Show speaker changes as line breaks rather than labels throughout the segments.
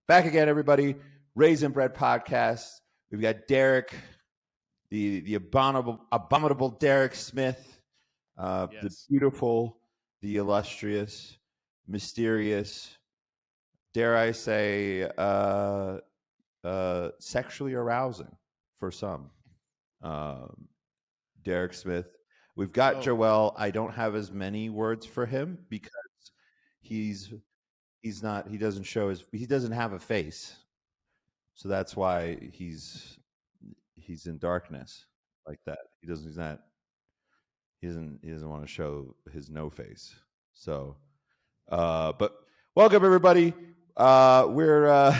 Back again, everybody. Raisin Bread Podcast. We've got Derek, the abominable Derek Smith, the beautiful, the illustrious, mysterious, dare I say, sexually arousing for some. Derek Smith. We've got Joel. I don't have as many words for him because he doesn't have a face. So that's why he's in darkness like that. He doesn't want to show his no face. So but welcome everybody. We're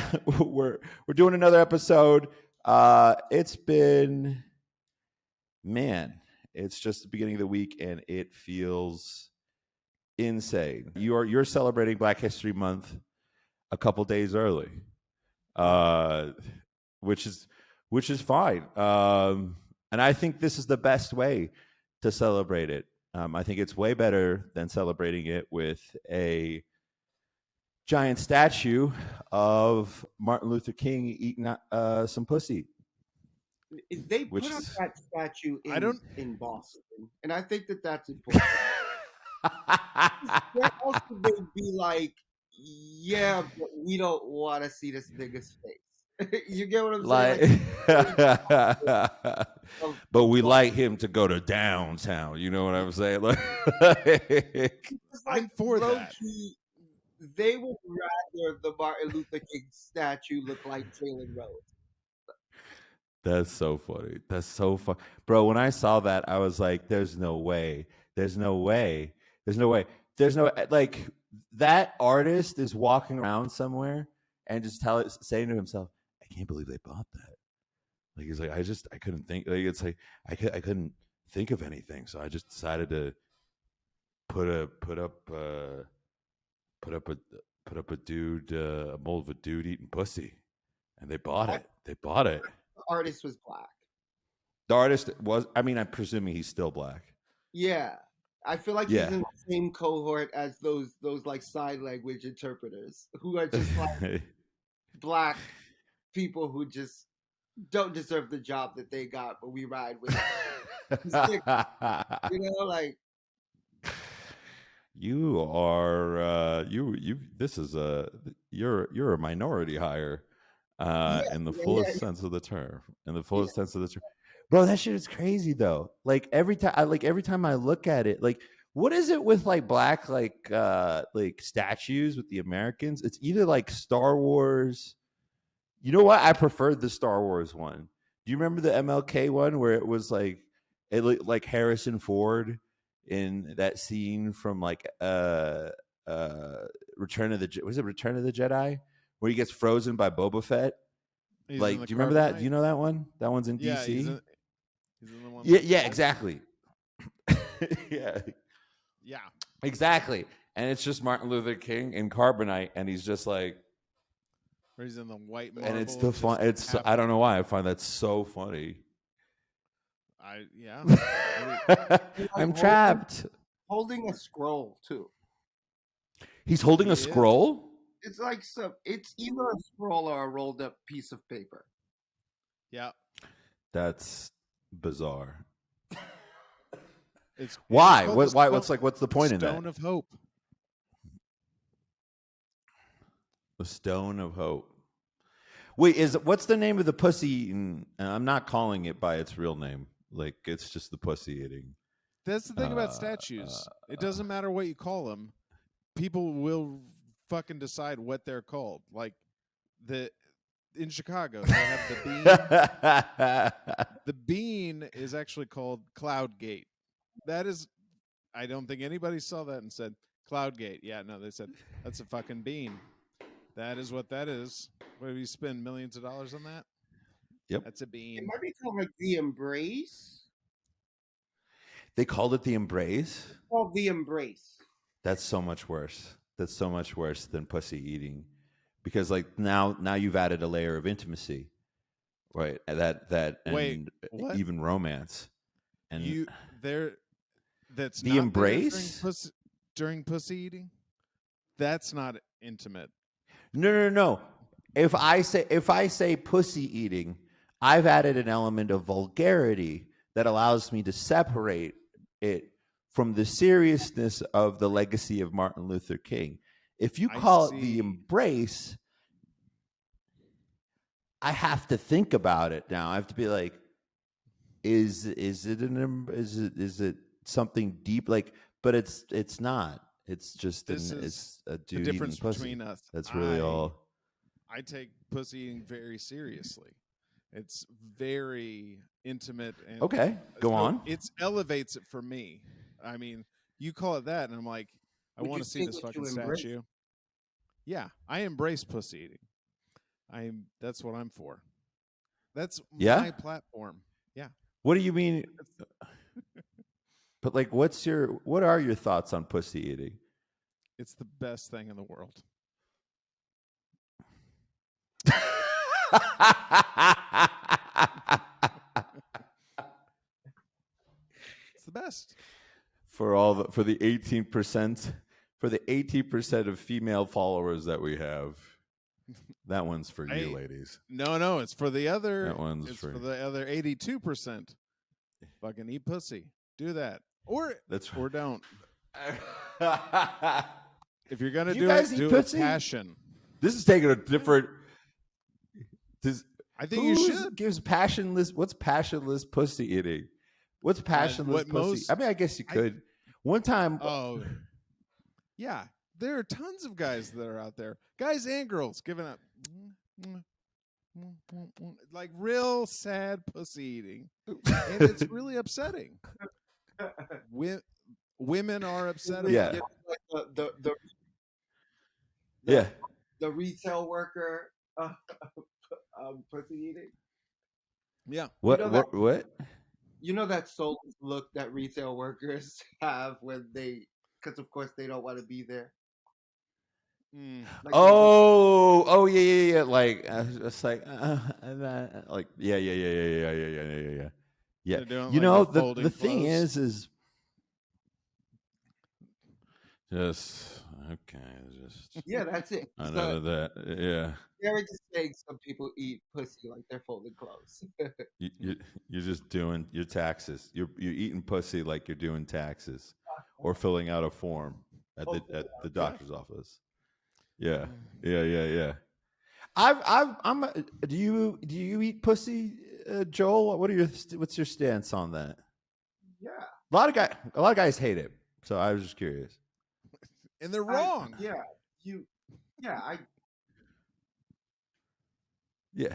doing another episode. It's just the beginning of the week and it feels insane. You're celebrating Black History Month a couple days early. Which is fine. And I think this is the best way to celebrate it. I think it's way better than celebrating it with a giant statue of Martin Luther King eating some pussy.
They put up that statue in Boston, and I think that's important. Where else would they be like, yeah, but we don't want to see this nigga's face? You get what I'm saying?
But we like him to go to downtown. You know what I'm saying?
I'm for that. They would rather the Martin Luther King statue look like Jalen Rose.
That's so funny. That's so fun. Bro, when I saw that, I was like, there's no way. Like, that artist is walking around somewhere and just saying to himself, I can't believe they bought that. Like, he's like, I couldn't think. Like, it's like, I couldn't think of anything. So I just decided to put up a dude, a mold of a dude eating pussy. And they bought it.
The artist was black.
The artist was, I'm presuming he's still black.
Yeah. I feel like he's in the same cohort as those like sign language interpreters who are just like black people who just don't deserve the job that they got, but we ride with it. You know, like
you are you're a minority hire in the fullest sense of the term. Sense of the term. Bro, that shit is crazy though. Like every time I look at it, like what is it with like black like statues with the Americans? It's either like Star Wars. You know what? I preferred the Star Wars one. Do you remember the MLK one where it was like it looked like Harrison Ford in that scene from like Return of the Jedi where he gets frozen by Boba Fett? Do you remember that? Do you know that one? That one's in DC. He's in the one exactly. Yeah, exactly. And it's just Martin Luther King in carbonite, and he's just like,
or he's in the white marble.
And it's the fun. It's I don't know why I find that so funny. I'm trapped.
Holding a scroll too.
He's holding a scroll.
It's like it's either a scroll or a rolled up piece of paper.
Yeah,
that's bizarre. Why? Why? What's the point in that?
Stone of Hope.
The Stone of Hope. Wait, what's the name of the pussy eating? I'm not calling it by its real name. Like it's just the pussy eating.
That's the thing about statues. It doesn't matter what you call them. People will fucking decide what they're called. Like in Chicago, they have the bean. The bean is actually called Cloudgate. That is, I don't think anybody saw that and said Cloudgate. Yeah, no, they said that's a fucking bean. That is what that is. What, you spend millions of dollars on that?
Yep,
that's a bean.
It might be called like the Embrace.
They called it the Embrace.
Called the Embrace.
That's so much worse. That's so much worse than pussy eating, because like now you've added a layer of intimacy, right? That and
wait, what?
Even romance. And
that's
the
not
Embrace
during pussy eating. That's not intimate.
No. if I say pussy eating, I've added an element of vulgarity that allows me to separate it from the seriousness of the legacy of Martin Luther King. If you call it the embrace, I have to think about it now. I have to be like, is it something deep? Like, but it's not. It's just it's a dude
the difference
eating pussy.
between us.
That's really all.
I take pussy eating very seriously. It's very intimate. And
okay, go on.
It elevates it for me. I mean, you call it that, and I'm like, I want to see this fucking statue. Yeah, I embrace pussy eating. That's what I'm for. That's my platform. Yeah.
What do you mean? But like, what are your thoughts on pussy eating?
It's the best thing in the world. It's the best.
For the 18%, for the 18% of female followers that we have, that one's for you, ladies.
No, it's for the other.
That one's
for the other 82%. Fucking eat pussy. Do that, or don't. If you're gonna do it, do it with passion.
This is taking a different.
I think you should.
Gives passionless. What's passionless pussy eating? What's passionless pussy? I mean, I guess you could. One time.
Oh, yeah. There are tons of guys that are out there, guys and girls, giving up, like real sad pussy eating, and it's really upsetting. Women are upsetting.
Yeah.
The retail worker pussy eating.
Yeah.
What?
You know that soulless look that retail workers have when because of course they don't want to be there.
Like, oh yeah. Like it's like yeah. You know the thing is just okay. Just
yeah, that's it.
I know that. Yeah.
They're just saying some people eat pussy like they're folding clothes.
You're just doing your taxes. You're eating pussy like you're doing taxes, or filling out a form at the doctor's office. Yeah. Do you eat pussy, Joel? What's your stance on that?
Yeah.
A lot of guys hate it. So I was just curious.
And they're wrong.
Yeah.
Yeah.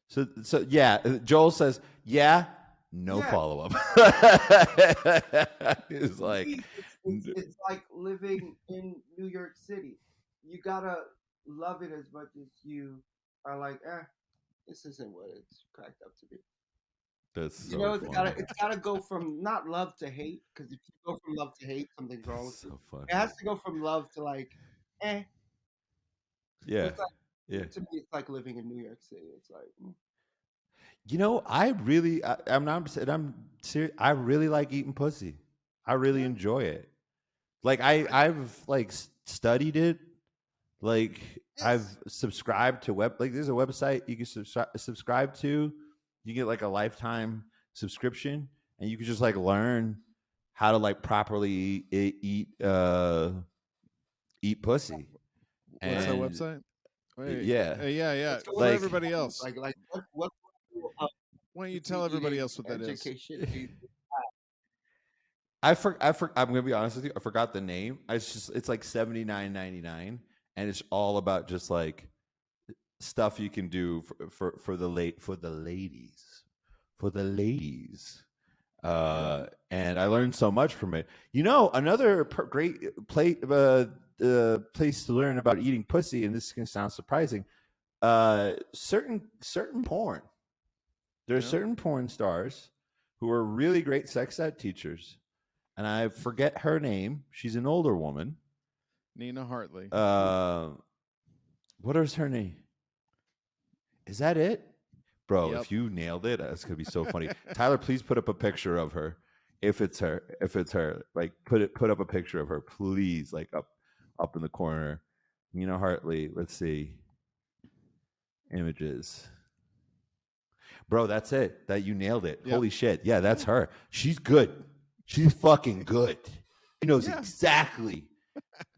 So yeah, Joel says, yeah, no follow-up. It's like
it's like living in New York City. You gotta love it as much as you are like, this isn't what it's cracked up to be.
That's so
it's gotta go from not love to hate, because if you go from love to hate, something's wrong with
so funny.
It has to go from love to like,
Yeah.
To me, it's like living in New York City. It's like,
you know, I'm serious. I really like eating pussy. I really enjoy it. Like I've like studied it. Like I've subscribed to there's a website you can subscribe to. You get like a lifetime subscription, and you can just like learn how to like properly eat pussy.
What's that website? Wait, yeah. For
like,
everybody else,
like what?
Why don't you tell everybody else what that is?
I'm gonna be honest with you. I forgot the name. It's like $79.99, and it's all about just like stuff you can do for the ladies. And I learned so much from it. You know, another great place to learn about eating pussy, and this can sound surprising. Certain porn. There are certain porn stars who are really great sex ed teachers, and I forget her name. She's an older woman.
Nina Hartley.
What is her name? Is that it? Bro, if you nailed it, that's going to be so funny. Tyler, please put up a picture of her. If it's her, like put up a picture of her, please, like up in the corner. Nina Hartley, let's see. Images. Bro, that's it. That you nailed it.
Yep.
Holy shit. Yeah, that's her. She's good. She's fucking good. She knows exactly.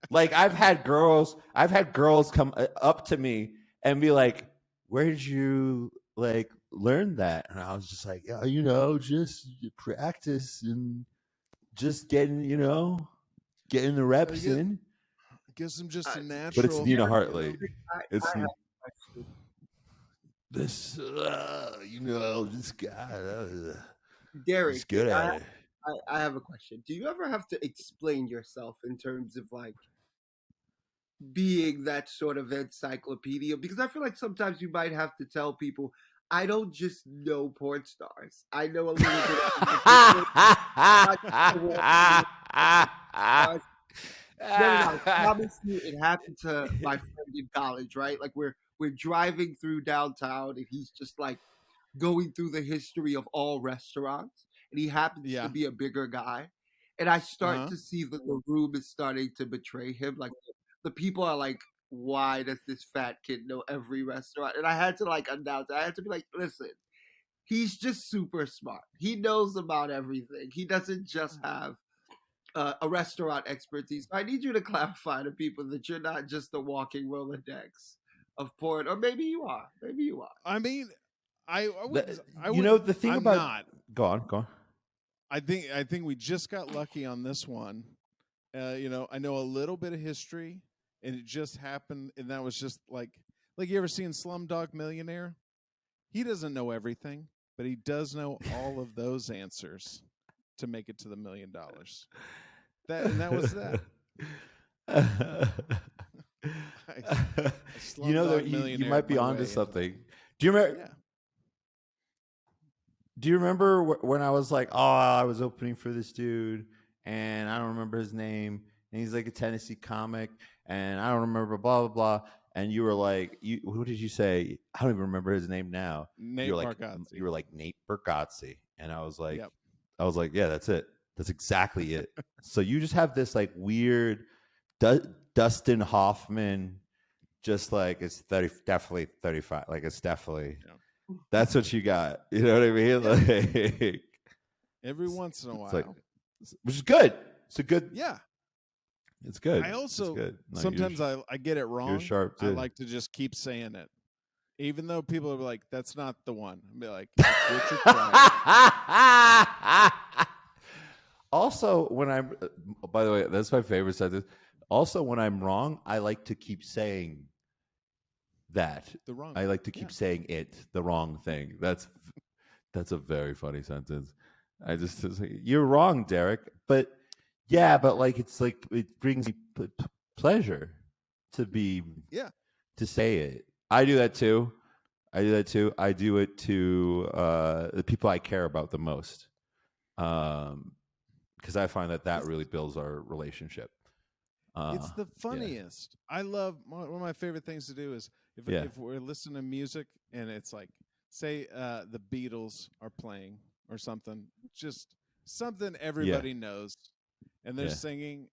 Like I've had girls come up to me and be like, "Where did you like learn that?" And I was just like, "Yeah, just practice and just getting the reps in."
Gives them just a natural.
But it's Nina Hartley. It's
I have a question.
this this guy.
Derek,
He's good at it.
I have a question. Do you ever have to explain yourself in terms of like being that sort of encyclopedia? Because I feel like sometimes you might have to tell people, I don't just know porn stars. I know a little bit. No. I promise you, it happened to my friend in college, right? Like we're driving through downtown, and he's just like going through the history of all restaurants, and he happens to be a bigger guy, and I start to see that the room is starting to betray him. Like the people are like, "Why does this fat kid know every restaurant?" And I had to like announce it. I had to be like, "Listen, he's just super smart. He knows about everything. He doesn't just have a restaurant expertise. I need you to clarify to people that you're not just a walking Rolodex of porn, or maybe you are. Maybe you are."
I mean,
the thing
I'm
about
not.
Go on.
I think we just got lucky on this one. I know a little bit of history, and it just happened, and that was just like you ever seen Slumdog Millionaire? He doesn't know everything, but he does know all of those answers to make it to the $1 million. That was that.
You might be onto something. Do you remember? Yeah. Do you remember when I was like, I was opening for this dude, and I don't remember his name, and he's like a Tennessee comic, and I don't remember blah blah blah, and you were like, what did you say? I don't even remember his name now.
Nate Bargatze.
You were like Nate Bargatze, and I was like, yeah, that's it. That's exactly it. So you just have this like weird Dustin Hoffman, just like it's definitely 35. Like it's definitely that's what you got. You know what I mean? Like
every once in a while,
which is good. It's a good.
Yeah,
it's good.
I also
good. No,
sometimes I get it wrong.
You're sharp too.
I like to just keep saying it, even though people are like, "That's not the one." I'll be like, "It's Richard Pryor."
Also, when I'm, by the way, that's my favorite sentence. Also, when I'm wrong, I like to keep saying that.
The wrong.
I like to keep saying it, the wrong thing. That's a very funny sentence. It's like, you're wrong, Derek. But like it's like it brings me pleasure to be to say it. I do that too. I do it to the people I care about the most. Because I find that really builds our relationship.
It's the funniest. I love one of my favorite things to do is if we're listening to music and it's like, say the Beatles are playing or something, just something everybody knows, and they're singing,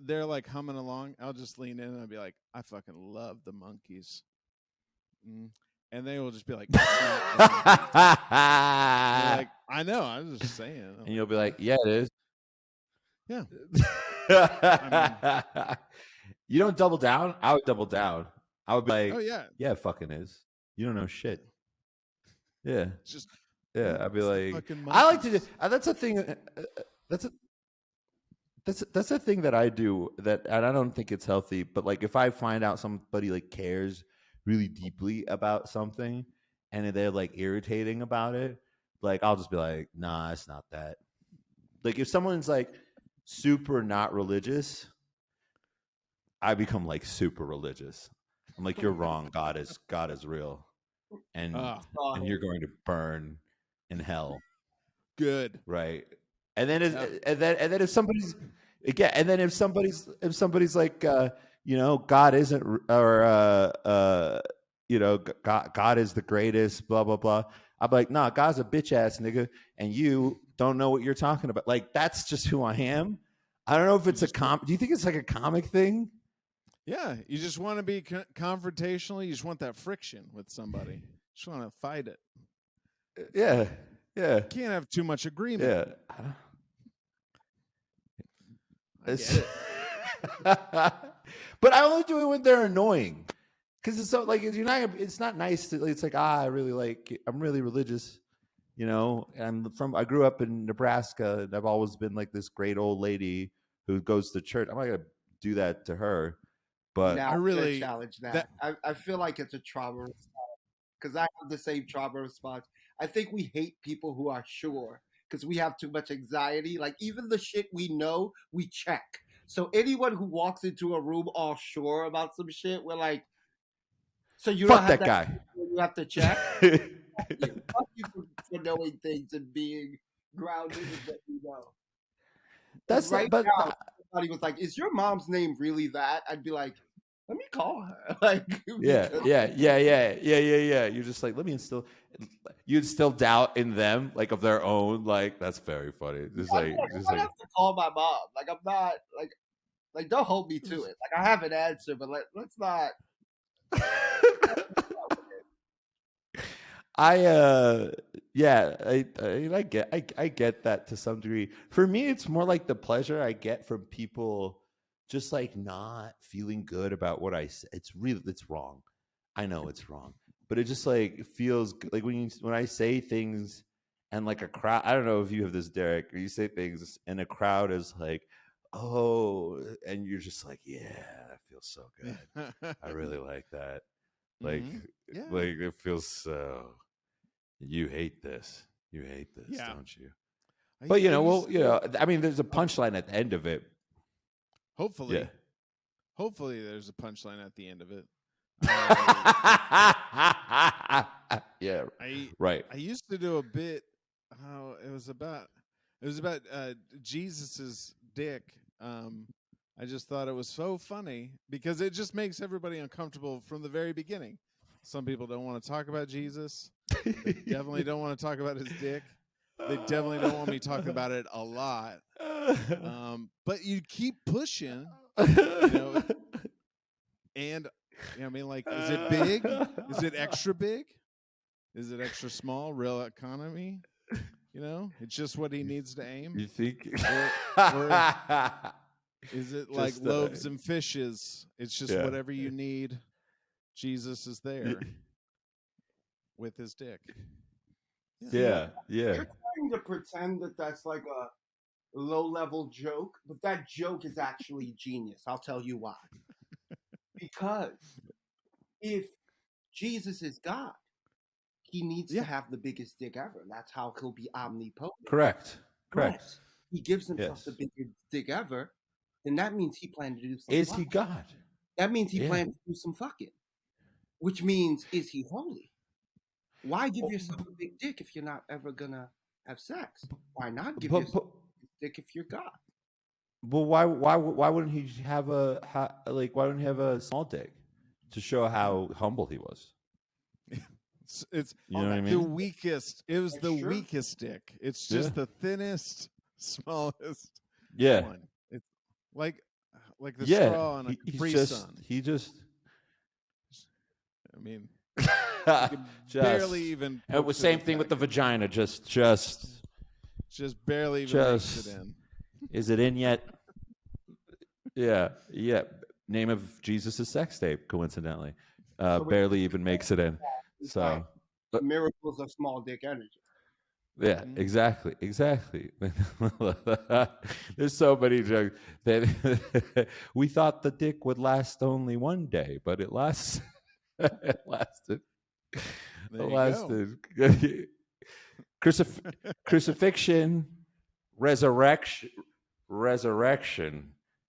they're like humming along. I'll just lean in and I'll be like, I fucking love the Monkees. And they will just be like, like, I know, I'm just saying.
And you'll be like, yeah, it is.
Yeah.
You don't double down? I would double down. I would be like,
oh, yeah.
Yeah, it fucking is. You don't know shit. Yeah.
It's just,
I'd be like, I like to do, that's a thing. That's a thing that I do and I don't think it's healthy, but like if I find out somebody like cares really deeply about something and they're like irritating about it, like I'll just be like, nah, it's not that. Like if someone's like super not religious, I become like super religious. I'm like, you're wrong. God is real, and you're going to burn in hell.
Good,
right? And then if somebody's like, God isn't, or God is the greatest, blah blah blah. I'm like, nah, God's a bitch ass nigga, and you don't know what you're talking about. Like that's just who I am. I don't know if it's a do you think it's like a comic thing?
Yeah, you just want to be confrontational. You just want that friction with somebody. You just want to fight it.
Yeah, yeah,
You can't have too much agreement.
yeah.
I get it.
But I only do it when they're annoying, because it's so like you're not. It's not nice to. It's like I really like. I'm really religious, you know. And I grew up in Nebraska, and I've always been like this great old lady who goes to church. I'm not gonna do that to her, but
Now,
I
I'm
really
gonna challenge that. I feel like it's a trauma response because I have the same trauma response. I think we hate people who are sure because we have too much anxiety. Like even the shit we know, we check. So anyone who walks into a room all sure about some shit, we're like, so you don't
fuck
have
that
that.
guy.
You have to check. Fuck you for knowing things and being grounded in what you know.
That's
Right
but
now, somebody was like, "Is your mom's name really that?" I'd be like, "Let me call her." Like,
yeah,
because
yeah. You're just like, let me instill. You instill doubt in them, like of their own. Like that's very funny. Just
I
like, just
might
like.
have to call my mom. Like, I'm not like don't hold me to it. Like, I have an answer, but let's not.
I get that to some degree. For me, it's more like the pleasure I get from people just like not feeling good about what I say. It's wrong. I know it's wrong, but it just like feels like when I say things and like a crowd. I don't know if you have this, Derek, or you say things and a crowd is like, oh, and you're just like, yeah, that feels so good. I really like that. Like,
Yeah.
like it feels so. You hate this. You hate this,
Yeah.
don't you? But I mean, there's a
Oh,
punchline at the end of it.
hopefully,
Yeah.
hopefully, there's a punchline at the end of it.
Yeah.
I
Right.
I used to do a bit. Oh, it was about Jesus's dick. I just thought it was so funny because it just makes everybody uncomfortable from the very beginning. Some people don't want to talk about Jesus. They definitely don't want to talk about his dick. They definitely don't want me talking about it a lot. But you keep pushing, you know, and I mean, like, is it big? Is it extra big? Is it extra small? Real economy? You know, it's just what he needs to aim.
You think?
Or is it like loaves and fishes? It's just whatever you need. Jesus is there with his dick.
Yeah.
you're trying to pretend that that's like a low-level joke, but that joke is actually genius. I'll tell you why. Because if Jesus is God, he needs to have the biggest dick ever. That's how he'll be omnipotent.
Correct.
But he gives himself the biggest dick ever, then that means he planned to do some
Is
fucking.
he God?
That means he planned to do some fucking. Which means, is he holy? Why give yourself a big dick if you're not ever gonna have sex? Why not give yourself a big dick if you're God?
Well, why wouldn't he have why wouldn't he have a small dick to show how humble he was?
It's
You know what I
the
mean?
weakest. It was the weakest dick. It's just the thinnest, smallest one. It's like the straw on a Capri Sun.
He just.
I mean,
barely
even.
It was same thing with the vagina. Just
barely even makes it in.
Is it in yet? Yeah. Name of Jesus' sex tape, coincidentally. Barely even makes it in. So
miracles of small dick energy.
Yeah, exactly. There's so many jokes that we thought the dick would last only one day, but it lasted. It lasted. Crucifixion, resurrection,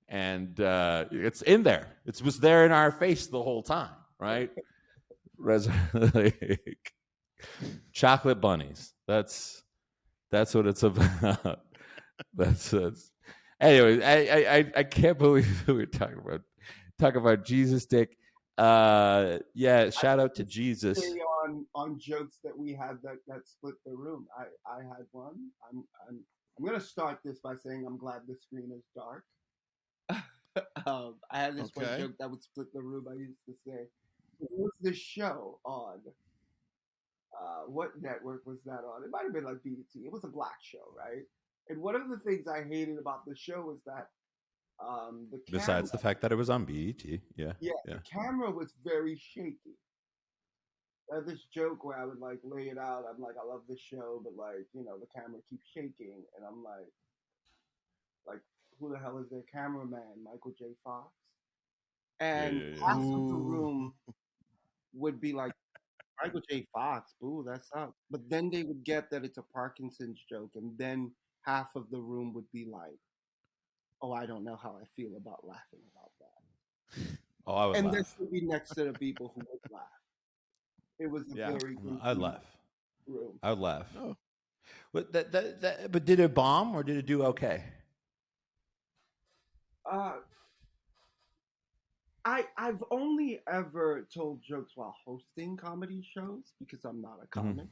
and it's in there. It was there in our face the whole time, right? Chocolate bunnies. That's what it's about. That's anyway. I can't believe we're talking about Jesus dick. Shout out to Jesus.
On jokes that we had that split the room. I had one. I'm gonna start this by saying I'm glad the screen is dark. I had this one joke that would split the room. I used to say, "It was this show on what network was that on? It might have been like BET. It was a black show, right? And one of the things I hated about the show was that the camera,
besides the fact that it was on BET, yeah,
the camera was very shaky. I had this joke where I would like lay it out. I'm like, I love this show, but like, you know, the camera keeps shaking, and I'm like, who the hell is their cameraman? Michael J. Fox. And half of the room would be like, Michael J. Fox, boo, that sucks. But then they would get that it's a Parkinson's joke, and then half of the room would be like, oh, I don't know how I feel about laughing about that.
Oh, I would
and
laugh.
this would be next to the people who would laugh. It was a very
I'd laugh.
Room.
I would laugh. Oh. But but did it bomb or did it do okay?
I've only ever told jokes while hosting comedy shows because I'm not a comic.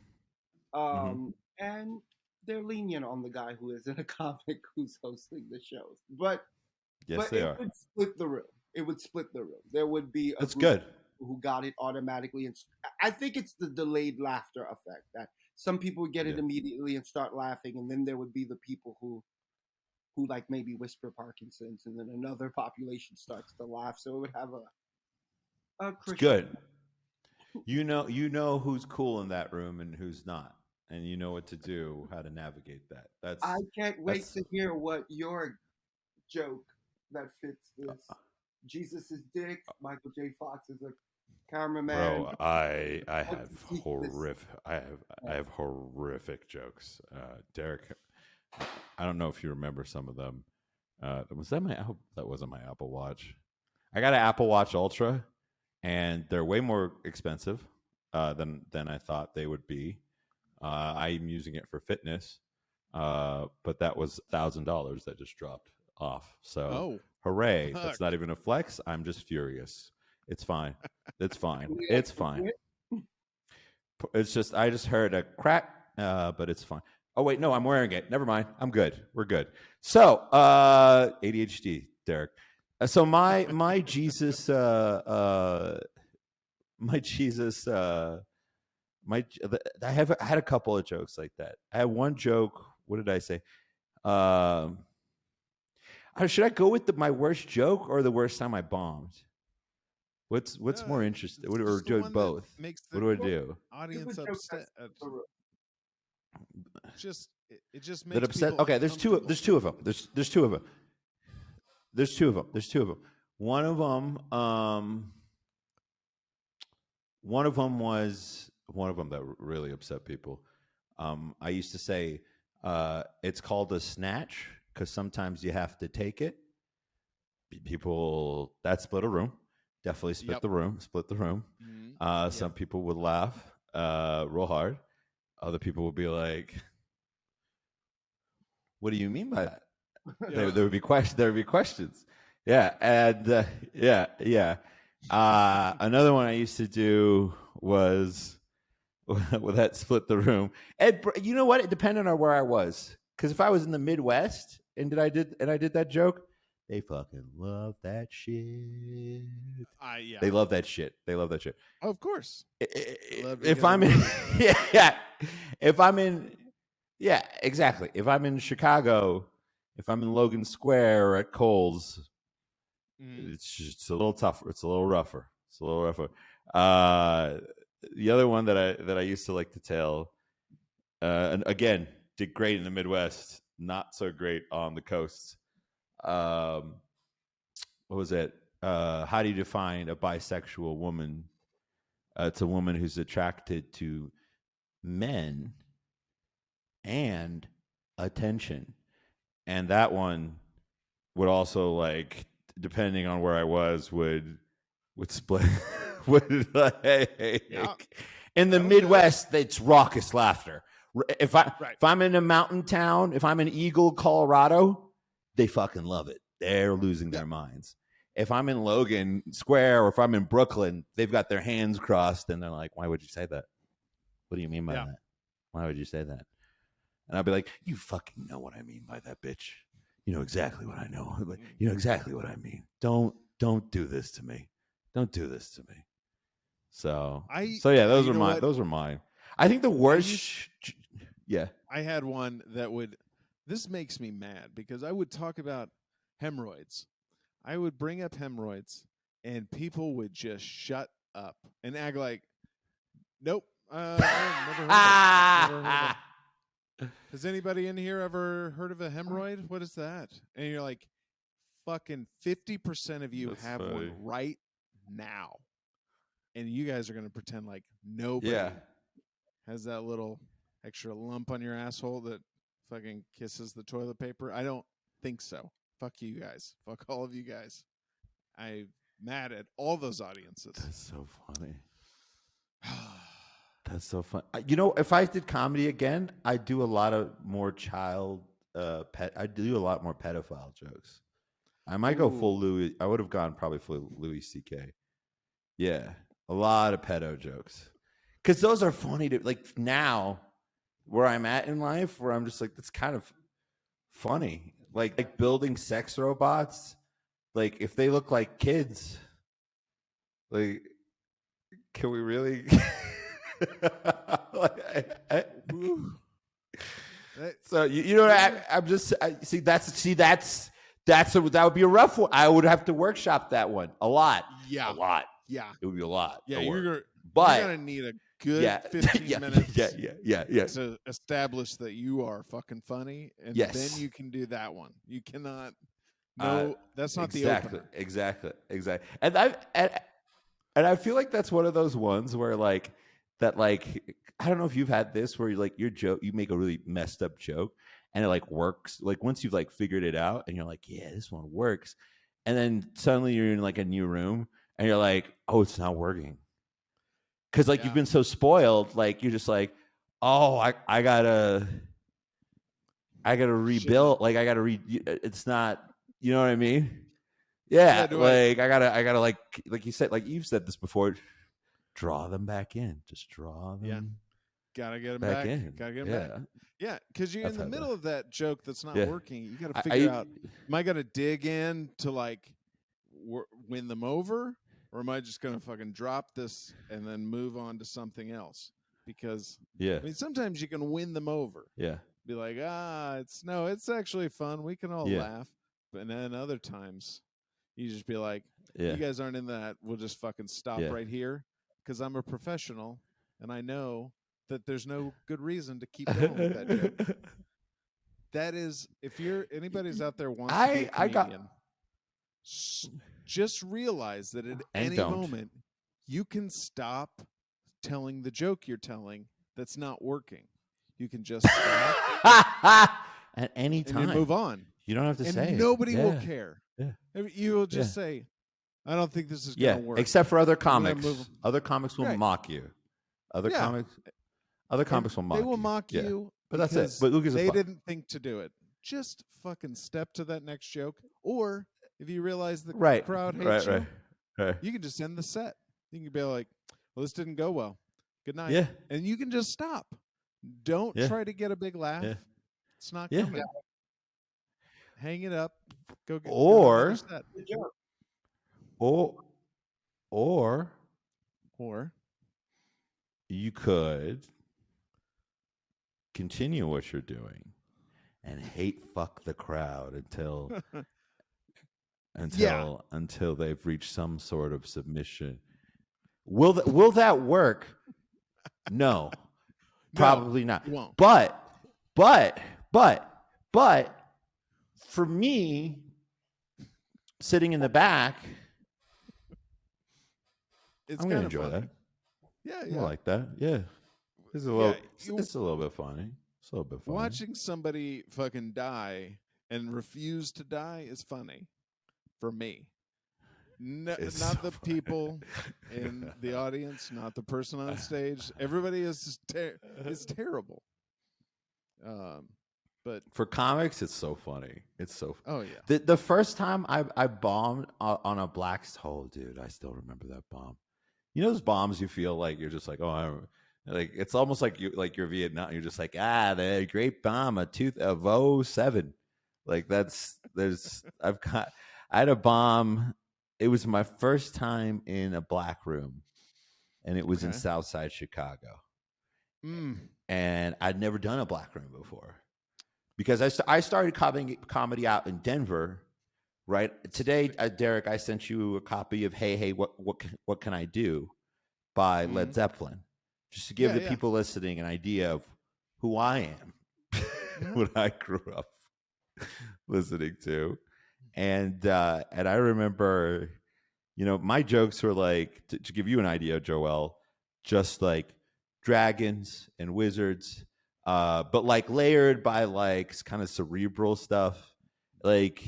And they're lenient on the guy who isn't a comic who's hosting the shows. But
they are.
It would split the room. It would split the room. There would be
That's good.
Who got it automatically, and I think it's the delayed laughter effect that some people would get it immediately and start laughing, and then there would be the people who like maybe whisper Parkinson's, and then another population starts to laugh. So it would have a
it's good. You know who's cool in that room and who's not, and you know what to do, how to navigate that.
I can't wait to hear what your joke that fits this. Jesus is dick. Michael J. Fox is a cameraman.
Bro, I have horrific jokes. Derek, I don't know if you remember some of them. Was that that wasn't my Apple Watch. I got an Apple Watch Ultra, and they're way more expensive than I thought they would be. I'm using it for fitness, but that was $1,000 that just dropped off. So hooray! Fuck. That's not even a flex. I'm just furious. It's fine. It's fine. It's fine. It's just I just heard a crack, but it's fine. Oh wait, no, I'm wearing it. Never mind. I'm good. We're good. So ADHD, Derek. So my Jesus, I had a couple of jokes like that. I had one joke. What did I say? Should I go with my worst joke or the worst time I bombed? What's more interesting? Or do both? What do I do?
Audience upset. It just makes
that upset. Okay, there's two of them. There's two of them. One of them that really upset people. I used to say it's called a snatch because sometimes you have to take it. People that split a room. Definitely split the room. Mm-hmm. Some people would laugh real hard. Other people would be like, "What do you mean by that?" There would be questions. Yeah, and another one I used to do was with that split the room. And you know what? It depended on where I was. Because if I was in the Midwest and I did that joke, they fucking love that shit. They love that shit.
Of course.
If I'm in, exactly. If I'm in Chicago, if I'm in Logan Square or at Kohl's, it's a little tougher. It's a little rougher. The other one that I used to like to tell, and again, did great in the Midwest, not so great on the coasts. What was it? How do you define a bisexual woman? It's a woman who's attracted to men and attention. And that one would also, like, depending on where I was, would split. In the Midwest, it's raucous laughter. If I'm in a mountain town, if I'm in Eagle, Colorado, they fucking love it. They're losing their minds. If I'm in Logan Square or if I'm in Brooklyn, they've got their hands crossed and they're like, "Why would you say that? What do you mean by that? Why would you say that?" And I'll be like, "You fucking know what I mean by that, bitch. you know exactly what I know. You know exactly what I mean. Don't do this to me. Don't do this to me. So yeah, those are mine. I think the worst. Yeah.
I had one that would. This makes me mad because I would talk about hemorrhoids. I would bring up hemorrhoids, and people would just shut up and act like, "Nope, I've never heard of it. Has anybody in here ever heard of a hemorrhoid? What is that?" And you're like, "Fucking 50% of you have one right now." And you guys are going to pretend like nobody has that little extra lump on your asshole that fucking kisses the toilet paper. I don't think so. Fuck you guys. Fuck all of you guys. I'm mad at all those audiences.
That's so funny. That's so fun. You know, if I did comedy again, I'd do a lot of more I'd do a lot more pedophile jokes. I might go full Louis. I would have gone probably full Louis C.K. Yeah. A lot of pedo jokes. Because those are funny to, like, now where I'm at in life, where I'm just like, that's kind of funny. Like building sex robots, like, if they look like kids, like, can we really? So you know what I'm just that would be a rough one. I would have to workshop that one a lot.
Yeah,
a lot.
Yeah,
it would be a lot.
Yeah, you're gonna need a good 15 minutes. To establish that you are fucking funny, and then you can do that one. You cannot. No, that's not the opener.
Exactly. And I feel like that's one of those ones where like that, like, I don't know if you've had this where you make a really messed up joke and it like works. Like once you've like figured it out and you're like, yeah, this one works, and then suddenly you're in like a new room and you're like, oh, it's not working. Because like you've been so spoiled, like you're just like, oh, I gotta rebuild. Like I gotta it's not, you know what I mean? Yeah, like I gotta like you said, like you've said this before, draw them back in. Just draw them.
Yeah, gotta get them back in. Gotta get them back. Yeah, because you're in the middle of that joke that's not working. You gotta figure out, am I gonna dig in to like win them over? Or am I just going to fucking drop this and then move on to something else? Because I mean, sometimes you can win them over.
Yeah.
Be like, it's actually fun. We can all laugh. But then other times you just be like, you guys aren't in that. We'll just fucking stop right here because I'm a professional and I know that there's no good reason to keep going with that joke. That is, if anybody's out there wants to be a comedian, just realize that at any moment you can stop telling the joke you're telling that's not working. You can just stop
at any time
and move on.
You don't have to say it.
Nobody will care. Yeah. You will just say, I don't think this is going to work.
Except for other comics. Other comics will mock you. Other comics will mock you.
They will mock you.
But that's it. But
they didn't think to do it. Just fucking step to that next joke. Or if you realize the crowd hates you, you can just end the set. You can be like, well, this didn't go well. Good night.
Yeah.
And you can just stop. Don't try to get a big laugh. Yeah. It's not coming. Hang it up. Go get
or you could continue what you're doing and hate fuck the crowd until they've reached some sort of submission. Will that work? No, probably not.
It won't.
But for me, sitting in the back, I'm gonna enjoy
funny.
that.
Yeah,
I like that. Yeah, it's a little. It's a little bit funny. It's a little bit funny.
Watching somebody fucking die and refuse to die is funny for me. Not the people in the audience, not the person on stage. Everybody is terrible. But
for comics, it's so funny. It's so.
Oh yeah.
The first time I bombed on a black hole, dude, I still remember that bomb. You know those bombs you feel like you're just like, like it's almost like you're Vietnam. You're just like, the great bomb of 07. Like I had a bomb. It was my first time in a black room, and it was in Southside Chicago. And I'd never done a black room before because I started comedy out in Denver. Right today, Derek, I sent you a copy of Hey, what can I do by Led Zeppelin, just to give the people listening an idea of who I am, what I grew up listening to, and I remember, my jokes were like to give you an idea, Joel, just like dragons and wizards, but like layered by like kind of cerebral stuff. Like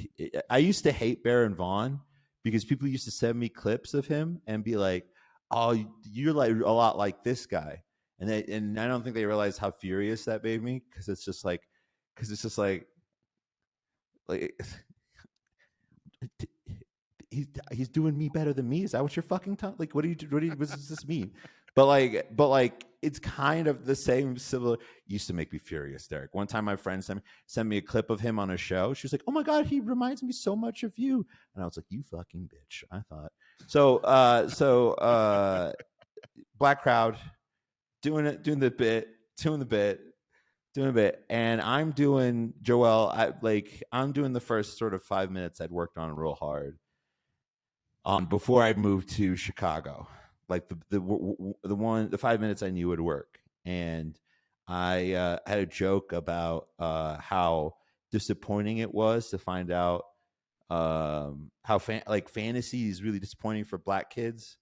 I used to hate Baron Vaughn because people used to send me clips of him and be like, "Oh, you're like a lot like this guy," and I don't think they realized how furious that made me because it's just like he's doing me better than me. Is that what you're fucking like? What does this mean? But like, it's kind of the same similar. Used to make me furious, Derek. One time, my friend sent me a clip of him on a show. She was like, "Oh my god, he reminds me so much of you," and I was like, "You fucking bitch." I thought so. Black crowd doing the bit, and I'm doing Joel. I'm doing the first sort of 5 minutes I'd worked on real hard before I moved to Chicago. Like the 5 minutes I knew would work, and I had a joke about how disappointing it was to find out how fantasy is really disappointing for black kids,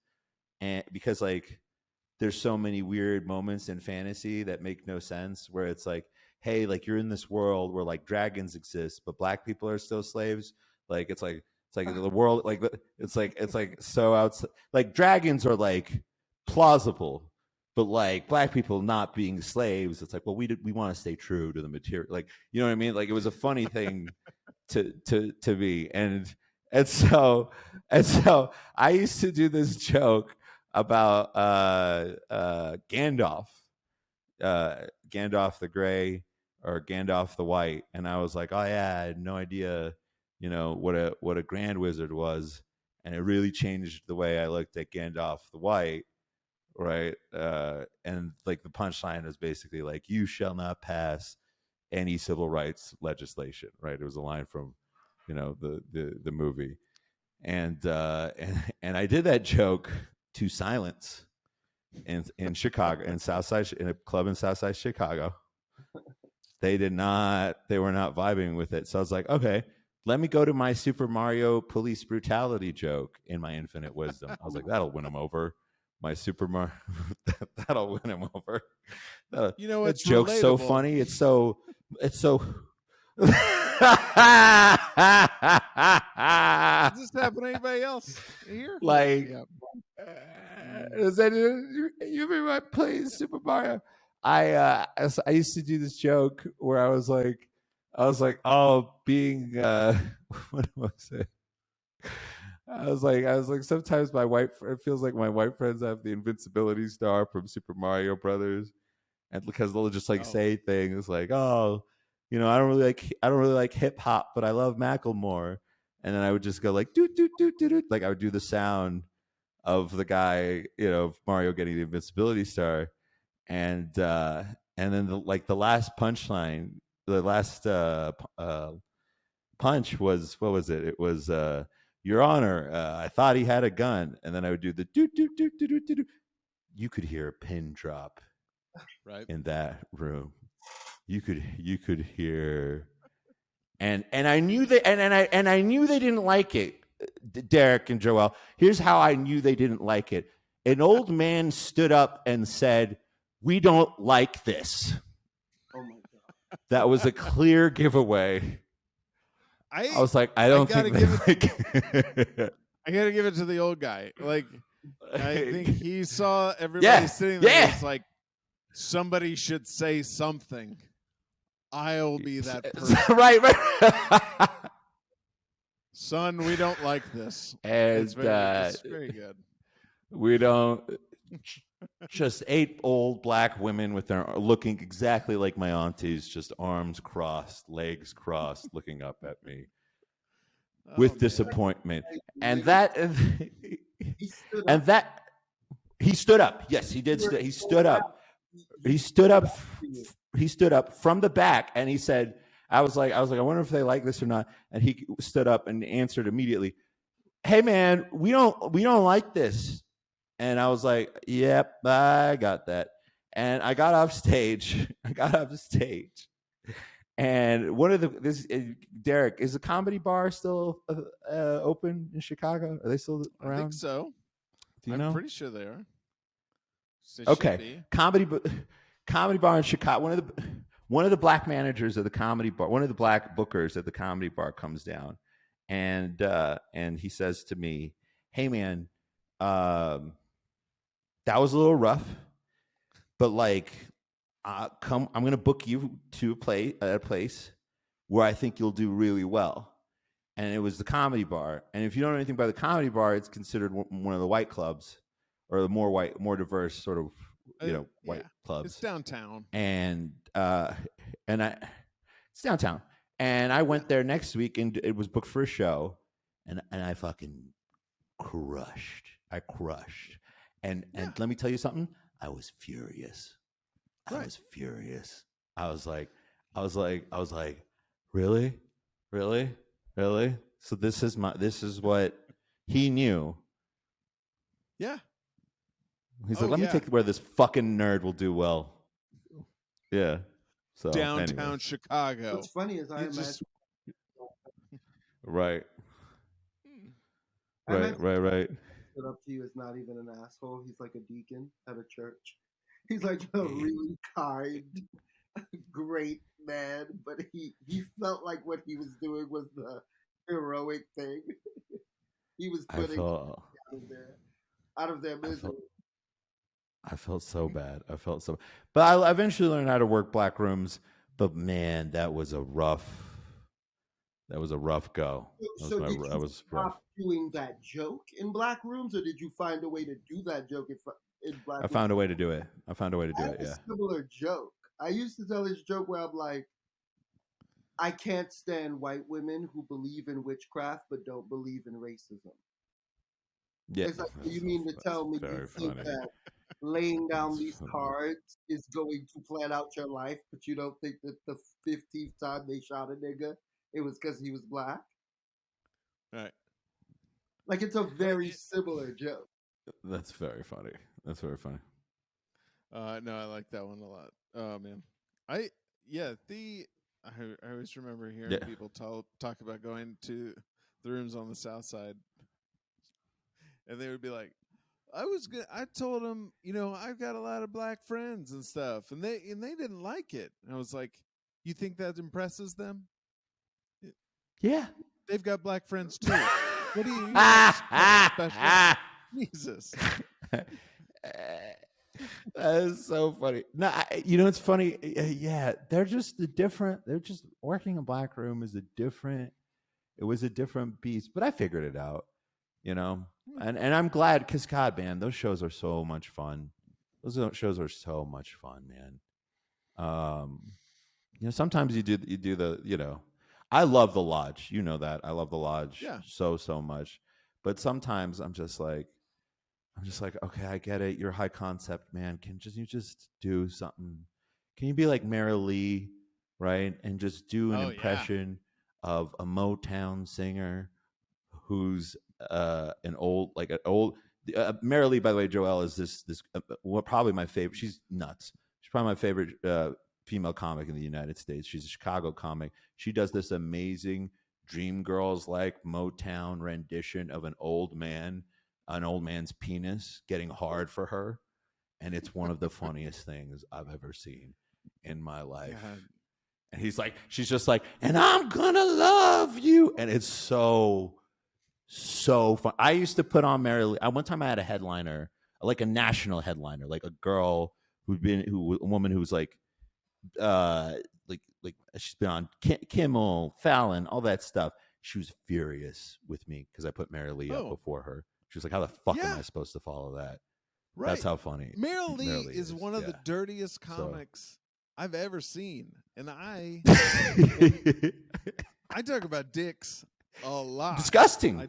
and because like there's so many weird moments in fantasy that make no sense, where it's like, hey, like you're in this world where like dragons exist, but black people are still slaves. Like it's like the world, like it's like so outside. Like dragons are like plausible, but like black people not being slaves, it's like, well, we want to stay true to the material. Like, you know what I mean? Like it was a funny thing to me, and so I used to do this joke about Gandalf the Gray or Gandalf the White, and I was like, oh yeah, I had no idea, what a Grand Wizard was, and it really changed the way I looked at Gandalf the White, right? And like the punchline is basically like, you shall not pass any civil rights legislation, right? It was a line from, the movie, and I did that joke to Silence in Chicago, in a club in Southside Chicago. They were not vibing with it. So I was like, okay, let me go to my Super Mario police brutality joke in my infinite wisdom. I was like, that'll win him over. My Super Mario, that'll win him over.
It's
joke's
relatable.
So funny. It's so.
Does this happen to anybody else here?
Like, you ever play Super Mario? I used to do this joke where I was like, oh, being what was it? I was like, sometimes it feels like my white friends have the invincibility star from Super Mario Brothers, and because they'll just say things like, oh, I don't really like hip hop, but I love Macklemore, and then I would just go like, doot doot doot doot doot, like I would do the sound of the guy, Mario getting the invincibility star, and then the last punchline, the last punch was, what was it? It was, Your Honor, I thought he had a gun, and then I would do the doot doot doot doot doot doot. You could hear a pin drop,
right,
in that room. You could hear, and I knew they and I knew they didn't like it. Derek and Joel, here's how I knew they didn't like it. An old man stood up and said, "We don't like this."
Oh my god!
That was a clear giveaway. I was like, I gotta give
it to the old guy. Like, I think he saw everybody sitting there. Yeah. It's like, somebody should say something. I'll be that person.
right.
Son, we don't like this.
And
it's very good.
We don't. just 8 old black women with their looking exactly like my aunties, just arms crossed, legs crossed, looking up at me with disappointment. And that, and that, he stood up. Yes, he did. He stood up. He stood up. He stood up from the back, and he said, I was like, I wonder if they like this or not. And he stood up and answered immediately, "Hey man, we don't like this." And I was like, "Yep, I got that." And I got off stage. And one of Derek, is the Comedy Bar still open in Chicago? Are they still around?
I think so.
Do you know?
I'm pretty sure they are.
Okay, Comedy Bar in Chicago. One of the black managers of the Comedy Bar, one of the black bookers at the Comedy Bar comes down, and he says to me, "Hey man, that was a little rough, but like, I'm going to book you to a place where I think you'll do really well." And it was the Comedy Bar. And if you don't know anything about the Comedy Bar, it's considered one of the white clubs, or the more diverse sort of, white clubs.
It's downtown.
And it's downtown. And I went there next week, and it was booked for a show, and I fucking crushed. And let me tell you something. I was furious. I was furious. I was like, really? So this is what he knew.
Yeah.
He's like, let me take where this fucking nerd will do well. Yeah. So
downtown
anyway.
Chicago.
What's funny is I imagine.
Right.
Stood
up
to you is not even an asshole. He's like a deacon at a church. He's like a really kind, great man, but he felt like what he was doing was the heroic thing. He was putting out of their misery.
I felt so bad. But I eventually learned how to work black rooms. But man, that was a rough go.
So did you stop doing that joke in black rooms, or did you find a way to do that joke in black rooms?
I found a way to do it. Yeah.
A similar joke. I used to tell this joke where I'm like, I can't stand white women who believe in witchcraft but don't believe in racism.
Yeah.
It's like, you mean to tell me you think that laying down these cards is going to plan out your life, but you don't think that the 15th time they shot a nigga, it was because he was black?
Right.
Like, it's a very similar joke.
That's very funny.
No, I like that one a lot. Oh man, I always remember hearing people talk about going to the rooms on the South Side, and they would be like, I told them, I've got a lot of black friends and stuff, and they didn't like it. And I was like, you think that impresses them?
Yeah,
they've got black friends too. What do you special? Jesus.
That is so funny. No, it's funny. Yeah, they're just They're just working a black room is it was a different beast. But I figured it out, and I'm glad, because God, man, those shows are so much fun. Man. Sometimes you do the, I love the Lodge. You know that. I love the Lodge so much. But sometimes I'm just like, okay, I get it. You're high concept, man. Can you just do something? Can you be like Mary Lee, right? And just do an impression of a Motown singer who's Mary Lee, by the way, Joelle, is this probably my favorite. She's nuts. She's probably my favorite female comic in the United States. She's a Chicago comic. She does this amazing Dreamgirls-like Motown rendition of an old man's penis getting hard for her, and it's one of the funniest things I've ever seen in my life. God. And she's just like, and I'm gonna love you, and it's so fun. I used to put on Mary Lee. One time I had a headliner, like a national headliner, like a girl a woman who was like she's been on Kimmel, Fallon, all that stuff. She was furious with me because I put Mary Lee up before her. She was like, how the fuck am I supposed to follow that?
Right.
That's how funny.
Meryl Lee is one of the dirtiest comics I've ever seen, and I talk about dicks a lot.
Disgusting.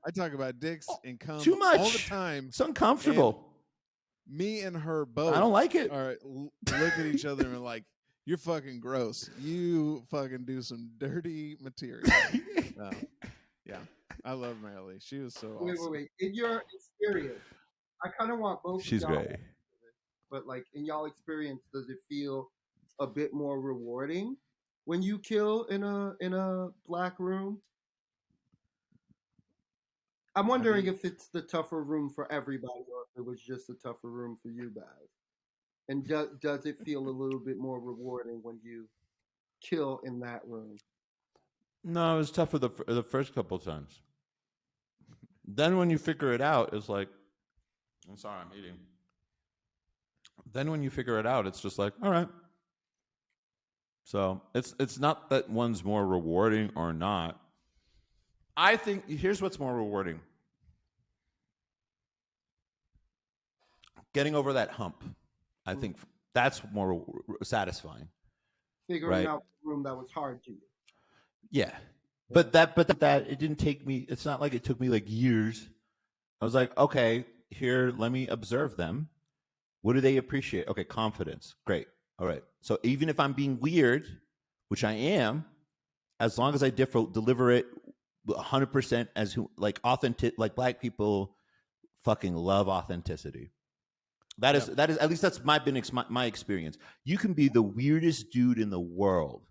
I talk about dicks and cum
too much
all the time.
It's uncomfortable.
And me and her both.
I don't like it.
All right, look at each other and we're like, "You're fucking gross. You fucking do some dirty material." Yeah, I love Meryl Lee. She was so awesome.
Wait. In your experience, I kind of want both.
She's
of y'all,
great.
but like in y'all experience, does it feel a bit more rewarding when you kill in a black room? I'm wondering if it's the tougher room for everybody, or if it was just a tougher room for you guys. And does it feel a little bit more rewarding when you kill in that room?
No, it was tough for the first couple of times. Then when you figure it out, it's like, I'm sorry, I'm eating. Then when you figure it out, it's just like, all right. So it's not that one's more rewarding or not. I think here's what's more rewarding. Getting over that hump. I think that's more satisfying.
Figuring out the room that was hard to you.
Yeah. But that it didn't take me, it's not like it took me like years. I was like, okay, here, let me observe them. What do they appreciate? Okay, confidence. Great. All right. So even if I'm being weird, which I am, as long as I deliver it 100% as like authentic, like black people fucking love authenticity. That is at least that's my experience. You can be the weirdest dude in the world,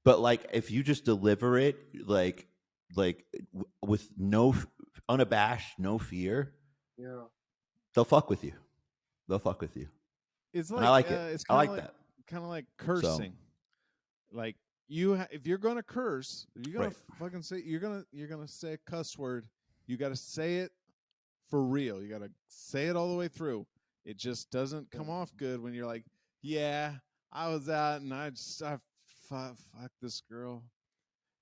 but like if you just deliver it like with no unabashed, no fear, they'll fuck with you.
It's like
and I like it. I like that.
Kind of like cursing. So, like if you're gonna curse, if you're gonna fucking say you're gonna say a cuss word, you got to say it for real. You got to say it all the way through. It just doesn't come off good when you're like, yeah, I was out and I fuck this girl.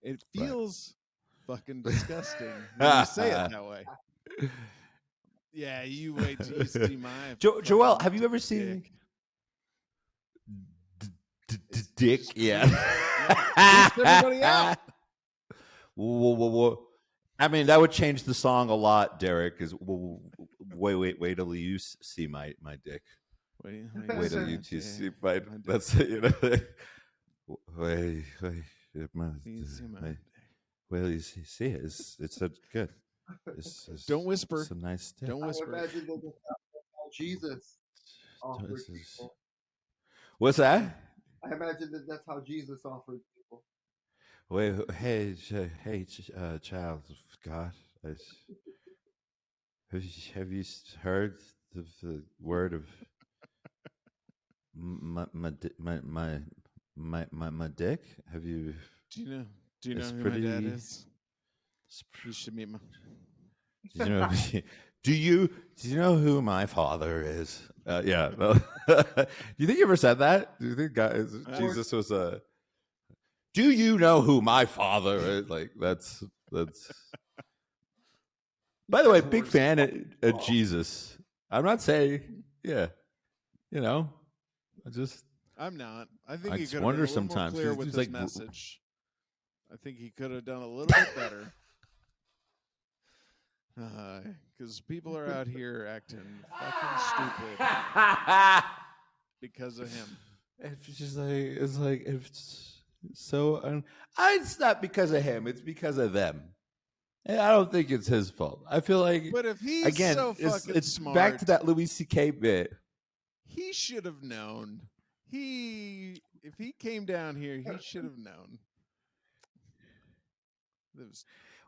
It feels fucking disgusting when you say it that way. Yeah, you wait till you see my
Joel, have you ever seen Dick? Yeah.
Everybody out.
I mean, that would change the song a lot, Derek. Is wait till you see my dick. Wait till you see my. That's wait. Well, you see it. It's so good.
Don't whisper.
It's a nice dick.
Don't whisper.
I imagine that Jesus offered people.
What's that?
I imagine that's how Jesus offered people.
Wait, hey, child of God, have you heard the word of my dick? Have you?
Do you know who my dad is? You should meet my.
Do you know who my father is? Yeah. Do you think you ever said that? Do you think Jesus was a? Do you know who my father is? Like that's. By the way, big fan of Jesus. I'm not saying,
I'm not. I think he could have been
wonder
a little
sometimes
more clear with his message. I think he could have done a little bit better. Because people are out here acting fucking stupid because of him.
It's just like it's so. It's not because of him. It's because of them. And I don't think it's his fault. I feel like,
but if he's
again,
so fucking
it's
smart,
back to that Louis C.K. bit.
He should have known. If he came down here, he should have known.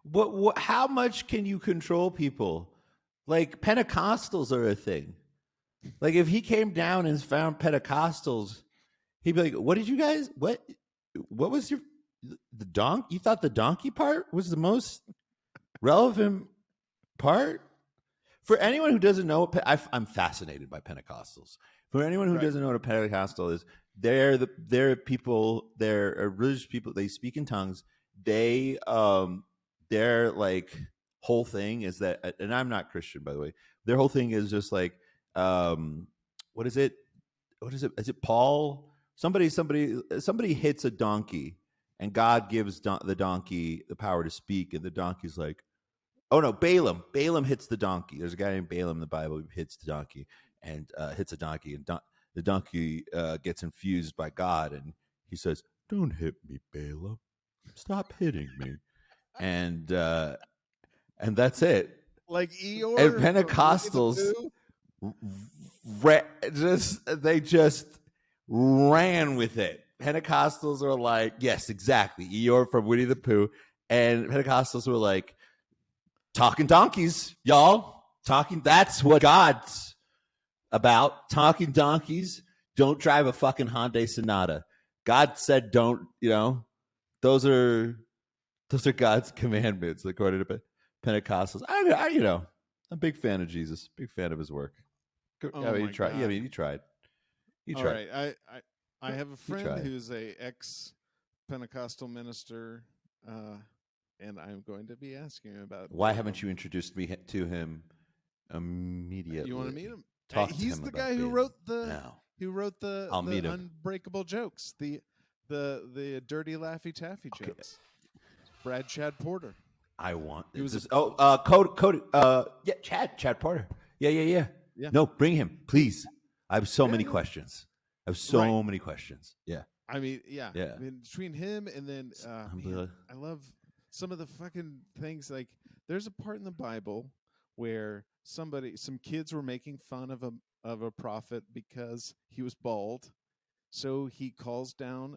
What? How much can you control people? Like Pentecostals are a thing. Like if he came down and found Pentecostals, he'd be like, "What did you guys? What was the donkey? You thought the donkey part was the most relevant part?" For anyone who doesn't know, I'm fascinated by Pentecostals. For anyone who doesn't know what a Pentecostal is, they're people, they're religious people. They speak in tongues. Their like whole thing is that, and I'm not Christian, by the way, Their whole thing is just like, what is it? What is it? Is it Paul? Somebody hits a donkey, and God gives the donkey the power to speak, and the donkey's like, oh no, Balaam. Balaam hits the donkey. There's a guy named Balaam in the Bible who hits the donkey and hits a donkey, and the donkey gets infused by God, and he says, "Don't hit me, Balaam. Stop hitting me." And that's it.
Like Eeyore
And
from Winnie
Pentecostals
the Pooh?
they just ran with it. Pentecostals are like, yes, exactly. Eeyore from Winnie the Pooh. And Pentecostals were like, talking donkeys, y'all. That's what God's about. Talking donkeys. Don't drive a fucking Hyundai Sonata. God said don't, those are God's commandments, according to Pentecostals. I'm a big fan of Jesus. Big fan of his work.
Oh
you tried.
God.
Yeah, you tried. You
All
tried.
right. I have a friend
tried.
who's a ex Pentecostal minister, and I'm going to be asking him about.
Why haven't you introduced me to him immediately?
You want to meet him?
Talk to
He's
him
the
about
guy who
Balaam.
wrote the
No.
the
I'll meet him.
unbreakable jokes, the dirty Laffy Taffy jokes. Brad Chad Porter.
I want.
He was
Cody. Yeah, Chad Porter. Yeah. No, bring him, please. I have so many questions. Many questions. Yeah.
I mean, yeah.
Yeah.
I mean, between him and then, man, I love some of the fucking things. Like, there's a part in the Bible where some kids were making fun of a prophet because he was bald, so he calls down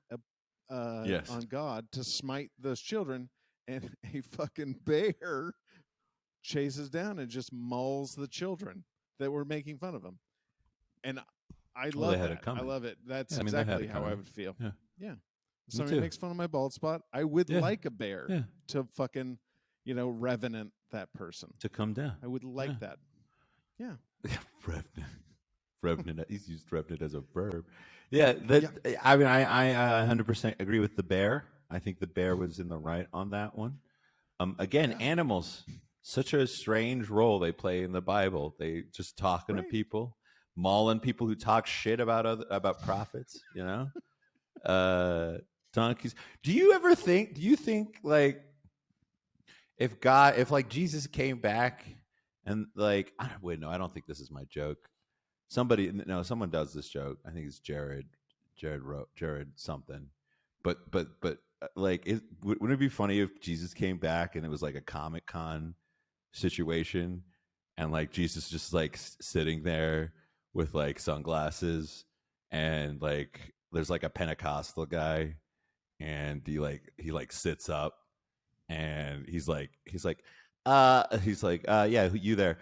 on God to smite those children, and a fucking bear chases down and just mauls the children that were making fun of him. And I love that. I love it. That's exactly how I would feel. Yeah. If somebody makes fun of my bald spot, I would like a bear to fucking, revenant that person.
To come down.
I would like that. Yeah.
Revenant. He's used revenant as a verb. Yeah. I mean, I 100% agree with the bear. I think the bear was in the right on that one. Again, animals, such a strange role they play in the Bible. They just talking to people, mauling people who talk shit about prophets, donkeys. Do you think like if Jesus came back and like, wait, no, I don't think this is my joke. Someone does this joke. I think it's Jared something. But like, wouldn't it be funny if Jesus came back and it was like a Comic-Con situation, and like Jesus just like sitting there with like sunglasses, and like there's like a Pentecostal guy, and he sits up, and he's like, yeah, you there?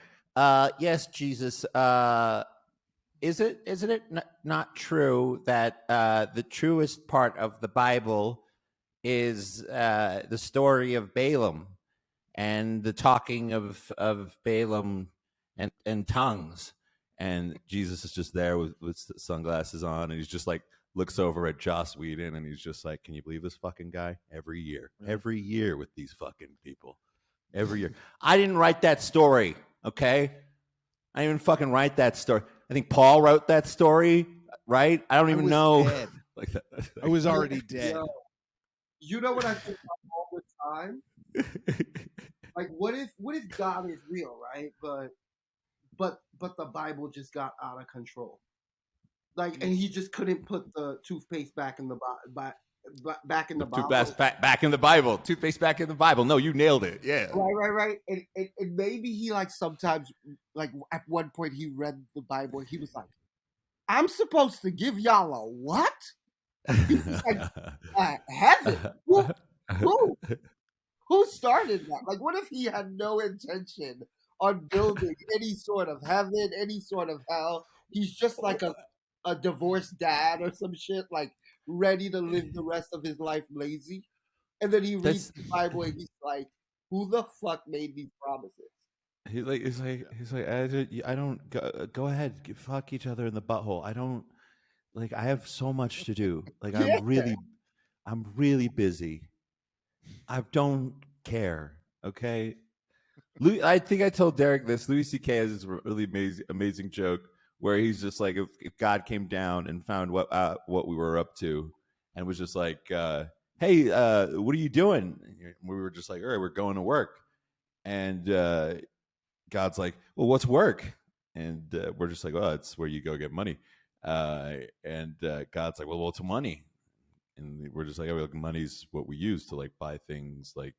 Yes, Jesus. Isn't it not true that the truest part of the Bible is the story of Balaam and the talking of Balaam and tongues? And Jesus is just there with sunglasses on, and he's just like looks over at Joss Whedon, and he's just like, "Can you believe this fucking guy? Every year with these fucking people, every year." I didn't write that story, okay? I didn't even fucking write that story. I think Paul wrote that story, right? I don't even know.
Like that. I was already dead.
You know what I think about all the time? Like, what if God is real, right? But the Bible just got out of control. Like, and he just couldn't put the toothpaste back in the back in the bottle.
Back in the Bible. Toothpaste back in the Bible. No, you nailed it. Yeah.
Right. And maybe he like sometimes, like at one point he read the Bible and he was like, "I'm supposed to give y'all a what?" He was like, heaven? Who started that? Like, what if he had no intention on building any sort of heaven, any sort of hell? He's just like a divorced dad or some shit, like ready to live the rest of his life lazy. And then he reads the Bible and he's like, "Who the fuck made these promises?"
He's like, I don't go ahead, fuck each other in the butthole. I don't I have so much to do. Like, I'm really busy. I don't care. Okay. I think I told Derek this. Louis C.K. has this really amazing joke where he's just like, if God came down and found what we were up to, and was just like, "Hey, what are you doing?" And we were just like, "All right, we're going to work." And God's like, "Well, what's work?" And we're just like, "Oh, it's where you go get money." And God's like, "Well, what's money?" And we're just like, "Oh, money's what we use to like buy things like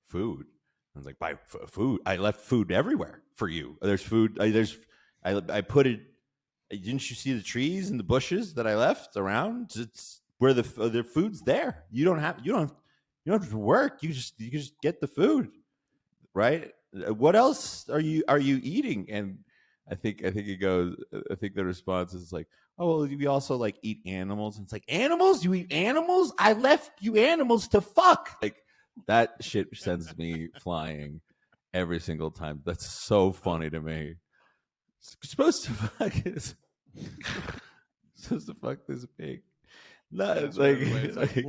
food." I was like, buy food. I left food everywhere for you. There's food. I put it. Didn't you see the trees and the bushes that I left around? It's where the food's there. You don't have to work. You just get the food, right? What else are you eating? And I think it goes. I think the response is like, oh, well, we also like eat animals. And it's like, animals? You eat animals? I left you animals to fuck. Like that shit sends me flying every single time. That's so funny to me. Supposed to fuck this. Supposed to fuck this pig. Not like, like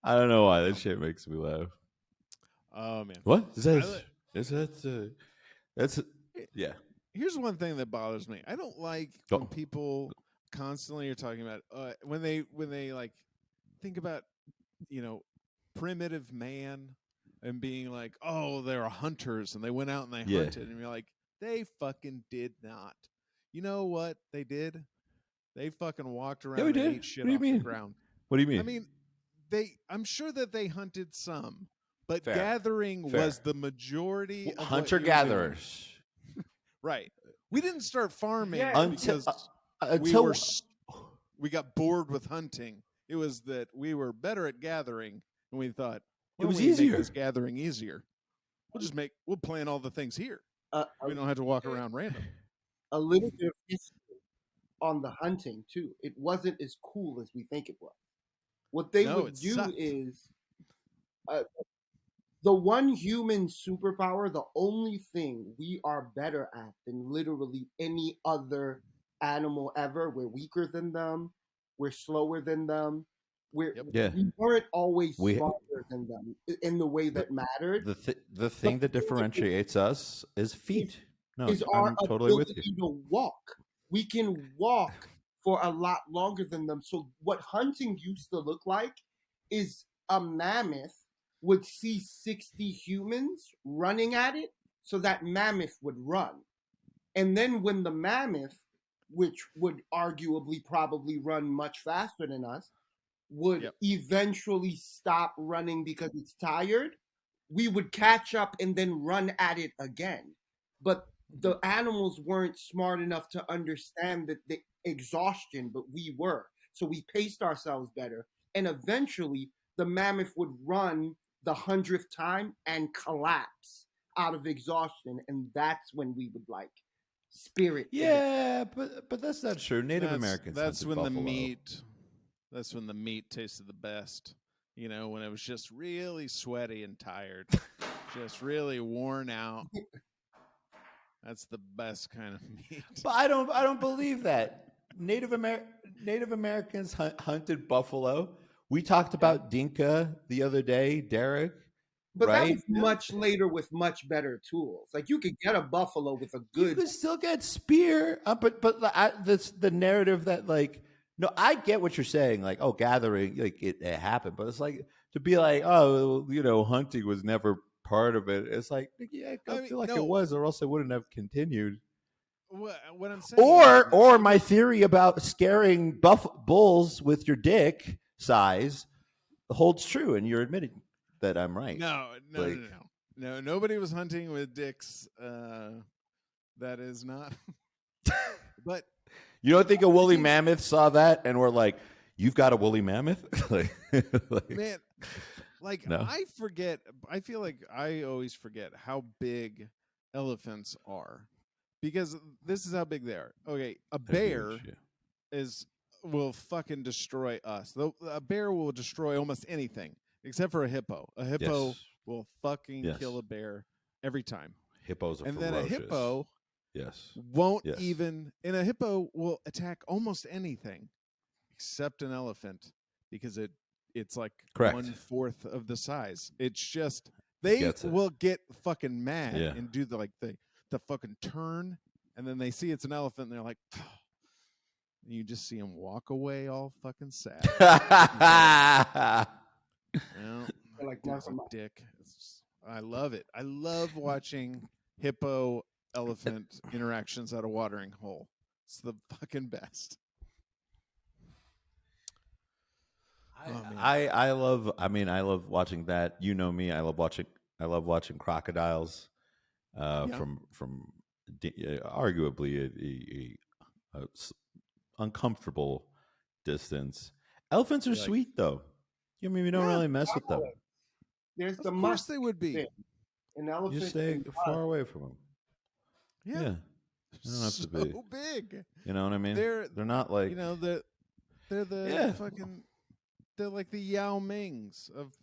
I don't know why that shit makes me laugh.
Oh man,
what is that? That's yeah.
Here's one thing that bothers me. I don't like when people constantly are talking about when they like think about primitive man and being like, oh, they're hunters and they went out and they hunted, and you're like, they fucking did not. You know what they did? They fucking walked around and ate shit off the ground.
What do you mean?
I mean, I'm sure that they hunted some, but gathering was the majority of
hunter gatherers.
Right. We didn't start farming because we got bored with hunting. It was that we were better at gathering, and we thought
it was easier.
Make this gathering easier. We'll plan all the things here. We don't have to walk around random.
A little bit of history on the hunting too. It wasn't as cool as we think it was. What they would do is the one human superpower, the only thing we are better at than literally any other animal ever. We're weaker than them. We're slower than them. We weren't always smarter than them in the way that mattered.
The thing that differentiates us is feet. No,
is our ability to walk. We can walk for a lot longer than them. So what hunting used to look like is a mammoth would see 60 humans running at it, so that mammoth would run. And then when the mammoth, which would arguably probably run much faster than us, would eventually stop running because it's tired, we would catch up and then run at it again. But the animals weren't smart enough to understand that the exhaustion, but we were. So we paced ourselves better. And eventually the mammoth would run the 100th time and collapse out of exhaustion. And that's when we would like spirit.
Yeah, but that's not true. Native Americans.
That's when buffalo. That's when the meat tasted the best. You know, when it was just really sweaty and tired, just really worn out. That's the best kind of meat.
But I don't believe that. Native Americans hunted buffalo. We talked about Dinka the other day, Derek.
But that was much later with much better tools. Like you could get a buffalo with a good.
You could still get spear, but the narrative that like. No, I get what you're saying. Like, oh, gathering, like it happened, but it's like to be like, oh, hunting was never part of it. It's like, yeah, I feel like it was, or else it wouldn't have continued.
What I'm saying,
or my theory about scaring bulls with your dick size holds true, and you're admitting that I'm right.
No. Nobody was hunting with dicks. That is not. But.
You don't think a woolly mammoth saw that and were like, "You've got a woolly mammoth"?
Man, no. I forget. I feel like I always forget how big elephants are, because this is how big they are. Okay, a bear will fucking destroy us. A bear will destroy almost anything except for a hippo. A hippo will fucking kill a bear every time.
Hippos are
and
ferocious.
Then a hippo.
Won't
even, and a hippo will attack almost anything except an elephant because it's like 1/4 of the size. It's just They will get fucking mad
Yeah.
and do the fucking turn, and then they see it's an elephant, and they're like, and you just see them walk away all fucking sad.
Like,
dude's a dick. I love it. I love watching hippo elephant interactions at a watering hole. It's the fucking best.
I love watching that. You know me. I love watching crocodiles from arguably a uncomfortable distance. Elephants are sweet though. I mean, we don't really mess with them.
There's
of course they would be.
An elephant.
You stay far away from them. Yeah. They don't have to be
so big.
You know what I mean? They're not like
they're the fucking. They're like the Yao Mings of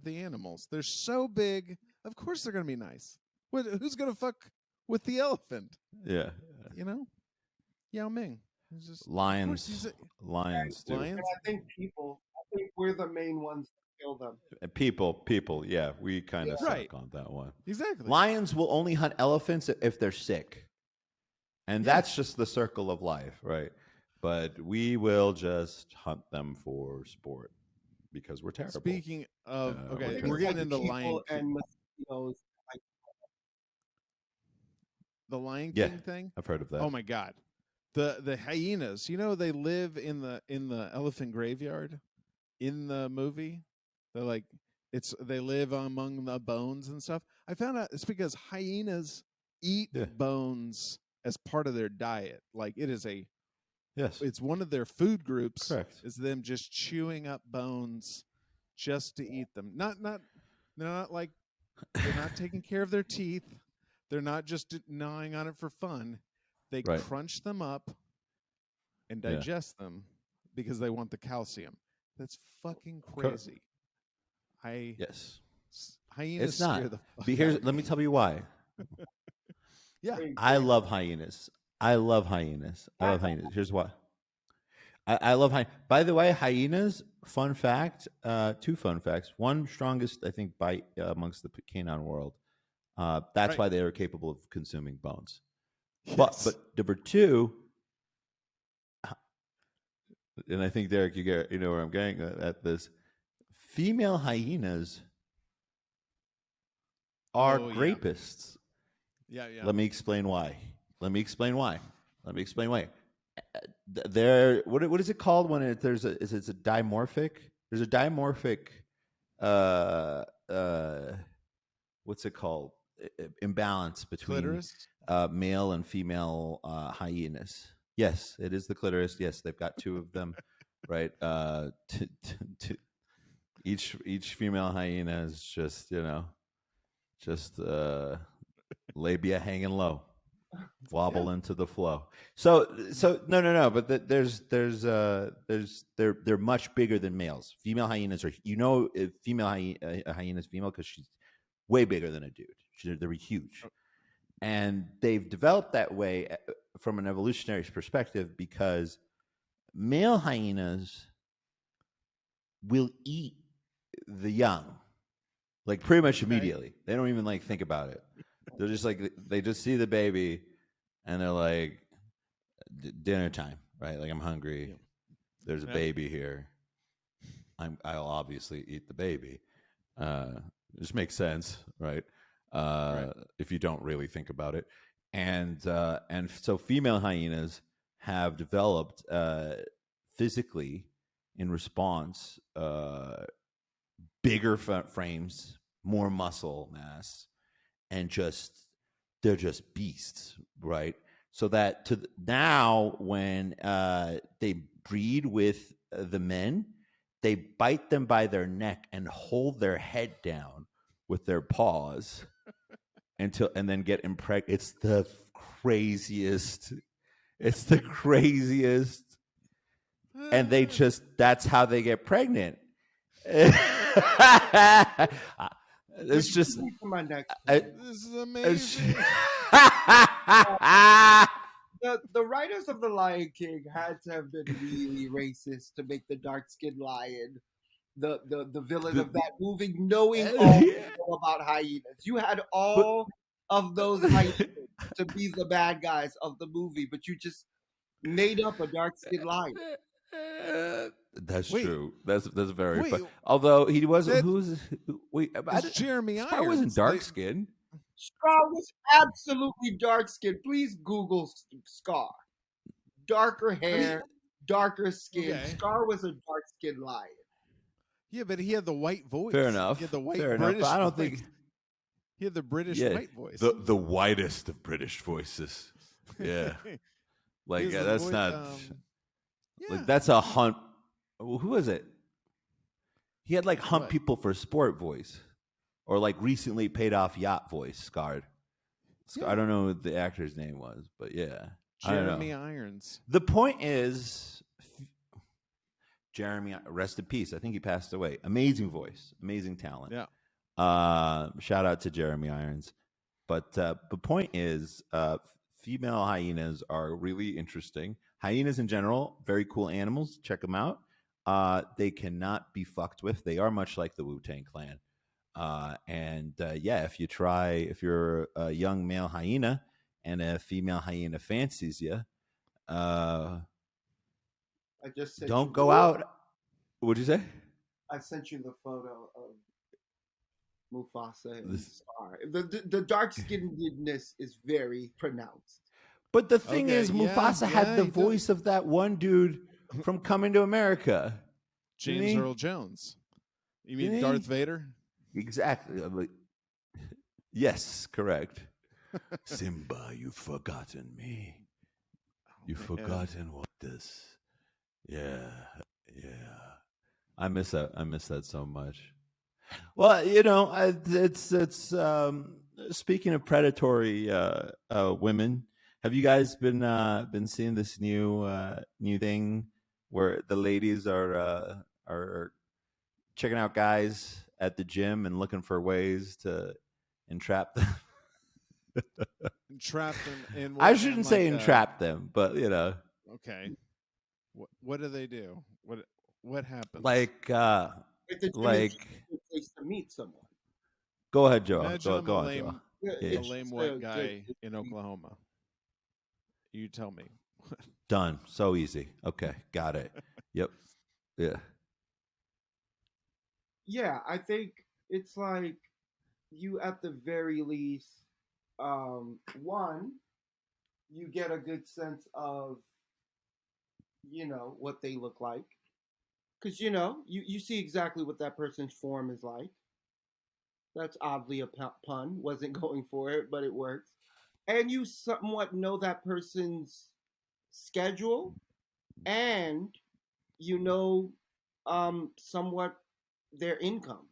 the animals. They're so big. Of course they're gonna be nice. Who's gonna fuck with the elephant?
Yeah.
Yao Ming.
Lions. Lions too.
And I think we're the main ones that kill them.
People. Yeah, we kind of suck on that one.
Exactly.
Lions will only hunt elephants if they're sick, and that's just the circle of life, right? But we will just hunt them for sport because we're terrible.
Speaking of, we're getting into Lion
and mosquitoes.
The Lion King thing.
I've heard of that.
Oh my god, the hyenas. They live in the elephant graveyard in the movie. They're like they live among the bones and stuff. I found out it's because hyenas eat bones as part of their diet. Like it is it's one of their food groups.
Correct.
Is them just chewing up bones just to eat them. They're not taking care of their teeth. They're not just gnawing on it for fun. They crunch them up and digest them because they want the calcium. That's fucking crazy. Hyenas
it's not.
scare the fuck
Let me tell you why. I love hyenas. Here's why. I love hyenas. By the way, hyenas, fun fact, 2 fun facts. One, strongest, I think, bite amongst the canine world. That's why they are capable of consuming bones. Yes. But number 2, and I think, Derek, you know where I'm getting at this. Female hyenas are rapists.
Yeah.
Let me explain why. They're what is it called when it's a dimorphic? There's a dimorphic. What's it called? Imbalance between male and female hyenas. Yes, it is the clitoris. Yes, they've got 2 of them, right? Each female hyena is just labia hanging low, wobble into the flow. So no. But they're much bigger than males. Female hyenas are female hyena is female because she's way bigger than a dude. They're huge, and they've developed that way from an evolutionary perspective because male hyenas will eat the young, like pretty much immediately. They don't even think about it. They're just they just see the baby, and they're like, dinner time, right? Like, I'm hungry. Yeah. There's a baby here. I'll obviously eat the baby. Just makes sense, right? If you don't really think about it, and so female hyenas have developed physically in response bigger frames, more muscle mass, and they're just beasts, right? So that now when they breed with the men, they bite them by their neck and hold their head down with their paws and then get impregnated. It's the craziest. And that's how they get pregnant. It's just
this is amazing.
The writers of The Lion King had to have been really racist to make the dark-skinned lion the villain of that movie, knowing all you know about hyenas. You had all of those hyenas to be the bad guys of the movie, but you just made up a dark-skinned lion.
That's true. That's very
Wait,
fun. Although he wasn't.
that-
Who's wait?
It's Jeremy
Scar
Irons.
wasn't dark skinned.
Scar was absolutely dark-skinned. Please Google Scar. Darker hair, darker skin.
Okay.
Scar was a dark-skinned lion.
Yeah, but he had the white voice.
Fair enough.
He had the white
Fair
British
enough. But I don't
voice.
think
He had the British white voice.
the whitest of British voices. Yeah, like
He has the
that's
voice,
not
yeah.
like that's a hunt. Who is it? He had like hunt
What?
people for sport voice, or like recently paid off yacht voice. Scarred.
Yeah.
I don't know what the actor's name was, but yeah, I don't know.
Jeremy Irons.
The point is, Jeremy, rest in peace. I think he passed away. Amazing voice, amazing talent.
Yeah.
Shout out to Jeremy Irons. But the point is, female hyenas are really interesting. Hyenas in general, very cool animals. Check them out. They cannot be fucked with. They are much like the Wu-Tang Clan. If you're a young male hyena and a female hyena fancies you,
I just sent
don't
you
go out. What'd you say?
I sent you the photo of Mufasa and Scar. The dark-skinnedness is very pronounced.
But the thing
Okay,
is, Mufasa had the
he
voice of that one dude from Coming to America.
James Earl Jones. You mean Darth Vader?
Exactly. I'm like, yes, correct. Simba, you've forgotten me. You've forgotten what this. Yeah. I miss that. I miss that so much. Well, it's speaking of predatory women. Have you guys been seeing this new thing where the ladies are checking out guys at the gym and looking for ways to entrap them?
Entrap them in.
I shouldn't say entrap them, but
Okay. What do they do? What happens?
Like
It's a place to meet someone.
Go ahead, Joe.
Imagine
Go
a
on,
lame,
Joe.
a lame white guy in Oklahoma. You tell me.
Done. So easy. Okay, got it. Yep. Yeah.
Yeah, I think it's like you at the very least, one, you get a good sense of, what they look like. Because, you see exactly what that person's form is like. That's oddly a pun. Wasn't going for it, but it works. And you somewhat know that person's schedule, and somewhat their income,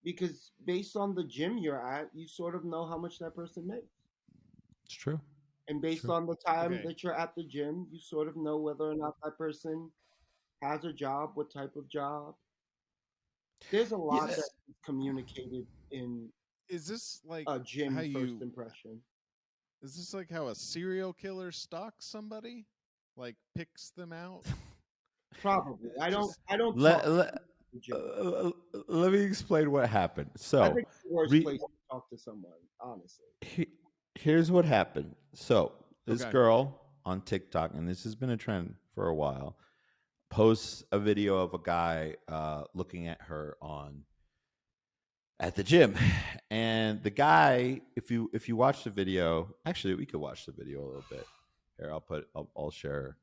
because based on the gym you're at, you sort of know how much that person makes.
It's true.
And based on the time that you're at the gym, you sort of know whether or not that person has a job, what type of job. There's a lot that's communicated in.
Is this like
a gym first impression?
Is this like how a serial killer stalks somebody? Like picks them out?
Probably. I don't.
Let me explain what happened. So,
I think it's the worst place to talk to someone, honestly.
Here's what happened. So, this girl on TikTok, and this has been a trend for a while, posts a video of a guy looking at her at the gym, and the guy, if you watch the video, actually we could watch the video a little bit. Here, I'll share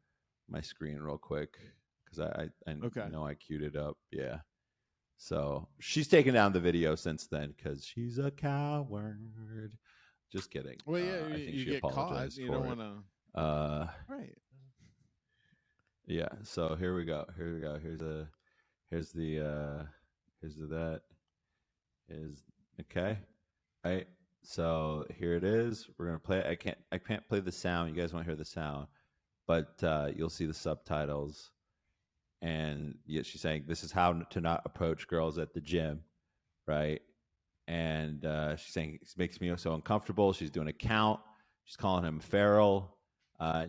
my screen real quick because I know I queued it up. Yeah, so she's taken down the video since then because she's a coward. Just kidding.
Well, yeah,
I think
you
she
get
apologized
caught. You
for
don't
it.
want to. Right.
Yeah. So here we go. Here's that. Okay. Right. So here it is. We're gonna play it. I can't play the sound. You guys won't hear the sound, but you'll see the subtitles. And she's saying this is how to not approach girls at the gym, right? And she's saying it makes me so uncomfortable. She's doing a count. She's calling him feral.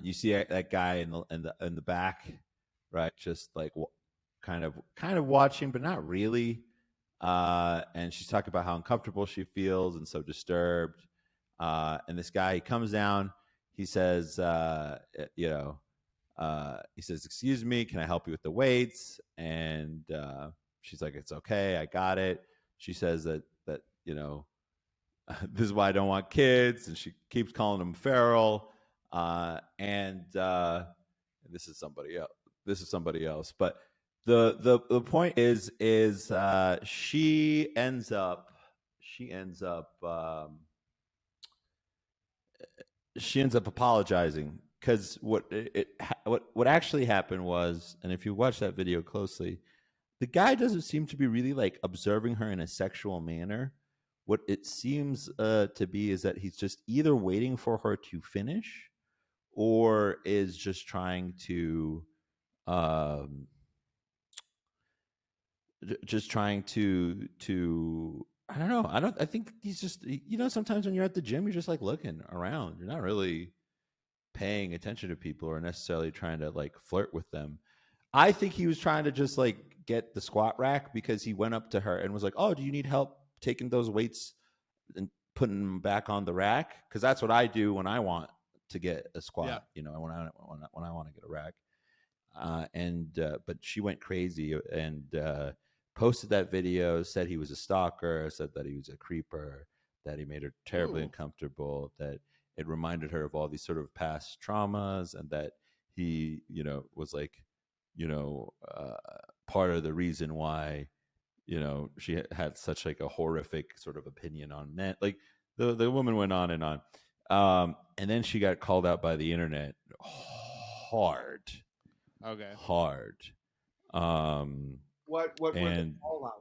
You see that guy in the back, right? Just like kind of watching, but not really. And she's talking about how uncomfortable she feels and so disturbed. And this guy, he comes down. He says, he says, "Excuse me, can I help you with the weights?" And she's like, "It's okay, I got it." She says that this is why I don't want kids, and she keeps calling him feral. And this is somebody else. This is somebody else. But the point is she ends up apologizing because what actually happened was, and if you watch that video closely, the guy doesn't seem to be really like observing her in a sexual manner. What it seems to be is that he's just either waiting for her to finish or is just trying to um, I don't know. I think he's just, sometimes when you're at the gym, you're just like looking around. You're not really paying attention to people or necessarily trying to like flirt with them. I think he was trying to just like get the squat rack because he went up to her and was like, "Oh, do you need help taking those weights and putting them back on the rack?" Because that's what I do when I want to get a squat.
Yeah.
When I want to get a rack. But she went crazy and posted that video. Said he was a stalker. Said that he was a creeper. That he made her terribly uncomfortable. That it reminded her of all these sort of past traumas, and that he, was like, part of the reason why, she had such like a horrific sort of opinion on men. Like the woman went on and on. And then she got called out by the internet hard.
Okay.
Hard.
What were the call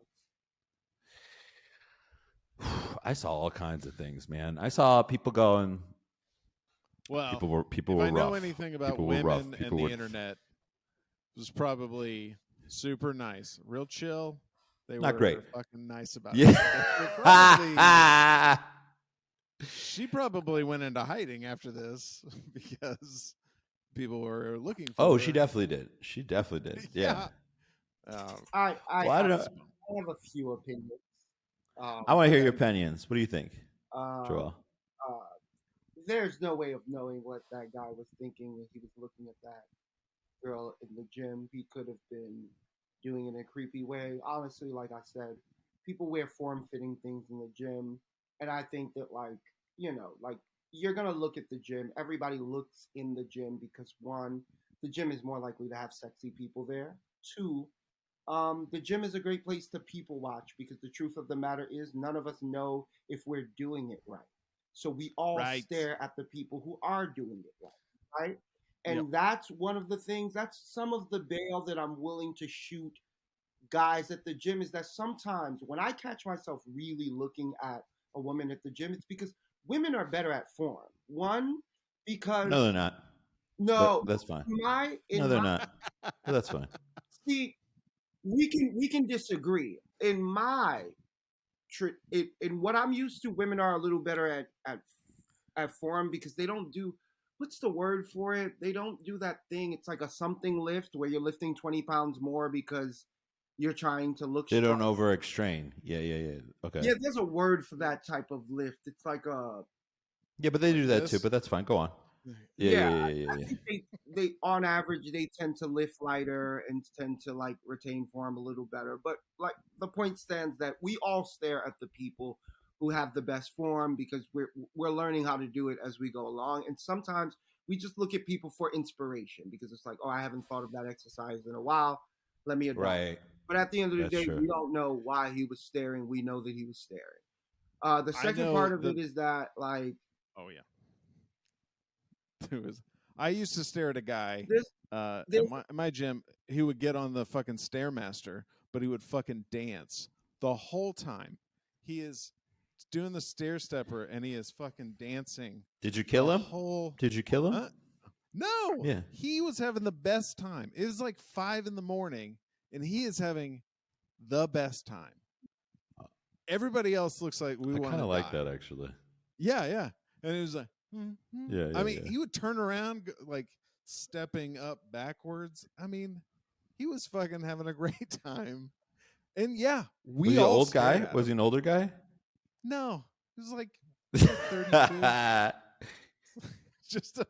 outs?
I saw all kinds of things, man. I saw people going.
Well,
people
if
were
I know
rough.
anything about
People were rough.
women and
People
the
were
internet, it was probably super nice, real chill. They
not
were
great.
fucking nice about
Yeah.
it. She probably went into hiding after this because people were looking for her.
Oh, she definitely did. She definitely did. Yeah.
I
don't know.
I have a few opinions.
I want to hear your opinions. What do you think, Joel?
There's no way of knowing what that guy was thinking when he was looking at that girl in the gym. He could have been doing it in a creepy way. Honestly, like I said, people wear form-fitting things in the gym, and I think that like you're gonna look at the gym. Everybody looks in the gym because one, the gym is more likely to have sexy people there. Two, the gym is a great place to people watch because the truth of the matter is none of us know if we're doing it right. So we all stare at the people who are doing it right? And that's one of the things, that's some of the bail that I'm willing to shoot guys at the gym is that sometimes when I catch myself really looking at a woman at the gym, it's because women are better at form. One, because
no, they're not.
no,
but that's fine.
No,
they're not. But that's fine.
See, we can disagree. In what I'm used to, women are a little better at form because they don't do, what's the word for it? They don't do that thing. It's like a something lift where you're lifting 20 pounds more because you're trying to look
They
strong.
don't overextrain. Yeah. Okay.
Yeah, there's a word for that type of lift. It's like a.
Yeah, but they do that too. But that's fine. Go on. Yeah.
I think they on average they tend to lift lighter and tend to like retain form a little better. But like the point stands that we all stare at the people who have the best form because we're learning how to do it as we go along. And sometimes we just look at people for inspiration because it's like, oh, I haven't thought of that exercise in a while. Let me adopt.
Right.
But at the end of the day,
true.
we don't know why he was staring. We know that he was staring. The second part of it is that like.
Oh yeah. I used to stare at a guy at my gym. He would get on the fucking Stairmaster, but he would fucking dance the whole time. He is doing the stair stepper and he is fucking dancing.
Did you kill him? Did you kill him?
No.
Yeah.
He was having the best time. It was like 5 a.m. and he is having the best time. Everybody else looks like we want to die. I kind of
like that actually.
Yeah. And it was like,
yeah.
I mean, he would turn around like stepping up backwards. I mean, he was fucking having a great time. And yeah,
Was
we
he an
all
old
stared
guy?
at
Was he
him.
an older guy?
No, he was like 32. Just a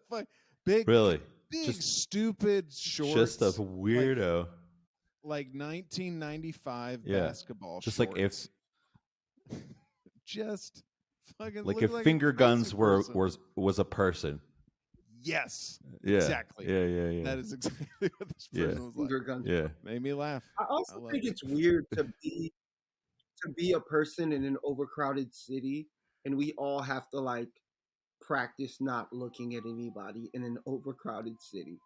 big,
Really?
big, stupid
Just a
shorts.
weirdo.
Like 1995
Yeah.
basketball
Just
shorts.
like if
just fucking
like
looked
if
like a
finger
crazy
guns
person.
was a person.
Yes.
Yeah.
Exactly.
Yeah.
That is exactly what this
Yeah.
person was like.
Finger guns.
Yeah.
Made me laugh.
I also
loved
think
it.
it's weird to be a person in an overcrowded city, and we all have to like practice not looking at anybody in an overcrowded city.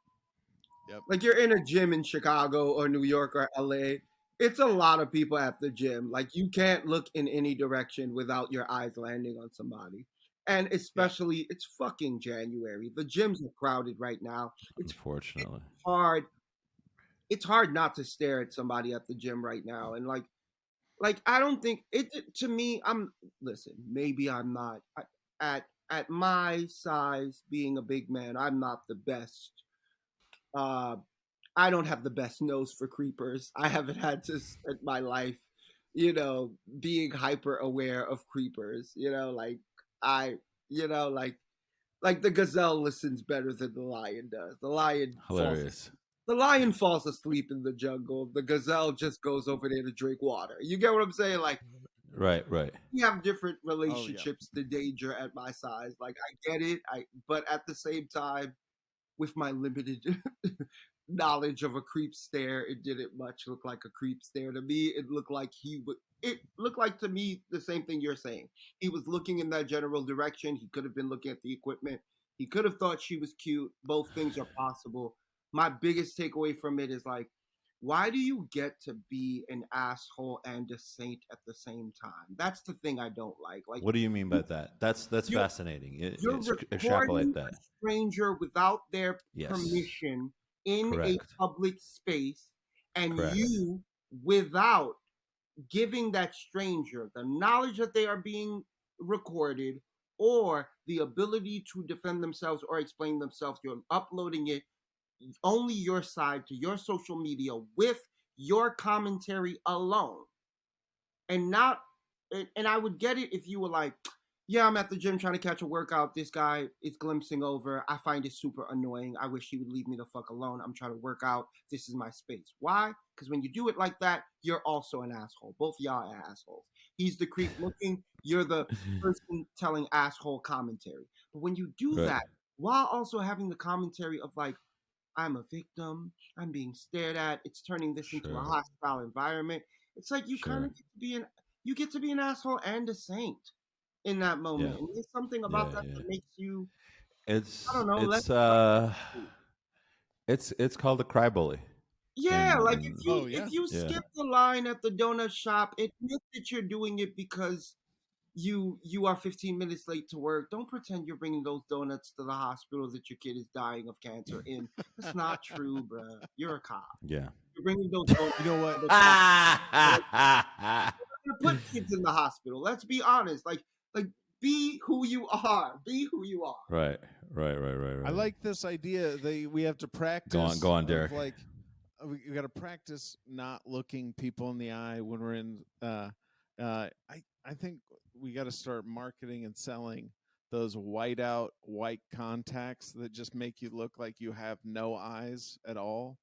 Yep.
Like you're in a gym in Chicago or New York or LA. It's a lot of people at the gym. Like you can't look in any direction without your eyes landing on somebody. And especially it's fucking January. The gyms are crowded right now. It's
Unfortunately.
hard. It's hard not to stare at somebody at the gym right now. And like I don't think to me. Listen. Maybe I'm not at my size, being a big man. I'm not the best. Uh, I don't have the best nose for creepers. I haven't had to spend my life, being hyper aware of creepers. Like I, like the gazelle listens better than the lion does.
Hilarious.
The lion falls asleep in the jungle. The gazelle just goes over there to drink water. You get what I'm saying? Like,
Right.
we have different relationships to danger at my size. Like, I get it. But at the same time, with my limited knowledge of a creep stare, it didn't much look like a creep stare to me. It looked like it looked like to me the same thing you're saying. He was looking in that general direction. He could have been looking at the equipment. He could have thought she was cute. Both things are possible. My biggest takeaway from it is like, why do you get to be an asshole and a saint at the same time? That's the thing I don't like. Like,
What do you mean by that? That's fascinating.
you're
Extrapolate
recording
that.
a stranger without their
Yes.
permission in
Correct.
a public space, and
Correct.
you, without giving that stranger the knowledge that they are being recorded or the ability to defend themselves or explain themselves, you're uploading it only your side to your social media with your commentary alone, and not and I would get it if you were like, yeah, I'm at the gym trying to catch a workout. This guy is glimpsing over. I find it super annoying. I wish he would leave me the fuck alone. I'm trying to work out. This is my space. Why? Because when you do it like that, you're also an asshole. Both of y'all are assholes. He's the creep looking. You're the person telling asshole commentary. But when you do that, while also having the commentary of like, I'm a victim, I'm being stared at, it's turning this into a hostile environment. It's like you kind of get to be an asshole and a saint in that moment. And there's something about that makes you,
It's
I don't know,
it's called a cry bully.
Yeah, like if you skip the line at the donut shop, admit that you're doing it because you are 15 minutes late to work. Don't pretend you're bringing those donuts to the hospital that your kid is dying of cancer in. That's not true, bruh. You're a cop.
Yeah.
You're bringing those donuts.
You know what?
You're put kids in the hospital. Let's be honest. Like be who you are. Be who you are.
Right.
I like this idea that we have to practice.
Go on, Derek.
Like we got to practice not looking people in the eye when we're in. I think we got to start marketing and selling those white contacts that just make you look like you have no eyes at all.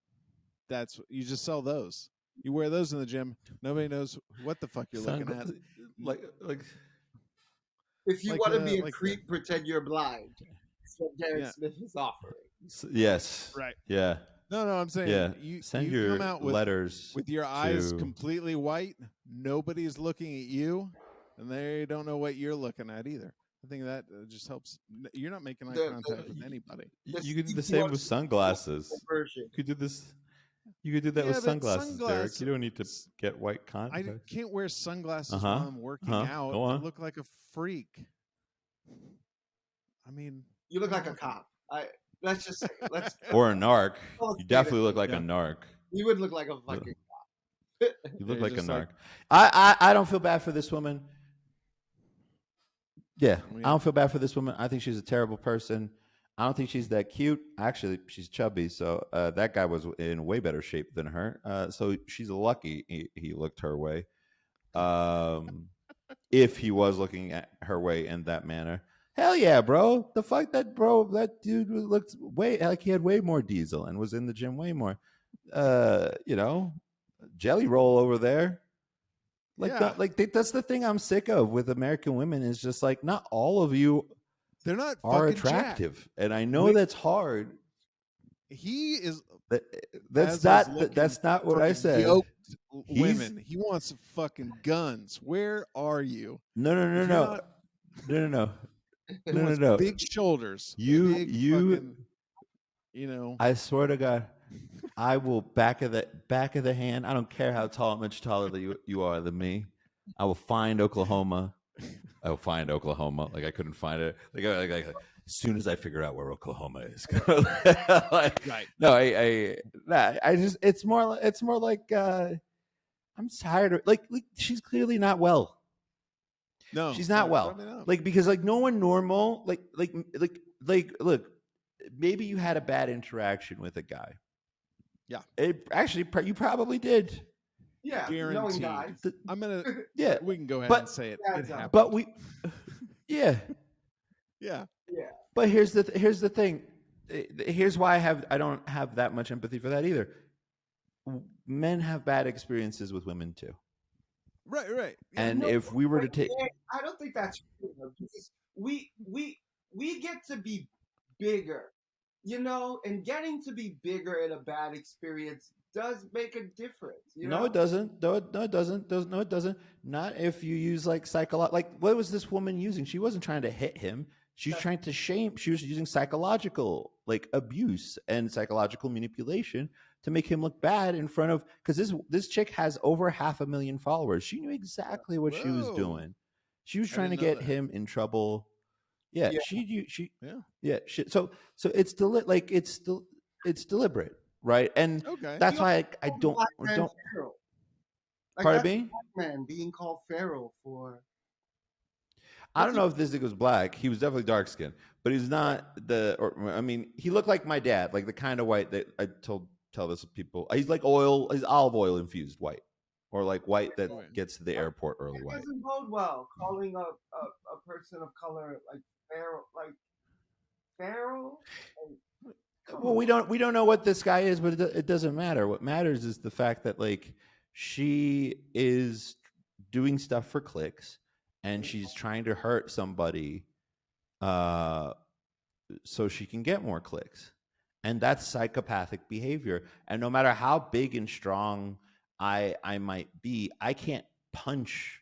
You just sell those. You wear those in the gym. Nobody knows what the fuck you're looking at.
Like
if you want to be a creep, pretend you're blind. That's what Derek Smith is offering.
Yes.
Right.
Yeah.
No, I'm saying you
send
you
your
come out
letters
with your eyes completely white. Nobody's looking at you, and they don't know what you're looking at either. I think that just helps. You're not making eye contact with anybody.
You could do the same with sunglasses. You could do this. You could do that with sunglasses, Derek. You don't need to get white contacts.
I can't wear sunglasses while I'm working out. I look like a freak. I mean,
you look like a cop. Let's just say,
or a narc. You definitely look like a narc.
You would look like a fucking cop.
You look like a narc. I don't feel bad for this woman. Yeah, I don't feel bad for this woman. I think she's a terrible person. I don't think she's that cute. Actually, she's chubby, so that guy was in way better shape than her. So she's lucky he looked her way. Um, if he was looking at her way in that manner. Hell yeah, bro. The fuck that bro, that dude looked way like he had way more diesel and was in the gym way more. You know, jelly roll over there. Like
Yeah.
that's the thing I'm sick of with American women is just like not all of you
They're not
are
fucking
attractive.
jacked.
And I know that's hard.
He is
That's
Basil's
not that's not what
for
I said.
yoked
He's
women. He wants fucking guns. Where are you?
no no no
If you're
no.
not-
No no no.
He
No no
wants
no.
big shoulders.
You
big
you
fucking, you know.
I swear to God, I will back of the hand. I don't care how tall, much taller than you are than me. I will find Oklahoma. I will find Oklahoma. Like I couldn't find it. Like as soon as I figure out where Oklahoma is. Like,
Right.
no, I just it's more like I'm tired of like she's clearly not well.
No,
She's not well.
probably not.
Like because like no one normal like look, maybe you had a bad interaction with a guy.
Yeah.
It actually you probably did.
Yeah, knowing
Guaranteed.
guys.
I'm gonna.
Yeah.
We can go ahead
But-
and say it.
Yeah,
It happened.
But we yeah.
yeah.
Yeah.
But here's the thing. Here's why I don't have that much empathy for that either. Men have bad experiences with women too.
Right. Yeah.
And if we were to take
I don't think that's true though, because we get to be bigger, you know, and getting to be bigger in a bad experience does make a difference. You
No,
know?
it doesn't. No, it doesn't. No, it doesn't. Not if you use like like what was this woman using? She wasn't trying to hit him. She was trying to shame. She was using psychological like abuse and psychological manipulation to make him look bad in front of because this chick has over 500,000 followers. She knew exactly what she was
Whoa.
doing. She was
I
trying to
didn't know
get
that.
him in trouble. Yeah,
Yeah.
she
Yeah.
so it's it's deliberate, right? And
Okay.
that's why I don't
Black man
don't
feral. Like
pardon
that's
me.
black man being called feral for.
I don't know if this nigga was black. He was definitely dark skinned, but he's not I mean, he looked like my dad, like the kind of white that I tell this to people. He's like he's olive oil infused white, or like white that
Okay.
gets to the airport early
It
white.
doesn't bode well calling a person of color like feral. Come
Well,
on.
we don't know what this guy is, but it doesn't matter. What matters is the fact that like she is doing stuff for clicks, and she's trying to hurt somebody, so she can get more clicks, and that's psychopathic behavior. And no matter how big and strong I might be, I can't punch,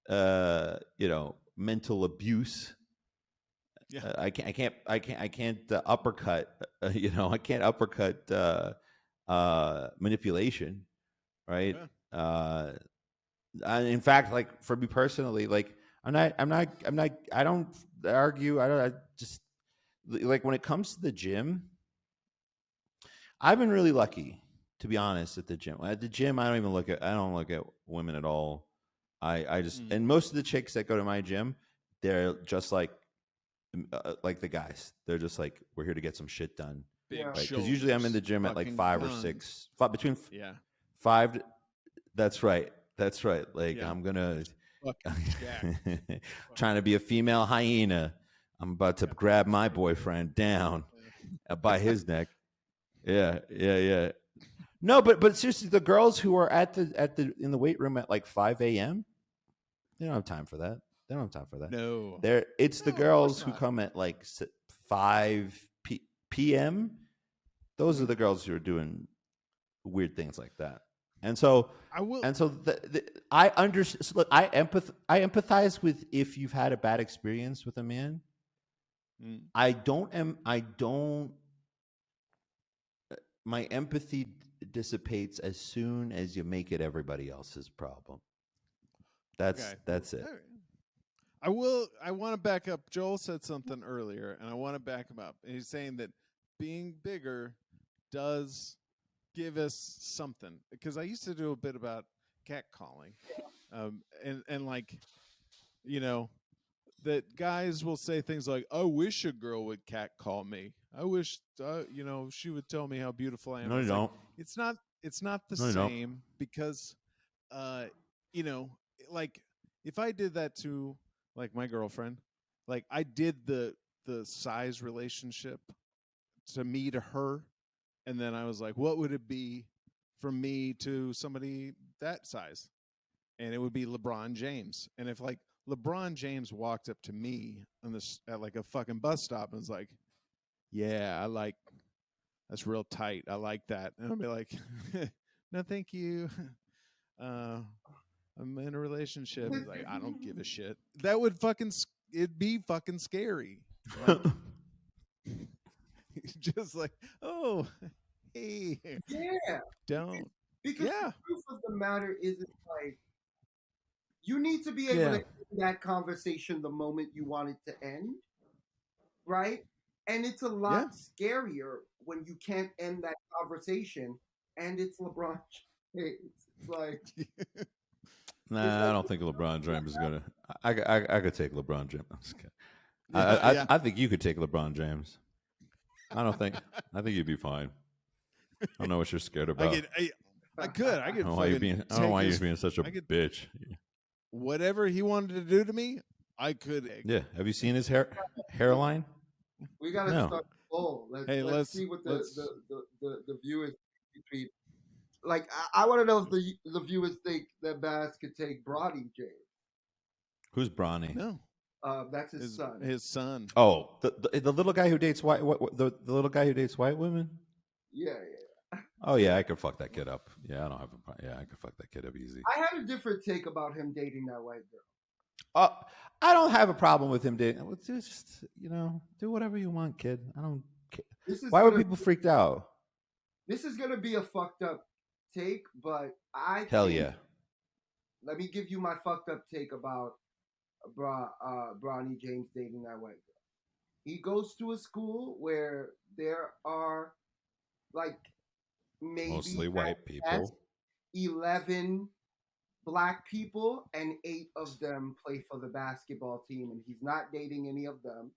mental abuse.
Yeah.
I can't uppercut. I can't uppercut manipulation, right?
Yeah.
In fact, like for me personally, like I don't argue. I just like when it comes to the gym, I've been really lucky, to be honest. At the gym, I don't look at women at all. I just and most of the chicks that go to my gym, they're just like the guys. They're just like, we're here to get some shit done.
Big
Right? Because usually I'm in the gym at like
fucking
5 or
guns.
6, between
Yeah.
5. That's right. Like
Yeah.
I'm gonna
Fucking jacked.
trying to be a female hyena. I'm about to grab my boyfriend down by his neck. Yeah. No, but seriously, the girls who are in the weight room at like 5 a.m. They don't have time for that.
No.
It's the
No, of
girls
course
who
not.
come at like 5 p.m. Those are the girls who are doing weird things like that. And so
I will.
And so I understand. So look, I empathize with if you've had a bad experience with a man.
Mm.
My empathy dissipates as soon as you make it everybody else's problem. That's it.
All right. I want to back up. Joel said something earlier, and I want to back him up. And he's saying that being bigger does give us something. Because I used to do a bit about catcalling, and like, that guys will say things like, "I wish a girl would catcall me. I wish, she would tell me how beautiful I am."
No, you
It's like
don't.
it's not the
No, you don't.
same because, you know, like if I did that to like my girlfriend, like I did the size relationship to me to her, and then I was like, what would it be from me to somebody that size? And it would be LeBron James. And if like LeBron James walked up to me on this at like a fucking bus stop and was like, "Yeah, that's real tight. I like that," and I'd be like, "No, thank you. I'm in a relationship." He's like, "I don't give a shit." That would it'd be fucking scary. Like, just like, oh, hey,
Yeah,
don't.
because
Yeah,
the truth of the matter is, it's like you need to be able
Yeah.
to end that conversation the moment you want it to end, right? And it's a lot scarier when you can't end that conversation, and it's LeBron James. It's like
Nah, I don't think LeBron James is gonna. I could take LeBron James. I'm just kidding.
yeah.
I think you could take LeBron James. I don't think. I think you'd be fine. I don't know what you're scared about.
I could. I could.
I don't know why you're being. I don't know why you're being such a bitch.
Whatever he wanted to do to me, I could.
Yeah. Have you seen his hairline?
we gotta
No.
start. Oh, let's see what the viewers between. Like, I want to know if the viewers think that Bass could take Bronny James.
Who's Bronny?
No.
That's his son.
His son.
Oh, the little guy who dates white. The little guy who dates white women.
Yeah.
Oh yeah, I could fuck that kid up. Yeah, I don't have a problem. Yeah, I could fuck that kid up easy.
I had a different take about him dating that white girl.
I don't have a problem with him dating. Just do whatever you want, kid. I don't care. Why were people freaked out?
This is gonna be a fucked up take, but
Hell yeah.
Let me give you my fucked up take about Bronny James dating that white girl. He goes to a school where there are like maybe
mostly white people.
11 black people, and 8 of them play for the basketball team, and he's not dating any of them.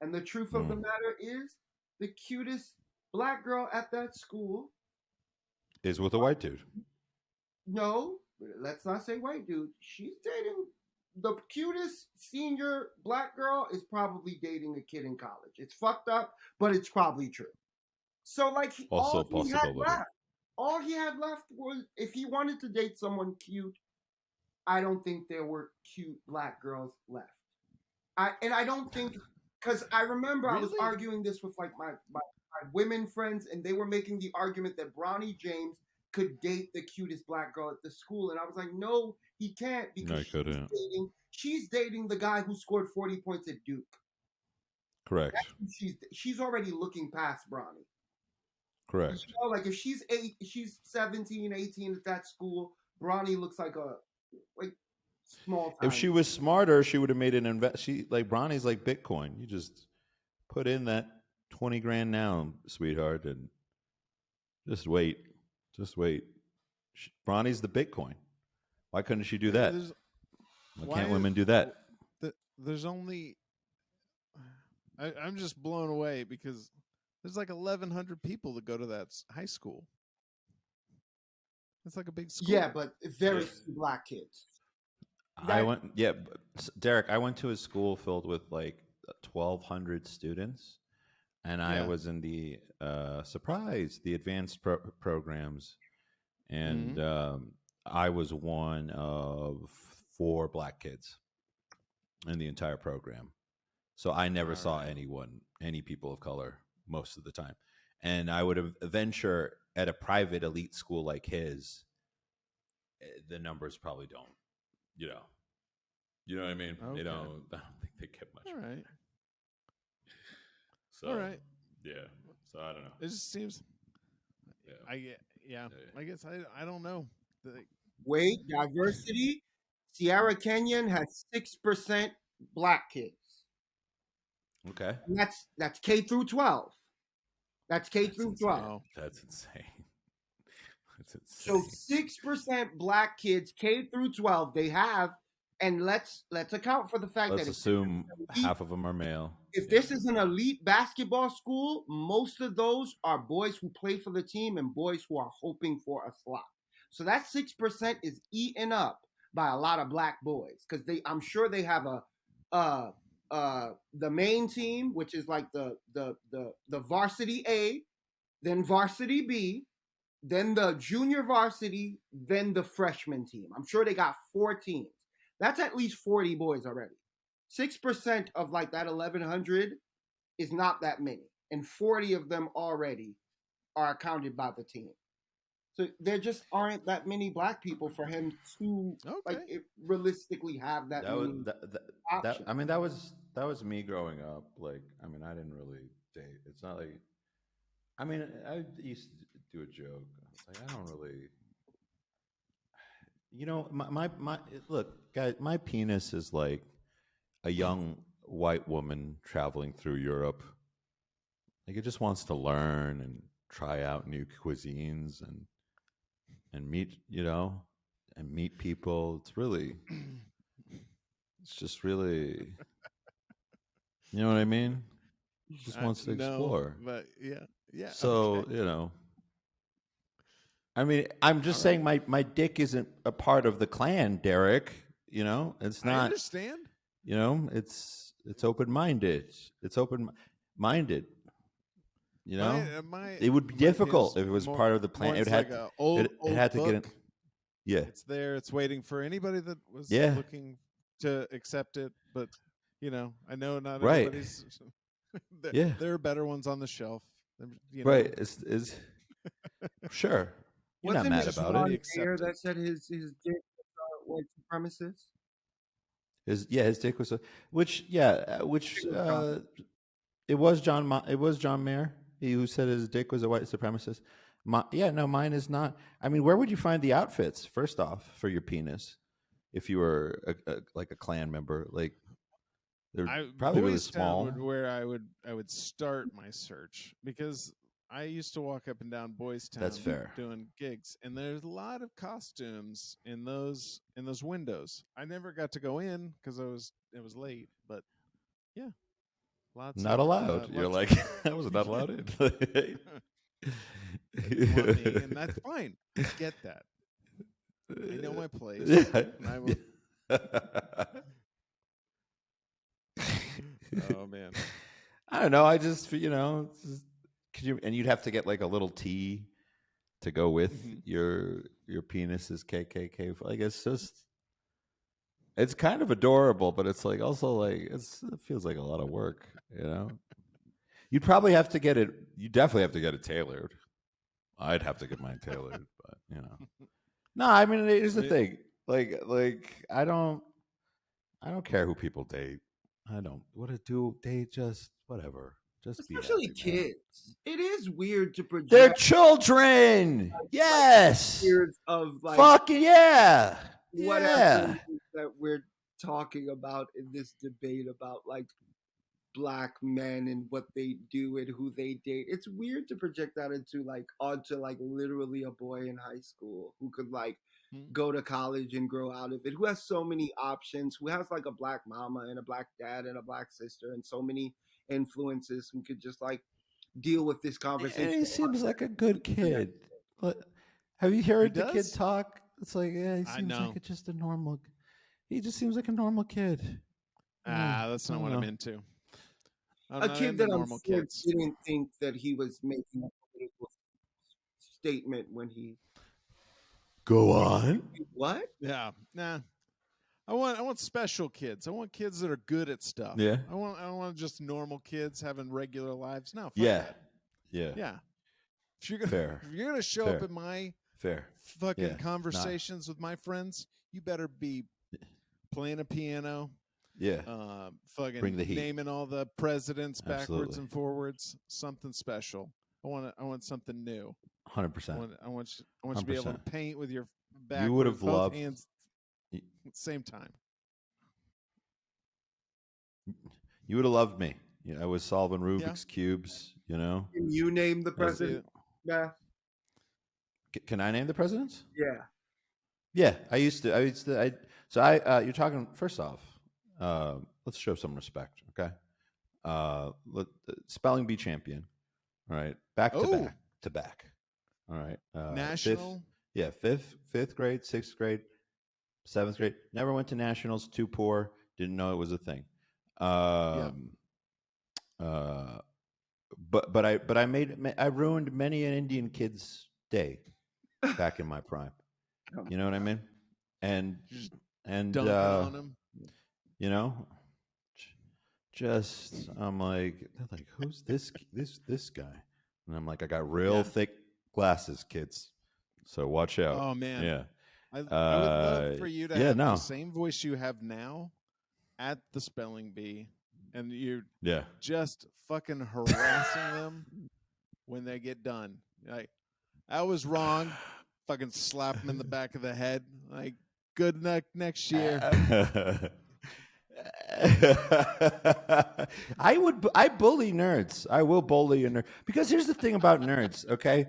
And the truth of the matter is, the cutest black girl at that school
is with a white dude.
No, let's not say white dude. She's dating the cutest senior black girl is probably dating a kid in college. It's fucked up, but it's probably true. So like all he had left was if he wanted to date someone cute, I don't think there were cute black girls left. I don't think because I remember I was arguing this with like my women friends, and they were making the argument that Bronny James could date the cutest black girl at the school, and I was like, no, he can't because she's dating the guy who scored 40 points at Duke.
Correct.
She's already looking past Bronny.
Correct.
Like if she's 17, 18 at that school, Bronny looks like a small time.
If she was smarter, she would have made an invest. Bronny's like Bitcoin. You just put in that 20 grand now, sweetheart, and just wait. Just wait. Bronny's the Bitcoin. Why couldn't she do that? Why can't women do that?
There's only. I'm just blown away because there's like 1,100 people that go to that high school. It's like a big school.
Yeah, but very few black kids.
Derek, I went to a school filled with like 1,200 students, and I was in the the advanced programs, and I was one of 4 black kids in the entire program. So I never saw any people of color most of the time. And I would venture at a private elite school like his, the numbers probably don't, you know what I mean?
Okay.
I don't think they get much.
All right.
So,
all right.
Yeah. So I don't know.
It just seems. I guess I don't know.
Wait, diversity. Sierra Canyon has 6% black kids.
Okay.
And that's K through 12. That's K through 12.
Wow.
That's insane.
So 6% black kids K through 12. They have And let's account for the fact
Let's
that
assume half of them are male.
If this is an elite basketball school, most of those are boys who play for the team and boys who are hoping for a slot. So that 6% is eaten up by a lot of black boys because I'm sure they have the main team, which is like the varsity A, then varsity B, then the junior varsity, then the freshman team. I'm sure they got 4 teams. That's at least 40 boys already. 6% of like that 1,100 is not that many, and 40 of them already are accounted by the team. So there just aren't that many black people for him to realistically have that many options.
I mean, that was me growing up. Like, I mean, I didn't really date. It's not like, I mean, I used to do a joke. It's like, I don't really, my look, guys, my penis is like a young white woman traveling through Europe. Like, it just wants to learn and try out new cuisines and meet, and meet people. It's just really, you know what I mean? It just wants to explore.
But yeah.
So, I mean, I'm just saying my dick isn't a part of the clan, Derek. It's not.
I understand.
It's open-minded. It's open-minded. It would be difficult if it was part of the plan. It had to get in. Yeah,
it's there. It's waiting for anybody that was looking to accept it. But I know not everybody's. There are better ones on the shelf.
Right? It's sure. You're not mad about it.
That said his dick was white supremacist.
His dick was it was John Mayer who said his dick was a white supremacist. Mine is not. I mean, where would you find the outfits first off for your penis if you were like a clan member? Like, they're probably really small.
Where I would start my search, because I used to walk up and down Boys Town.
That's fair.
Doing gigs, and there's a lot of costumes in those windows. I never got to go in because it was late, but yeah, lots.
Not allowed. You're like, I was not allowed in.
And that's fine. I get that. I know my place.
Yeah.
And oh man,
I don't know. I just could you? And you'd have to get like a little T to go with your penis's KKK. Like, it's kind of adorable, but it's like also like it feels like a lot of work. You'd probably have to get it. You definitely have to get it tailored. I'd have to get mine tailored, but no. I mean, here's the thing. Like I don't care who people date. I don't. What to do? Date just whatever. Just
especially
be happy,
kids. It is weird to project.
They're children. Yes.
Years of like
fucking yeah.
Whatever that we're talking about in this debate about like black men and what they do and who they date. It's weird to project that onto literally a boy in high school who could go to college and grow out of it, who has so many options, who has like a black mama and a black dad and a black sister and so many influences, who could just deal with this conversation.
And he seems like a good kid. But have you heard the kid talk? It's like, yeah, he seems like just a normal. He just seems like a normal kid.
That's not what I'm into.
A kid that I'm sure didn't think that he was making a political statement when he.
Go on.
What?
Yeah. Nah. I want special kids. I want kids that are good at stuff.
Yeah.
I don't want just normal kids having regular lives. No. Fuck
that.
Yeah. Yeah. If you're gonna show up in my fucking conversations with my friends, you better be playing a piano.
Yeah.
Fucking
bring the heat.
Naming all the presidents backwards and forwards. Something special. I want something new.
100%.
I want you to be able to paint with your back.
You would have loved
hands at the same time.
You would have loved me. I was solving Rubik's cubes.
Can you name the president? Yeah.
Can I name the presidents?
Yeah.
Yeah, I used to. You're talking. First off, let's show some respect, okay? Spelling bee champion. All right, back to
Oh,
back to back. All right,
national.
fifth grade, sixth grade, seventh grade. Never went to nationals. Too poor. Didn't know it was a thing.
Yeah.
Uh, I ruined many an Indian kid's day back in my prime. You know what I mean? And
Just
and
dunking on him.
you know, just I'm like, they're like, who's this guy? And I'm like, I got real thick glasses, kids, so watch out.
Oh man.
Yeah.
I would love for you to
Yeah,
have the
no.
same voice you have now at the spelling bee, and you're
Yeah.
just fucking harassing them when they get done. Like, I was wrong. Fucking slap them in the back of the head. Like, good luck next year.
I bully nerds. I will bully a nerd because here's the thing about nerds. Okay,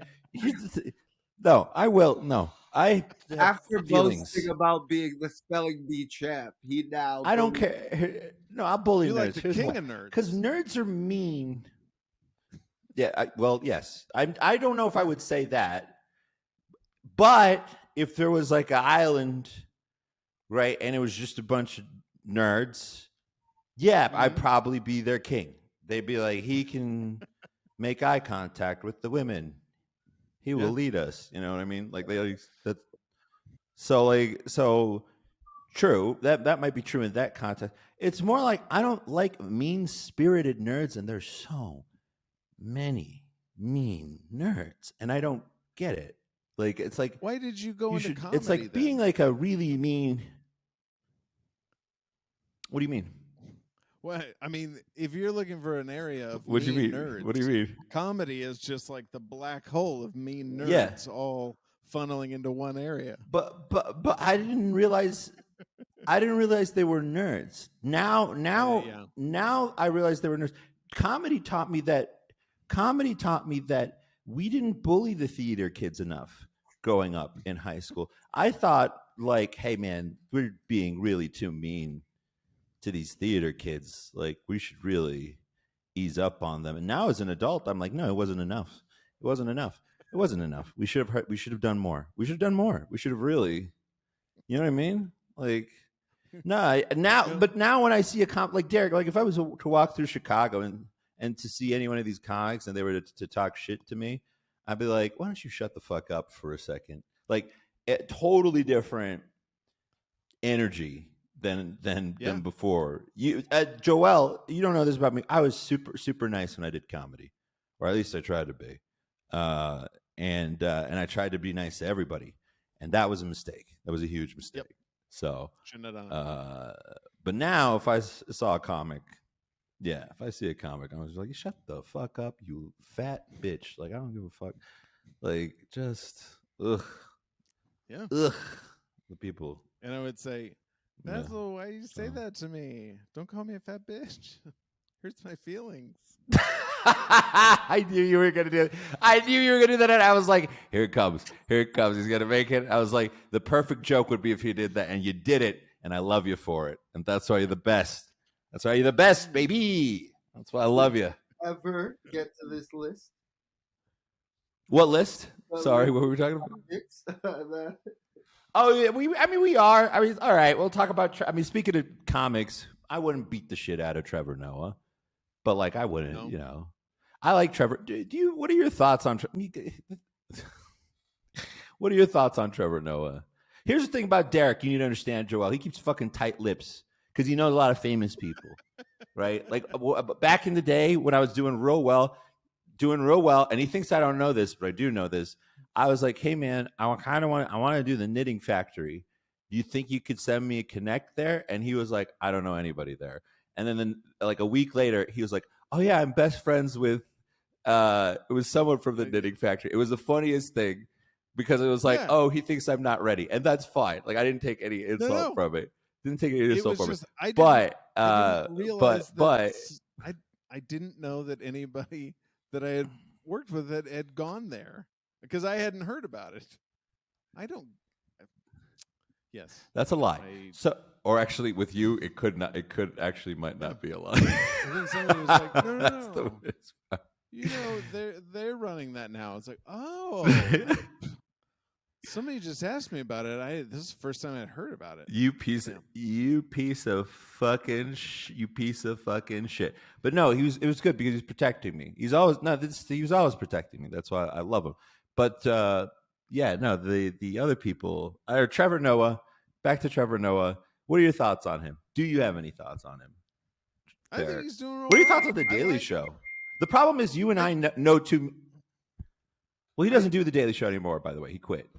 no, I will. No, I have
After
feelings.
boasting about being the spelling bee champ, he now.
I don't care. No, I'll bully
You're
nerds.
like the
Here's
king
why.
of nerds.
Because nerds are mean. Yeah. Well, yes. I don't know if I would say that, but if there was like an island, right, and it was just a bunch of nerds. Yeah, I'd probably be their king. They'd be like, he can make eye contact with the women. He will lead us. You know what I mean? Like so true. That might be true in that context. It's more like I don't like mean-spirited nerds, and there's so many mean nerds, and I don't get it. Like it's like
why did you go into comedy?
It's like
then?
being like a really mean. What do you mean?
Well, I mean, if you're looking for an area of
What do you mean?
nerds,
What do you mean?
Comedy is just like the black hole of mean nerds all funneling into one area.
But I didn't realize they were nerds. Now I realize they were nerds. Comedy taught me that we didn't bully the theater kids enough growing up in high school. I thought like, hey man, we're being really too mean to these theater kids. Like we should really ease up on them. And now as an adult, I'm like, no, it wasn't enough. It wasn't enough. We should have done more. We should have really, you know what I mean? Like, but now when I see a comp like Derek, like if I was to walk through Chicago and to see any one of these comics and they were to talk shit to me, I'd be like, why don't you shut the fuck up for a second? Like, totally different energy than before. You, Joel, you don't know this about me. I was super nice when I did comedy, or at least I tried to be, and I tried to be nice to everybody, and that was a mistake. That was a huge mistake.
Yep.
So, but now if I saw a comic, if I see a comic, I was like, shut the fuck up, you fat bitch. Like I don't give a fuck. Like just ugh.
Yeah.
Ugh. The people.
And I would say, Basil, why you say that to me? Don't call me a fat bitch. Hurts my feelings.
I knew you were gonna do it. I knew you were gonna do that. And I was like, here it comes. He's gonna make it. I was like, the perfect joke would be if he did that, and you did it, and I love you for it. And that's why you're the best. That's why you're the best, baby. That's why I love you.
Ever get to this list?
What list? Sorry, what were we talking about? Oh yeah, we are. I mean, all right. We'll talk about. Speaking of comics, I wouldn't beat the shit out of Trevor Noah, but like I wouldn't.
No.
You know, I like Trevor. Do you? What are your thoughts on? What are your thoughts on Trevor Noah? Here's the thing about Derek. You need to understand, Joel. He keeps fucking tight lips because he knows a lot of famous people, right? Like back in the day when I was doing real well, and he thinks I don't know this, but I do know this. I was like, hey man, I want to do the Knitting Factory. Do you think you could send me a connect there? And he was like, I don't know anybody there. And then like a week later, he was like, oh yeah, I'm best friends with it was someone from the Knitting Factory. It was the funniest thing because it was like, oh, he thinks I'm not ready. And that's fine. Like I didn't take any insult from it. Didn't take any insult from it. I didn't
realize I didn't know that anybody that I had worked with had gone there because I hadn't heard about it. Yes.
That's a lie. So, or actually, with you, it could not. It could actually might not be a lie.
I think somebody was like, no,
That's
no,
the
no.
worst part.
You know, they're running that now. It's like, oh, somebody just asked me about it. This is the first time I'd heard about it.
You piece of fucking shit. But no, it was good because he's protecting me. He was always protecting me. That's why I love him. But yeah, no, the other people, or Trevor Noah. Back to Trevor Noah. What are your thoughts on him? Do you have any thoughts on him?
I think he's doing all
What are your
right.
thoughts on the Daily Show? The problem is you and I know too. Well, he doesn't do the Daily Show anymore. By the way, he quit.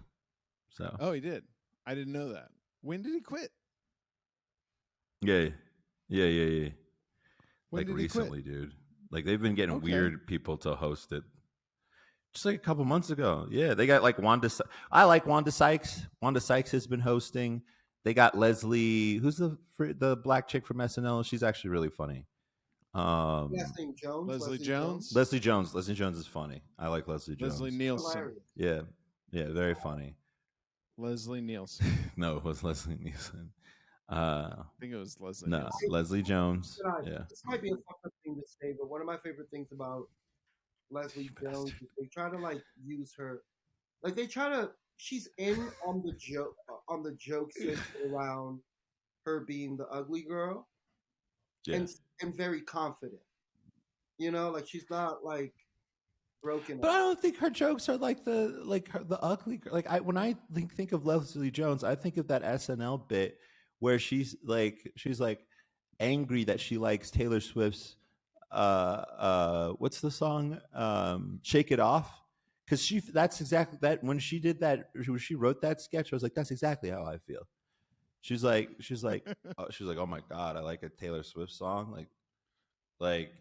So.
Oh, he did. I didn't know that. When did he quit?
Yeah.
When
Like
did he
recently,
quit?
dude. Like they've been getting weird people to host it. Just like a couple months ago. Yeah, they got like Wanda. I like Wanda Sykes. Wanda Sykes has been hosting. They got Leslie, who's the black chick from SNL. She's actually really funny.
Last name Jones.
Leslie Jones.
Leslie Jones. Leslie Jones is funny. I like Leslie Jones.
Leslie Nielsen.
Yeah, very funny.
Leslie Nielsen.
No, it was Leslie Nielsen.
I think it was Leslie.
No,
Nielsen.
Leslie Jones. Yeah.
This might be a fucked up thing to say, but one of my favorite things about Leslie Jones is they try to like use her, like they try to. She's in on the jokes around her being the ugly girl, and very confident. You know, like she's not like broken.
But I don't think her jokes are like the ugly. Like when I think of Leslie Jones, I think of that SNL bit where she's like angry that she likes Taylor Swift's what's the song, Shake It Off, because that's exactly that when she did that, when she wrote that sketch, I was like, that's exactly how I feel. She's like oh my god, I like a Taylor Swift song, like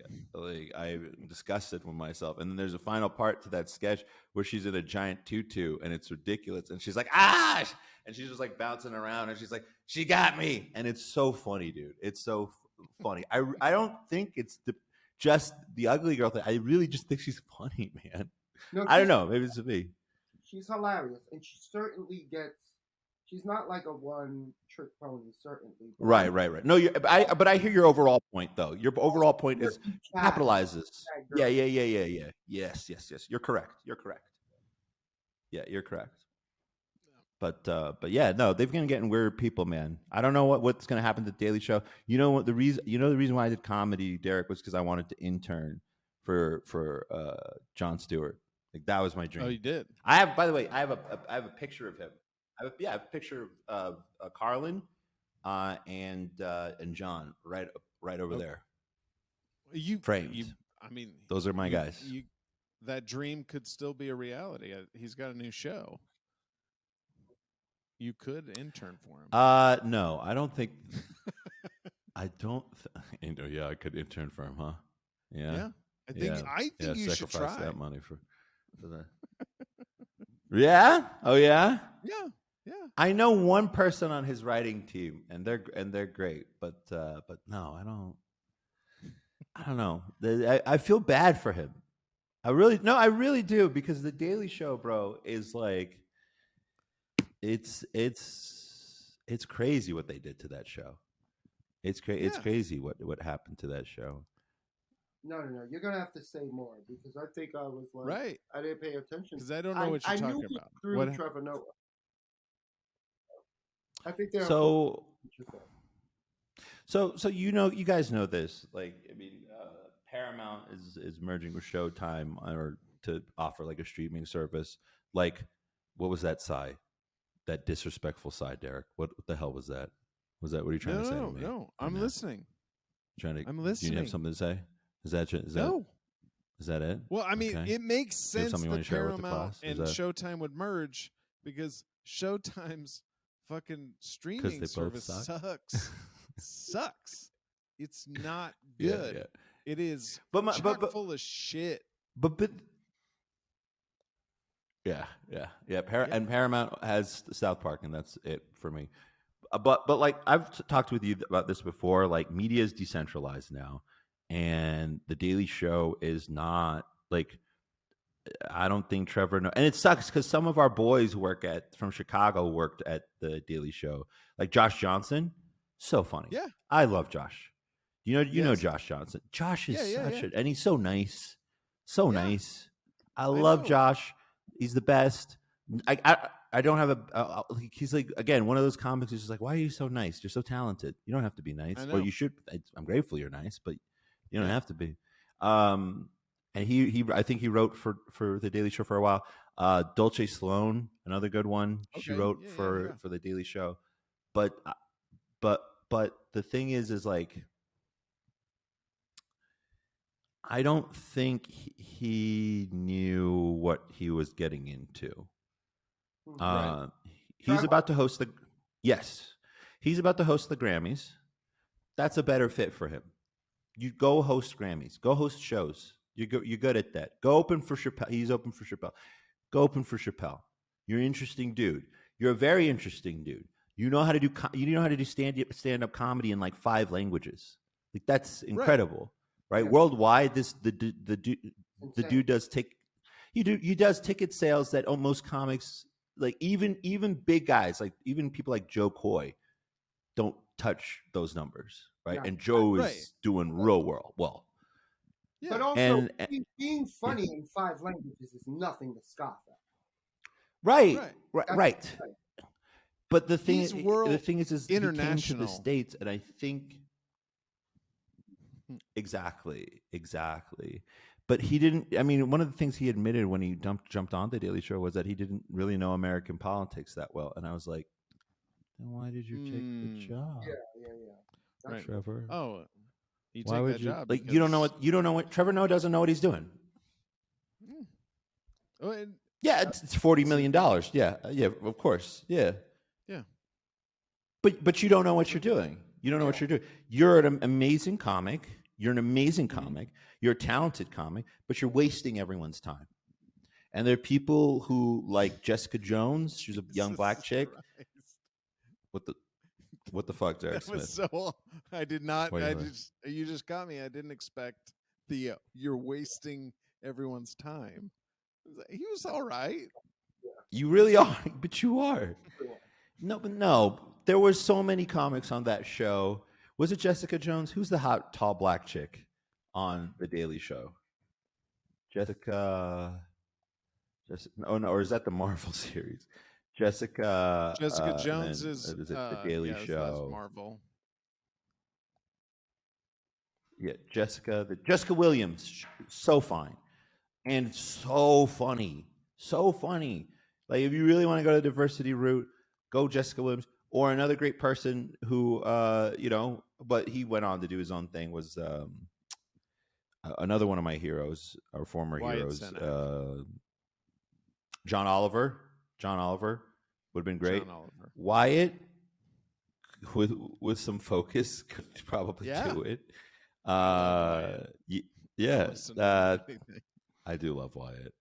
I'm disgusted with myself. And then there's a final part to that sketch where she's in a giant tutu and it's ridiculous, and she's like, ah, and she's just like bouncing around, and she's like, she got me, and it's so funny, dude. It's so funny. I don't think it's just the ugly girl thing. I really just think she's funny, man. No, I don't know. Maybe it's me.
She's hilarious, and she certainly gets. She's not like a one-trick pony, certainly.
Right. No, but I hear your overall point, though. Your overall point is capitalizes. Yeah. Yes. You're correct. Yeah, you're correct. But yeah, no, they've been getting weird people, man. I don't know what's going to happen to the Daily Show. You know what the reason why I did comedy, Derek, was because I wanted to intern for Jon Stewart. Like that was my dream.
Oh, you did.
By the way, I have a picture of him. I have a picture of Carlin and John right over there. Framed.
I mean,
those are my guys.
That dream could still be a reality. He's got a new show. You could intern for him.
No, I don't think. I don't. Yeah, I could intern for him, huh? Yeah.
I think you should try
that money for that. Yeah. Oh yeah.
Yeah.
I know one person on his writing team, and they're great, but no, I don't know. I feel bad for him. I really do, because the Daily Show, bro, is like, it's crazy what they did to that show. It's crazy what happened to that show.
No. You're gonna have to say more, because I think I was like,
right.
I didn't pay attention
because I don't know what you're talking about.
Through Trevor Noah. I think they're
so you guys know this. Like, I mean, Paramount is merging with Showtime or to offer like a streaming service. Like, what was that sigh? That disrespectful sigh, Derek. What the hell was that? What are you trying to say to me?
No, I'm listening.
I'm listening. Do you have something to say? Is that it?
Well, I mean, It makes sense that Paramount and
Showtime
would merge, because Showtime's fucking streaming service sucks. It's not good.
Yeah.
It is full of shit.
But yeah. And Paramount has South Park, and that's it for me. But like I've talked with you about this before. Like, media is decentralized now, and the Daily Show is not like. I don't think Trevor knows. And it sucks because some of our boys from Chicago worked at the Daily Show, like Josh Johnson. So funny.
Yeah.
I love Josh. You know
Yes.
Josh Johnson. Josh is
Yeah,
such and he's so nice, so
Yeah.
nice. I love
know.
Josh. He's the best. I don't have he's like, again, one of those comics who's just like, why are you so nice? You're so talented. You don't have to be nice.
I
Well,
know.
you should. I'm grateful you're nice, but you don't
Yeah.
have to be. And he I think he wrote for the Daily Show for a while. Dolce Sloan, another good one. She
Okay.
wrote
Yeah,
for the Daily Show. But but the thing is like, I don't think he knew what he was getting into.
Right.
He's about to host the he's about to host the Grammys. That's a better fit for him. You go host Grammys, go host shows. You're good at that. Go open for Chappelle. He's open for Chappelle. Go open for Chappelle. You're an interesting dude. You're a very interesting dude. You know how to do stand up comedy in like 5 languages. Like, that's incredible, right?
Yeah.
Worldwide, the dude does he does ticket sales that most comics, like even big guys, like even people like Joe Coy, don't touch those numbers, right?
Yeah.
And Joe is doing real well.
Yeah.
But also,
And
being funny in 5 languages is nothing to scoff at.
Right.
That's
But the thing
He's
is, he came to the States, and I think exactly. But he didn't. I mean, one of the things he admitted when he jumped on the Daily Show was that he didn't really know American politics that well. And I was like, then why did you take the job?
Yeah.
Right.
Trevor.
Oh, you
why
take
would
that
you?
job
Like, you don't know what Trevor doesn't know what he's doing.
Oh, and
Yeah, it's $40 million. Yeah, of course. Yeah. But you don't know what you're doing. You don't know what you're doing. You're an amazing comic. You're an amazing comic. You're a talented comic, but you're wasting everyone's time. And there are people who, like Jessica Jones. She's a young black chick. What the fuck, Derek Smith?
So I did not.
Wait.
You just got me. I didn't expect the you're wasting everyone's time. He was all right.
You really are, but you are. No. There were so many comics on that show. Was it Jessica Jones? Who's the hot, tall black chick on the Daily Show? Jessica. Oh no, or is that the Marvel series? Jessica
Jones is
the Daily Show.
That's Marvel.
Yeah, Jessica Williams, so fine and so funny, Like, if you really want to go the diversity route, go Jessica Williams. Or another great person who, but he went on to do his own thing, was another one of my heroes, our former heroes, John Oliver. John Oliver would have been great. Wyatt, with some focus, could probably do it. I do love Wyatt.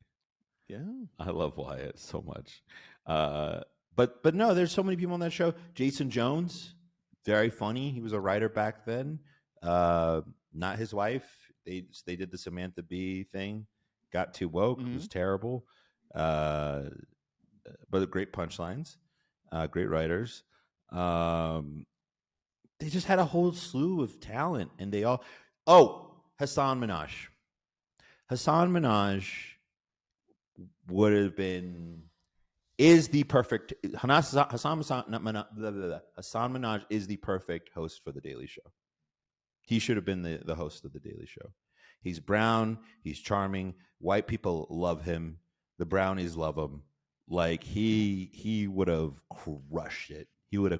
Yeah,
I love Wyatt so much. But no, there's so many people on that show. Jason Jones, very funny. He was a writer back then. Not his wife. They did the Samantha Bee thing. Got too woke. It was terrible. But great punchlines. Great writers. They just had a whole slew of talent, and they all. Oh, Hassan Minhaj. Hassan Minhaj would have been. Is the perfect Hassan Minhaj is the perfect host for the Daily Show. He should have been the host of the Daily Show. He's brown. He's charming. White people love him. The brownies love him. Like, he would have crushed it. You got to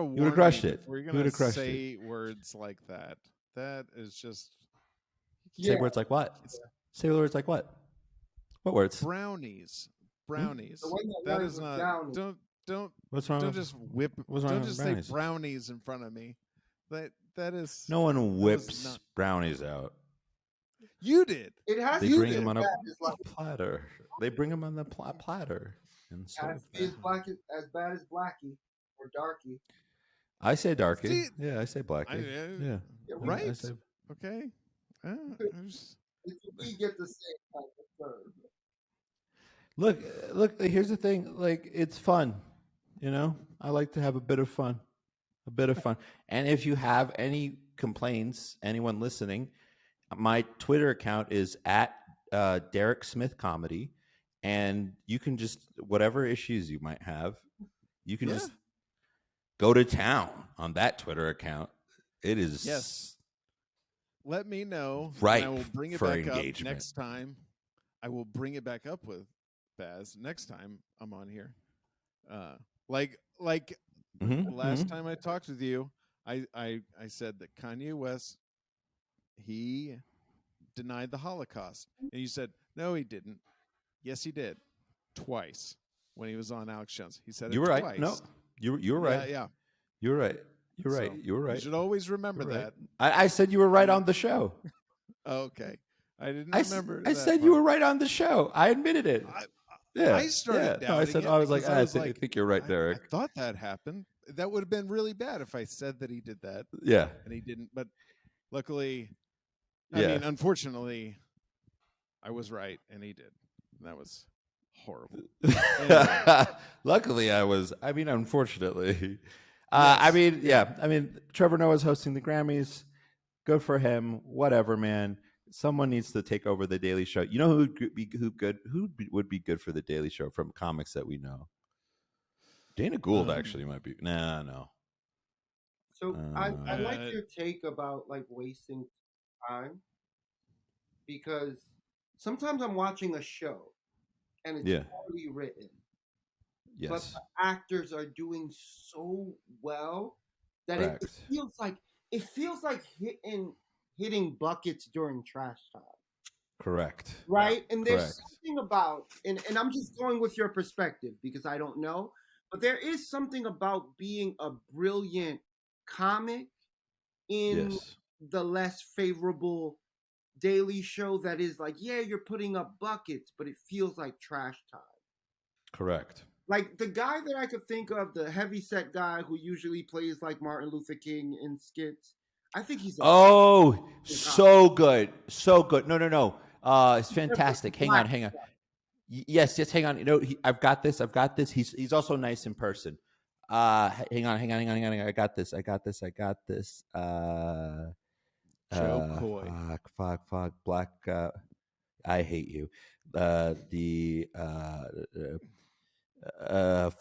warn me
before you're going to say words like that. That is just.
Say words like what? Say words like what? What words?
Brownies.
That
is not.
Brownies.
Don't.
What's wrong?
Don't just whip. Don't just say brownies in front of me. That is.
No one whips brownies out.
You did.
It has.
They bring them on a platter. They bring them on the platter. And so
as bad as Blackie or Darkie.
I say Darkie. I say Blackie.
Right. Okay.
We get the same type of serve.
Look. Here's the thing. Like, it's fun. I like to have a bit of fun, And if you have any complaints, anyone listening, my Twitter account is at Derek Smith Comedy, and you can just whatever issues you might have, you can just go to town on that Twitter account. It is
Let me know.
Right.
I will bring it
for
back
engagement.
up next time. I will bring it back up with Baz next time I'm on here. Like last time I talked with you, I said that Kanye West, he denied the Holocaust, and you said no, he didn't. Yes, he did. Twice when he was on Alex Jones, he said it
right.
twice.
No, you were right.
Yeah.
You're right. You're right.
So,
you were right.
You should always remember that.
I said you were right on the show.
Okay. I didn't remember.
I said you were right on the show. I admitted it.
I started doubting
I said,
it
I was like,
because
I think you're right, Derek.
I thought that happened. That would have been really bad if I said that he did that.
Yeah.
And he didn't. But luckily, I mean, unfortunately, I was right and he did. And that was horrible.
Anyway. Luckily, unfortunately. Trevor Noah's hosting the Grammys. Good for him. Whatever, man. Someone needs to take over the Daily Show. You know who would be good for the Daily Show from comics that we know? Dana Gould actually might be. No.
So I like your take about like wasting time, because sometimes I'm watching a show and it's already written.
Yes.
But the actors are doing so well that it feels like hitting buckets during trash time.
Correct.
Right? And there's something about, and I'm just going with your perspective because I don't know, but there is something about being a brilliant comic in the less favorable Daily Show that is like, you're putting up buckets, but it feels like trash time.
Correct.
Like the guy that I could think of, the heavyset guy who usually plays like Martin Luther King in skits. I think he's
so good. So good. No. It's fantastic. Hang on. Yes, hang on. I've got this. He's also nice in person. Hang on. I got this.
Joe Coy.
Fuck. Black. I hate you.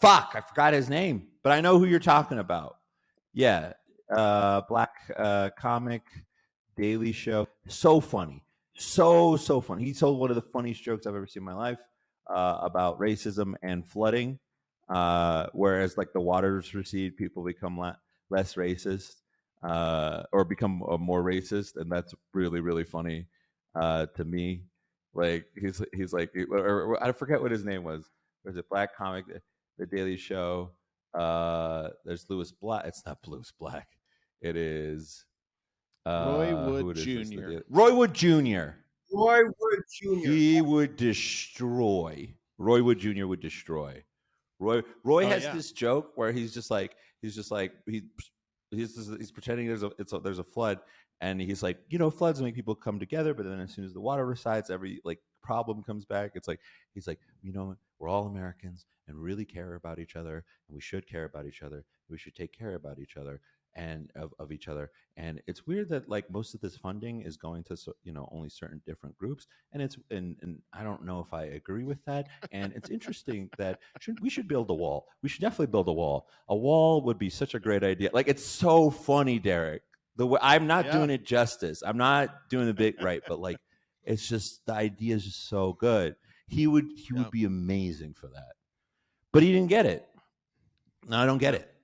Fuck. I forgot his name, but I know who you're talking about. Yeah. Black comic, Daily Show. So funny. So funny. He told one of the funniest jokes I've ever seen in my life about racism and flooding. Whereas like the waters recede, people become less racist or become more racist. And that's really, really funny to me. Like he's like, or I forget what his name was. Was it Black Comic, the Daily Show? There's Louis Black. It's not Louis Black. It is
Roy Wood Jr.
Roy Wood Jr.
Roy Wood Jr.
He would destroy. Roy Wood Jr. would destroy. Roy has this joke where he's pretending there's a flood, and he's like, floods make people come together, but then as soon as the water resides, every like problem comes back. It's like he's like, we're all Americans and really care about each other, and we should care about each other. We should take care about each other and of each other. And it's weird that like most of this funding is going to only certain different groups, and I don't know if I agree with that. And it's interesting that we should build a wall. We should definitely build a wall. A wall would be such a great idea. Like, it's so funny, Derek. I'm not doing it justice. I'm not doing the bit right, but like, it's just the idea is just so good. He would be amazing for that, but he didn't get it. No, I don't get it.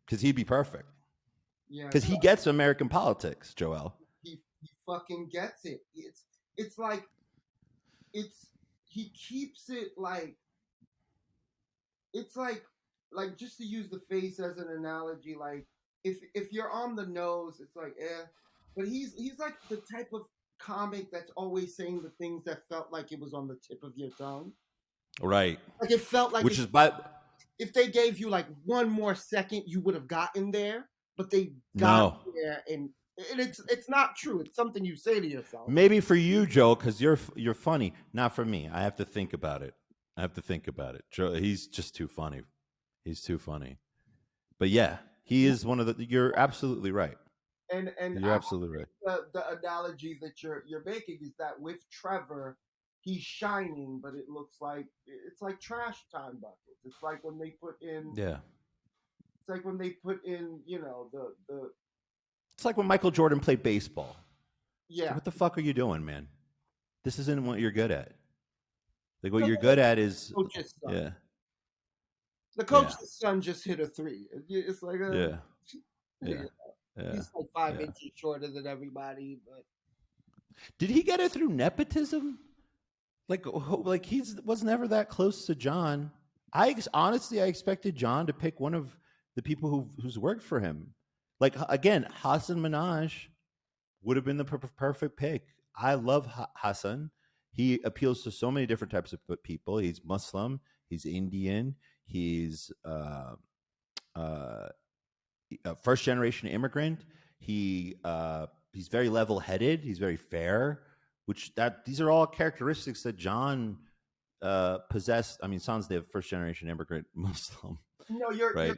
Because he'd be perfect. Yeah. Because he gets American politics, Joel.
He fucking gets it. It's like he keeps it like, it's like just to use the face as an analogy, like if you're on the nose, it's like but he's like the type of comic that's always saying the things that felt like it was on the tip of your tongue.
Right.
Like it felt like, if they gave you like one more second, you would have gotten there, but they got there and And it's not true. It's something you say to yourself.
Maybe for you, Joe, because you're funny. Not for me. I have to think about it. Joe, he's just too funny. He's too funny. But yeah, he is one of the. You're absolutely right.
And
you're absolutely right.
The analogy that you're making is that with Trevor, he's shining, but it looks like it's like trash time buckets. It's like when they put in.
Yeah.
It's like when they put in, the.
It's like when Michael Jordan played baseball.
Yeah.
So what the fuck are you doing, man? This isn't what you're good at. Like what you're good at is
coach's son.
Yeah.
The coach's son just hit a 3. It's like
yeah.
He's like 5 inches shorter than everybody, but
did he get it through nepotism? Like he was never that close to John. Honestly, I expected John to pick one of the people who's worked for him. Like again, Hassan Minhaj would have been the perfect pick. I love Hassan. He appeals to so many different types of people. He's Muslim. He's Indian. He's a first generation immigrant. He's very level headed. He's very fair. These are all characteristics that John possessed. I mean, San's the first generation immigrant Muslim.
No, you're
right.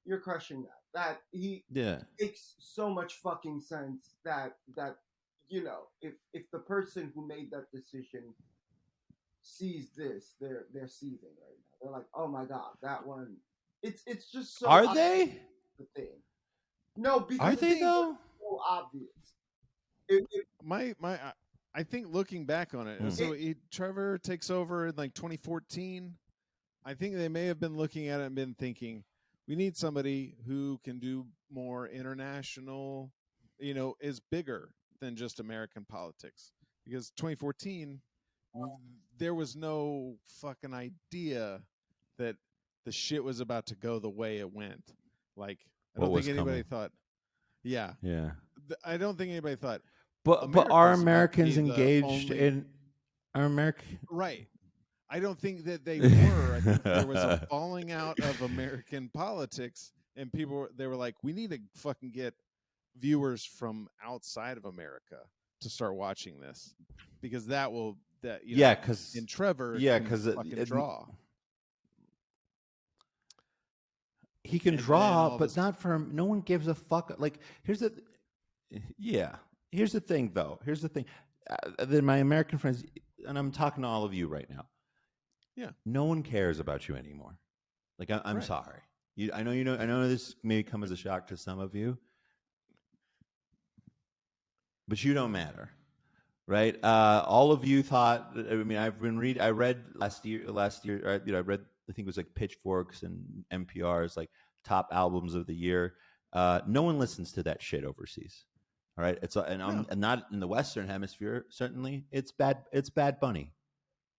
You're crushing that. That he makes so much fucking sense. That if the person who made that decision sees this, they're seething right now. They're like, oh my god, that one. It's just so.
Are they
the thing? No, because
are they though?
So obvious.
I think looking back on it, so Trevor takes over in like 2014. I think they may have been looking at it and been thinking, we need somebody who can do more international, is bigger than just American politics. Because 2014, there was no fucking idea that the shit was about to go the way it went. Like, I don't think anybody thought. Yeah.
Yeah.
I don't think anybody thought.
But are Americans engaged in American?
Right. I don't think that they were. I think there was a falling out of American politics, and they were like, we need to fucking get viewers from outside of America to start watching this, because because in Trevor,
because
fucking draw.
He can draw, but not from. No one gives a fuck. Like here's the thing, though. Here's the thing. Then my American friends, and I'm talking to all of you right now.
Yeah.
No one cares about you anymore. Like I'm sorry. I know this may come as a shock to some of you, but you don't matter, right? All of you thought. I mean, I read last year. I read. I think it was like Pitchforks and NPR's like top albums of the year. No one listens to that shit overseas. All right, and not in the Western Hemisphere. Certainly, it's Bad Bunny.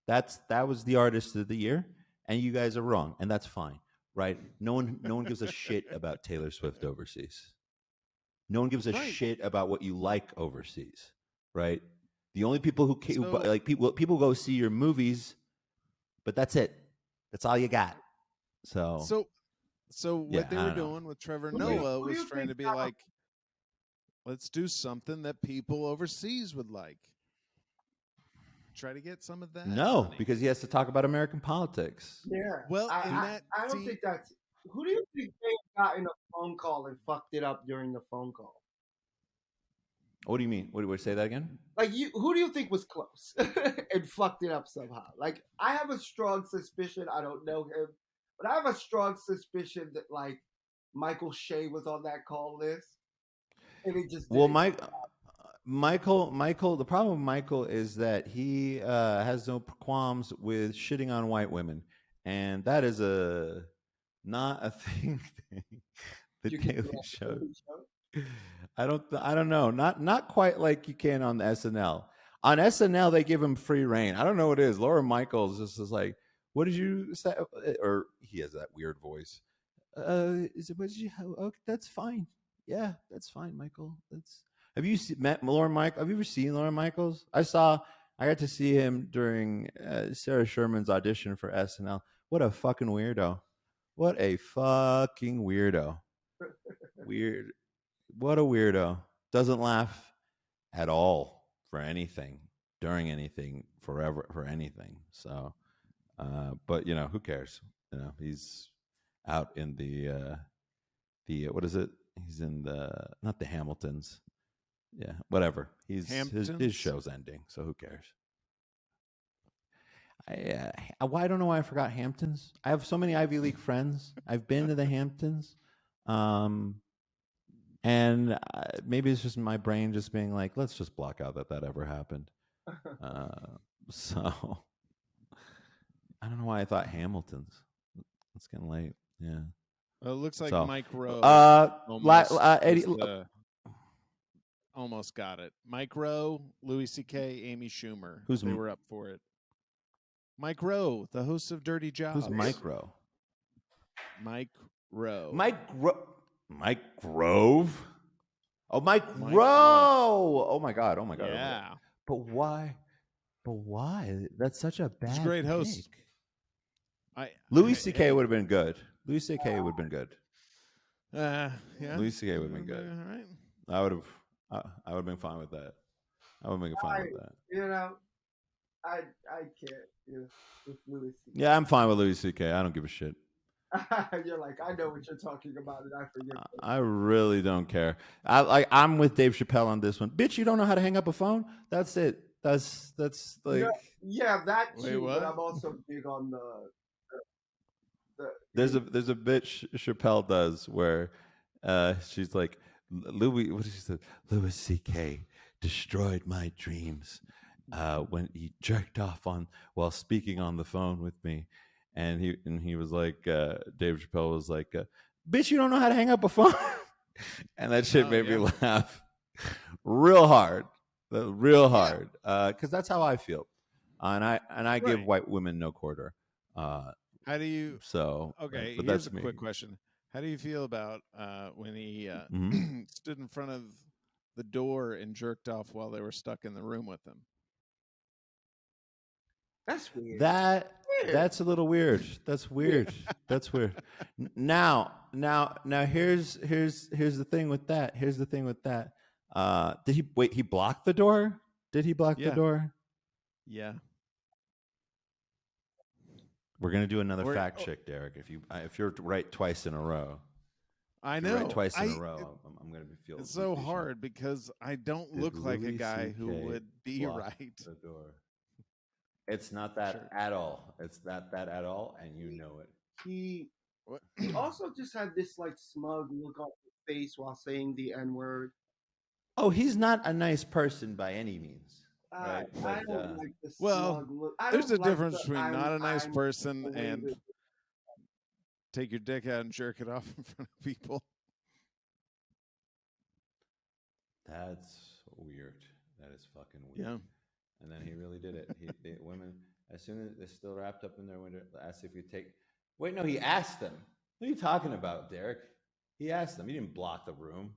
That was the artist of the year, and you guys are wrong, and that's fine, right? No one gives a shit about Taylor Swift overseas. No one gives a shit about what you like overseas, right? The only people who people go see your movies, but that's it. That's all you got. So
what they were doing with Trevor Noah was trying to be like, let's do something that people overseas would like. Try to get some of that.
No,
money.
Because he has to talk about American politics.
Yeah.
Well,
I don't think that's. Who do you think they got in a phone call and fucked it up during the phone call?
What do you mean? What do we say that again?
Like who do you think was close and fucked it up somehow? Like I have a strong suspicion. I don't know him, but I have a strong suspicion that like Michael Shea was on that call list, and it just
Michael. The problem with Michael is that he has no qualms with shitting on white women, and that is not a thing. The Daily Show. I don't know. Not quite like you can on the SNL. On SNL, they give him free reign. I don't know what it is. Laura Michaels just is like, what did you say? Or he has that weird voice. Okay, that's fine. Yeah, that's fine, Michael. Have you met Lauren Michaels? Have you ever seen Lauren Michaels? I got to see him during Sarah Sherman's audition for SNL. What a fucking weirdo. What a fucking weirdo. Weird. What a weirdo. Doesn't laugh at all for anything, during anything, forever for anything. So, but who cares? He's out in the what is it? He's in the not the Hamiltons. Yeah, whatever. His show's ending, so who cares? I don't know why I forgot Hamptons. I have so many Ivy League friends. I've been to the Hamptons, and maybe it's just my brain just being like, let's just block out that ever happened. So I don't know why I thought Hamiltons. It's getting late. Yeah.
Well, it looks like
So,
Mike Rowe
Eddie,
almost got it. Mike Rowe, Louis C.K., Amy Schumer. They were up for it. Mike Rowe, the host of Dirty Jobs.
Who's Mike Rowe?
Mike Rowe.
Mike Grove? Oh, Mike Rowe. Oh my God.
Yeah.
But why? That's such a bad
He's a great host.
Louis C.K. would have been good. Louis C.K. would have been good.
Yeah.
Louis C.K. would have been good.
All right.
I would have been fine with that. I would have been fine with that.
I can't. With Louis C.K.
Yeah, I'm fine with Louis C.K. I don't give a shit.
You're like, I know what you're talking about, and I forget.
I really don't care. I'm with Dave Chappelle on this one. Bitch, you don't know how to hang up a phone? That's it. That's like.
Yeah, that too.
Wait, what?
But I'm also big on the
There's a bitch Chappelle does where she's like, Louis. What did she say? Louis C.K. destroyed my dreams when he jerked off while speaking on the phone with me, and he was like, Dave Chappelle was like, bitch, you don't know how to hang up a phone, and that shit made me laugh real hard, because that's how I feel, and I give white women no quarter.
How do you?
So
okay,
but
here's
that's
a
me.
quick question. How do you feel about when he stood in front of the door and jerked off while they were stuck in the room with him?
That's weird.
That's a little weird. That's weird. That's weird. Now here's the thing with that. Did he block the door? Did he block the door?
Yeah.
We're gonna do another fact check, Derek. If you're right twice in a row,
I know.
Right twice in a row, I'm gonna be feeling.
It's so hard because I don't look like a guy who would be right.
The door. It's not that at all. It's not that at all, and you know it.
He also just had this like smug look on his face while saying the N-word.
Oh, he's not a nice person by any means. Right?
I don't like the
well,
smug look.
There's a difference between not a nice person and take your dick out and jerk it off in front of people.
That's weird. That is fucking weird.
Yeah.
And then he really did it. The women, as soon as they're still wrapped up in their window, asked if you take. Wait, no, he asked them. What are you talking about, Derek? He asked them. He didn't block the room.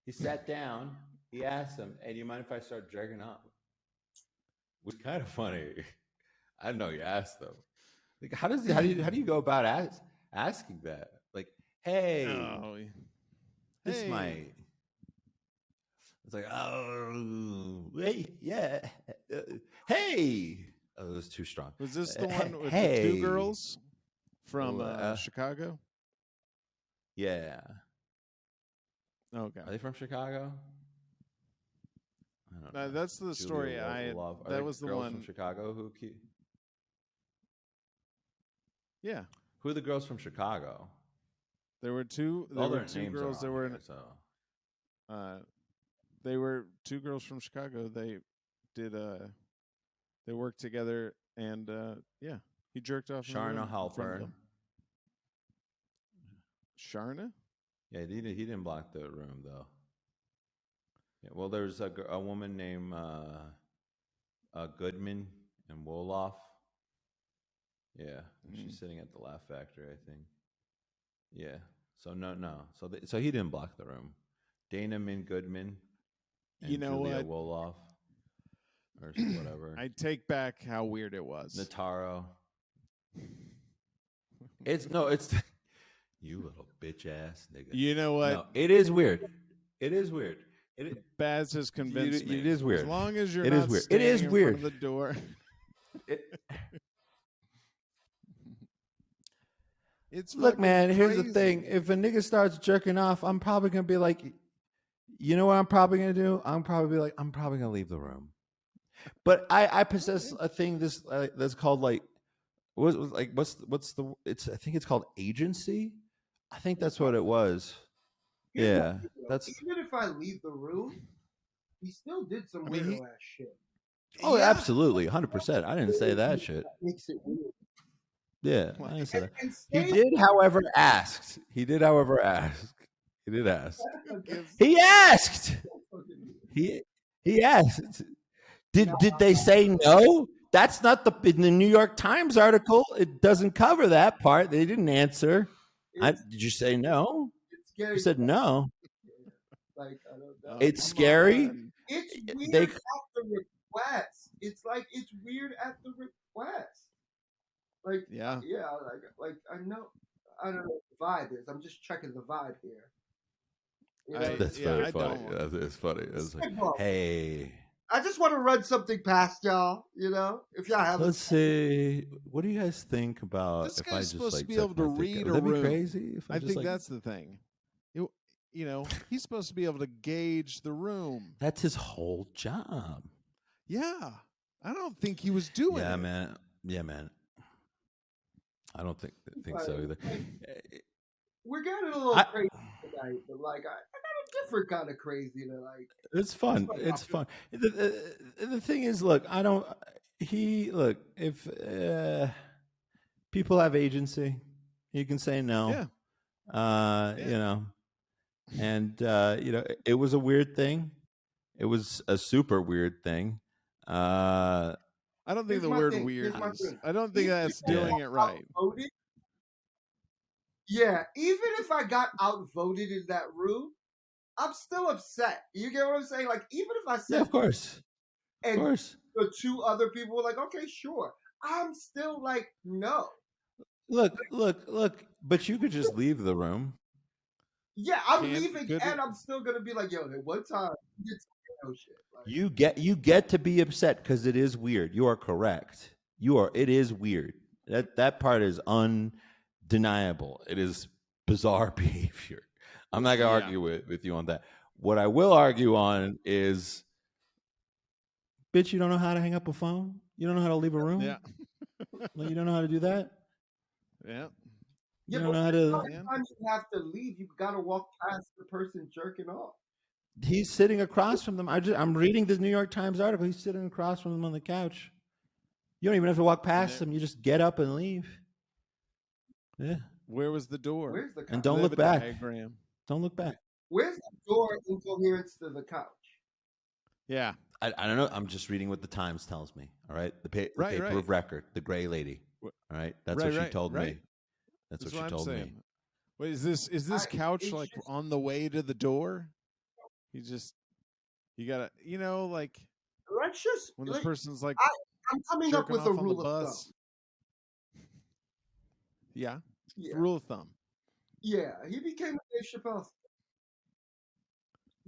He sat down. He asked them, "Hey, do you mind if I start jerking off?" It was kind of funny. I didn't know you asked them. Like, how do you go about asking that? Like, hey, this might. It's like, oh, hey, yeah, hey. Oh, it was too strong.
Was this the one with the two girls from Chicago?
Yeah.
Okay.
Are they from Chicago? I don't know.
That's the story I had. That was the one
from Chicago who.
Yeah.
Who are the girls from Chicago?
There were two. There were two girls. There were. They were two girls from Chicago. They did they worked together, and yeah, he jerked off.
Sharna Halpern.
Sharna?
Yeah, he didn't block the room though. Yeah, well, there's a woman named Goodman and Wolof. Yeah, she's sitting at the Laugh Factory, I think. Yeah, so no, so he didn't block the room. Dana Min Goodman. And Julia Wolof or whatever.
I take back how weird it was.
Nataro. It's you little bitch ass nigga.
You know what?
No, it is weird. It is weird
Baz has convinced me.
It is weird.
As long as you're
It
not
is weird. It
standing
is
in
weird.
front of the door. It's
Look, man.
crazy.
Here's the thing: if a nigga starts jerking off, I'm probably gonna be like, you know what I'm probably gonna do? I'm probably gonna leave the room. But I possess a thing that's called like what's the it's I think it's called agency. I think that's what it was. Yeah, that's
even if I leave the room, he still did some weirdo ass shit.
Oh, yeah. Absolutely, 100%. I didn't say that shit.
That makes it weird.
Yeah, I didn't say that. He did, however, ask. He did ask. He asked. He asked. Did they say no? That's not in the New York Times article. It doesn't cover that part. They didn't answer. Did you say no? You said no.
Like I don't know.
It's scary.
It's weird at the request. It's like it's weird at the request. Like like I know I don't know what the vibe is. I'm just checking the vibe here. You know,
that's very funny. It's funny. It's like, hey.
I just want to run something past y'all, you know. If y'all have,
let's see. What do you guys think about
this
if
guy's
I just
supposed
like
to be able to read a room?
Would that be crazy? If
I think that's the thing. You know, he's supposed to be able to gauge the room.
That's his whole job.
Yeah, I don't think he was doing it.
Man. Yeah, man. I don't think so either.
We're getting a little crazy tonight, but like I got a different kind of crazy tonight.
It's fun. It's fun. The thing is, look, if people have agency, you can say no.
Yeah.
You know, and you know, it was a weird thing. It was a super weird thing.
I don't think the word weird is. I don't think that's doing it right.
Outvoted? Yeah, even if I got outvoted in that room, I'm still upset. You get what I'm saying? Like, even if I said,
of course,
and the two other people were like, okay, sure, I'm still like, no.
Look, but you could just leave the room.
Yeah, I'm leaving, and I'm still gonna be like, yo, at one time, you did some shit. Like,
you get to be upset because it is weird. You are correct. It is weird. That part is undeniable. It is bizarre behavior. I'm not gonna argue with you on that. What I will argue on is, bitch, you don't know how to hang up a phone? You don't know how to leave a room?
Yeah.
You don't know how to do that?
Yeah.
You don't know how to.
Every time you have to leave, you've got to walk past the person jerking off.
He's sitting across from them. I'm reading the New York Times article. He's sitting across from them on the couch. You don't even have to walk past them. You just get up and leave. Yeah.
Where was the door?
Where's the couch?
And don't look back.
Diagram.
Don't look back.
Where's the door in coherence to the couch?
Yeah.
I don't know. I'm just reading what the Times tells me. All right. The paper of record, the gray lady. All right. That's what she told me. That's what she told me.
Wait, is this couch like on the way to the door? You gotta, you know, like,
let's just
when the person's like,
I'm coming up with a rule of thumb.
Yeah. Rule of thumb.
Yeah, he became a Dave Chappelle.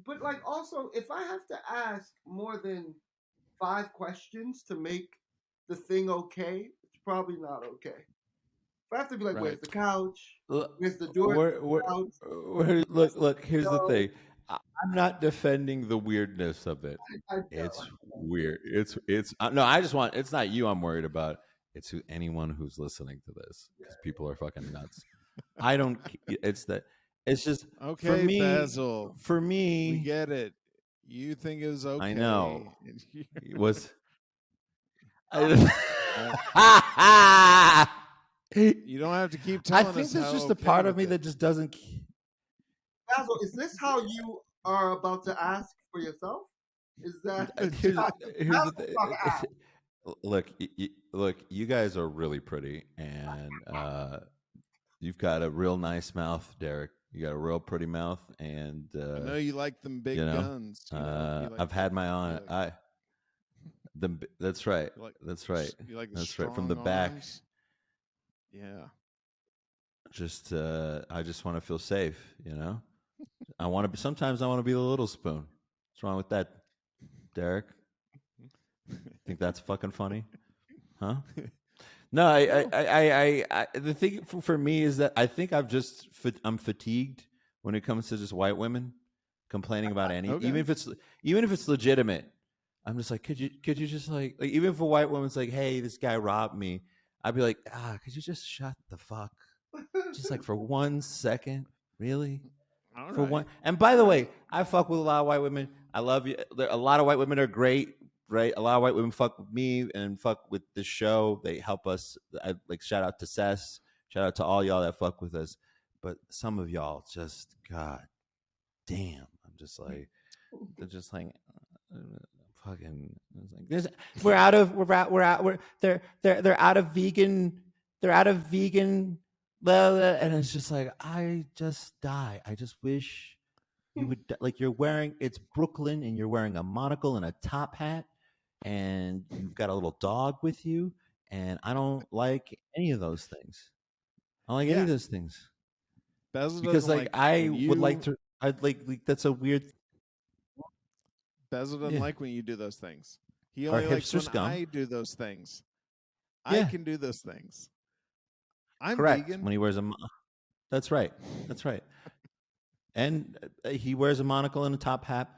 But like, also, if I have to ask more than 5 questions to make the thing okay, it's probably not okay. If I have to be like, where's the couch? Where's the door?
Look, here's the thing. I'm not defending the weirdness of it. It's weird. It's no. I just want. It's not you. I'm worried about. It's anyone who's listening to this, because people are fucking nuts. I don't. It's that. It's just
okay.
For me,
Basil.
For me,
we get it. You think it was okay.
I know. It was.
You don't have to keep telling us.
I think there's just a part of me that just doesn't.
Basil, is this how you are about to ask for yourself? Is that
here's the thing. Look, you guys are really pretty, and you've got a real nice mouth, Derek. You got a real pretty mouth, and
I know you like them big guns.
I've had my own. That's right. That's right.
You like
that's right. From the back.
Arms? Yeah.
I just want to feel safe. You know. Sometimes I want to be the little spoon. What's wrong with that, Derek? Think that's fucking funny, huh? No, I the thing for me is that I think I'm fatigued when it comes to just white women complaining about
Okay.
even if it's legitimate. I'm just like, could you just like even if a white woman's like, hey, this guy robbed me, I'd be like, could you just shut the fuck, just like for 1 second, really?
All
For
right.
one. And by the way, I fuck with a lot of white women. I love you. A lot of white women are great, right? A lot of white women fuck with me and fuck with the show. They help us. I like shout out to Sess. Shout out to all y'all that fuck with us. But some of y'all just, god damn. I'm just like, they're just like fucking like this. We're out of they're out of vegan. They're out of vegan. Blah, blah, and it's just like I just die. I just wish you would like you're wearing it's Brooklyn and you're wearing a monocle and a top hat and you've got a little dog with you and I don't like any of those things. I don't like any of those things
Basil
because
doesn't
like I
when
would like to. I'd like that's a weird.
Basil doesn't
Yeah.
like when you do those things. He
Our
only likes
hipster
when
scum.
I do those things.
Yeah.
I can do those things. I'm
Correct.
vegan.
When he wears that's right. That's right. And he wears a monocle and a top hat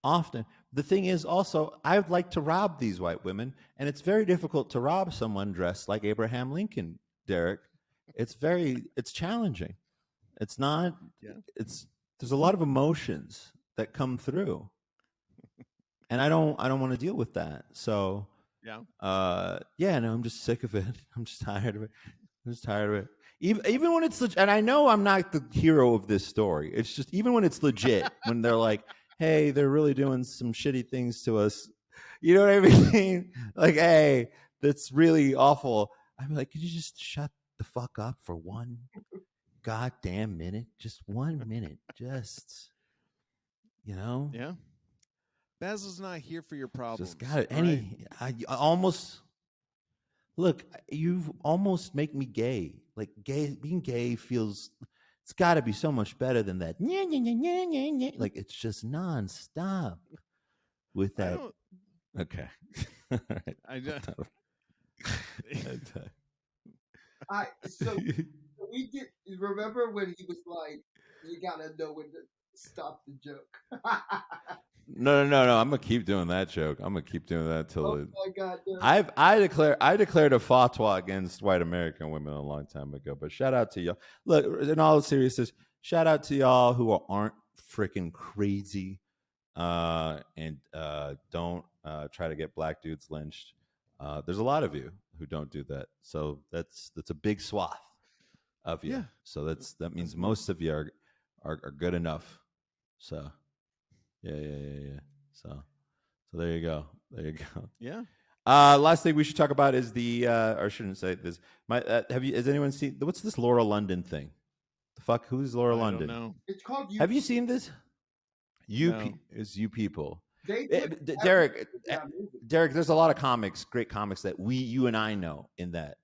often. The thing is also, I would like to rob these white women, and it's very difficult to rob someone dressed like Abraham Lincoln, Derek. It's challenging. It's not, there's a lot of emotions that come through. And I don't want to deal with that. So, no, I'm just sick of it. I'm just tired of it. Even when it's and I know I'm not the hero of this story. It's just even when it's legit, when they're like, "Hey, they're really doing some shitty things to us," you know what I mean? Like, "Hey, that's really awful." I'm like, "Could you just shut the fuck up for one goddamn minute? Just 1 minute, just you know."
Yeah. Basil's not here for your problems.
Just got it.
Right?
I almost. Look, you almost make me gay. Like being gay feels it's got to be so much better than that. Like it's just nonstop with that. Okay.
I don't.
So we did. Remember when he was like, "You gotta know when to stop the joke."
No. I'm gonna keep doing that joke. I'm gonna keep doing that till
oh my god! No.
I declared a fatwa against white American women a long time ago. But shout out to y'all. Look, in all seriousness, shout out to y'all who aren't freaking crazy and don't try to get black dudes lynched. There's a lot of you who don't do that. So that's a big swath of you.
Yeah.
So that means most of you are good enough. So yeah. So there you go.
Yeah.
Last thing we should talk about is or I shouldn't say this. Has anyone seen what's this Laura London thing? The fuck, who's Laura London?
Don't know.
It's called.
Have you seen this? It's you people. Derek, there's a lot of great comics that you and I know in that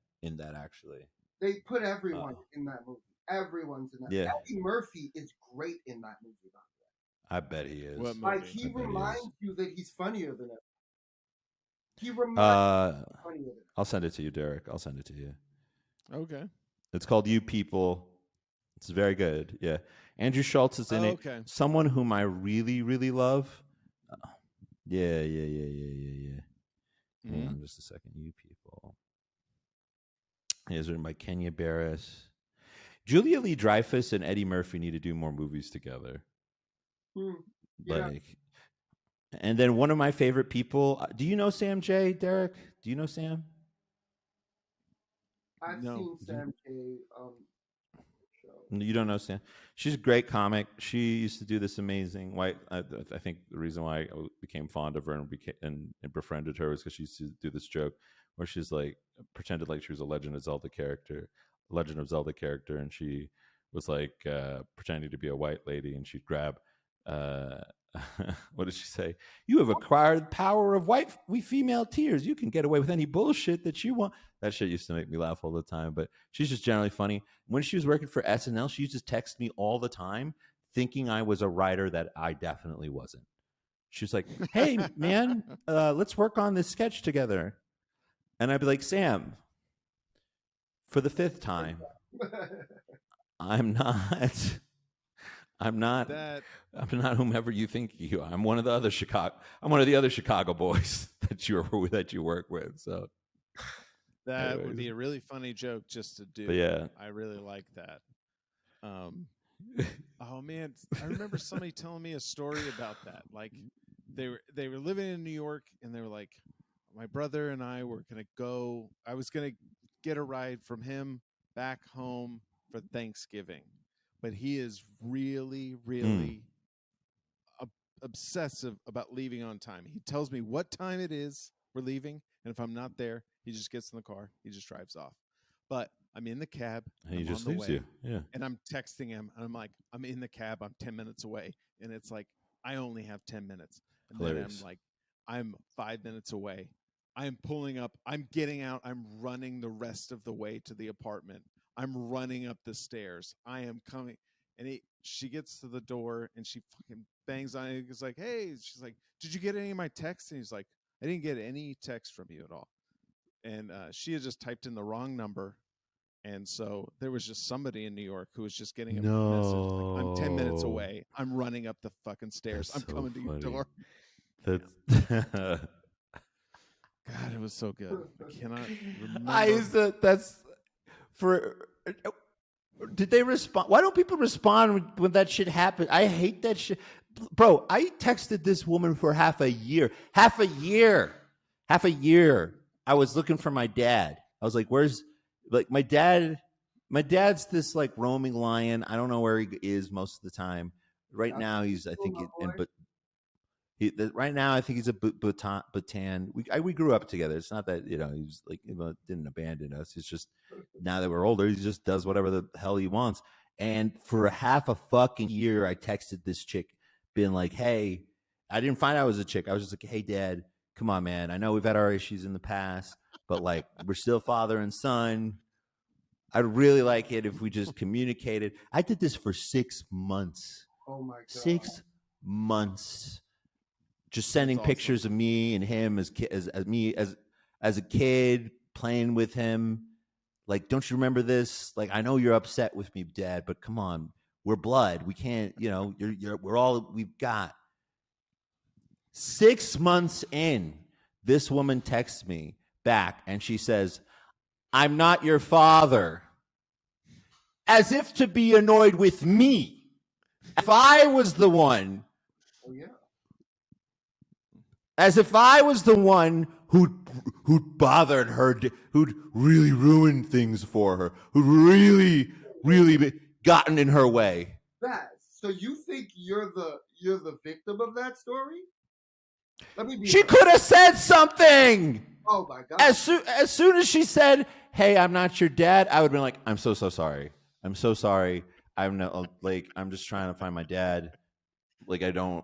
actually.
They put everyone in that movie. Everyone's in that.
Yeah.
Eddie Murphy is great in that movie.
I bet he is.
What movie?
Like he reminds you that he's funnier than it. He reminds you funnier than it.
I'll send it to you, Derek. I'll send it to you.
Okay.
It's called You People. It's very good. Yeah. Andrew Schultz is in it.
Okay.
Someone whom I really, really love. Yeah. Hang on just a second. You People. It is written by Kenya Barris. Julia Lee-Dreyfus and Eddie Murphy need to do more movies together.
Yeah.
And then one of my favorite people. Do you know Sam J, Derek? Do you know Sam?
I've seen Sam J show.
You don't know Sam? She's a great comic. She used to do this amazing white. I think the reason why I became fond of her and befriended her was because she used to do this joke where she's like pretended like she was a Legend of Zelda character, and she was like pretending to be a white lady, and she'd grab. What did she say? You have acquired the power of we female tears. You can get away with any bullshit that you want. That shit used to make me laugh all the time, but she's just generally funny. When she was working for SNL, she used to text me all the time thinking I was a writer that I definitely wasn't. She was like, "Hey, man, let's work on this sketch together." And I'd be like, "Sam, for the 5th time, I'm not. I'm not. I'm not whomever you think you are. I'm one of the other Chicago boys that you work with." So
that would be a really funny joke just to do.
But yeah,
I really like that. Oh man, I remember somebody telling me a story about that. Like they were living in New York, and they were like, my brother and I were gonna go. I was gonna get a ride from him back home for Thanksgiving, but he is really, really obsessive about leaving on time. He tells me what time it is we're leaving, and if I'm not there, he just gets in the car, he just drives off. But I'm in the cab,
and he just
on the
leaves
way,
you. Yeah.
and I'm texting him, and I'm like, I'm in the cab, I'm 10 minutes away, and it's like I only have 10 minutes, and
Hilarious.
then I'm like, I'm 5 minutes away. I'm pulling up, I'm getting out, I'm running the rest of the way to the apartment. I'm running up the stairs. I am coming, and she gets to the door, and she fucking bangs on it. It's like, hey, she's like, did you get any of my texts? And he's like, I didn't get any text from you at all. And she had just typed in the wrong number. And so there was just somebody in New York who was just getting a message like, I'm 10 minutes away. I'm running up the fucking stairs.
That's
I'm coming to your door.
That's
God, it was so good. I cannot remember.
That's for. Did they respond? Why don't people respond when that shit happens? I hate that shit. Bro, I texted this woman for half a year. Half a year. I was looking for my dad. I was like, where's, like, my dad? My dad's this, like, roaming lion. I don't know where he is most of the time. Right now, he's, I think, right now, I think he's a Bhutan. We grew up together. It's not that, he's like, didn't abandon us. It's just now that we're older, he just does whatever the hell he wants. And for half a fucking year, I texted this chick, being like, hey, I didn't find out it was a chick. I was just like, hey, Dad, come on, man. I know we've had our issues in the past, but, like, we're still father and son. I'd really like it if we just communicated. I did this for 6 months.
Oh my God.
6 months. Just sending pictures of me and him as a kid, playing with him. Like, don't you remember this? Like, I know you're upset with me, Dad, but come on, we're blood. We can't, we're all we've got. 6 months in, this woman texts me back, and she says, "I'm not your father," as if to be annoyed with me. If I was the one.
Oh yeah.
As if I was the one who'd bothered her, who'd really ruined things for her, who'd really gotten in her way.
So you think you're the victim of that story?
She could have said something.
Oh my God!
As soon as she said, "Hey, I'm not your dad," I would have been like, "I'm so sorry. I'm so sorry. I'm just trying to find my dad. Like, I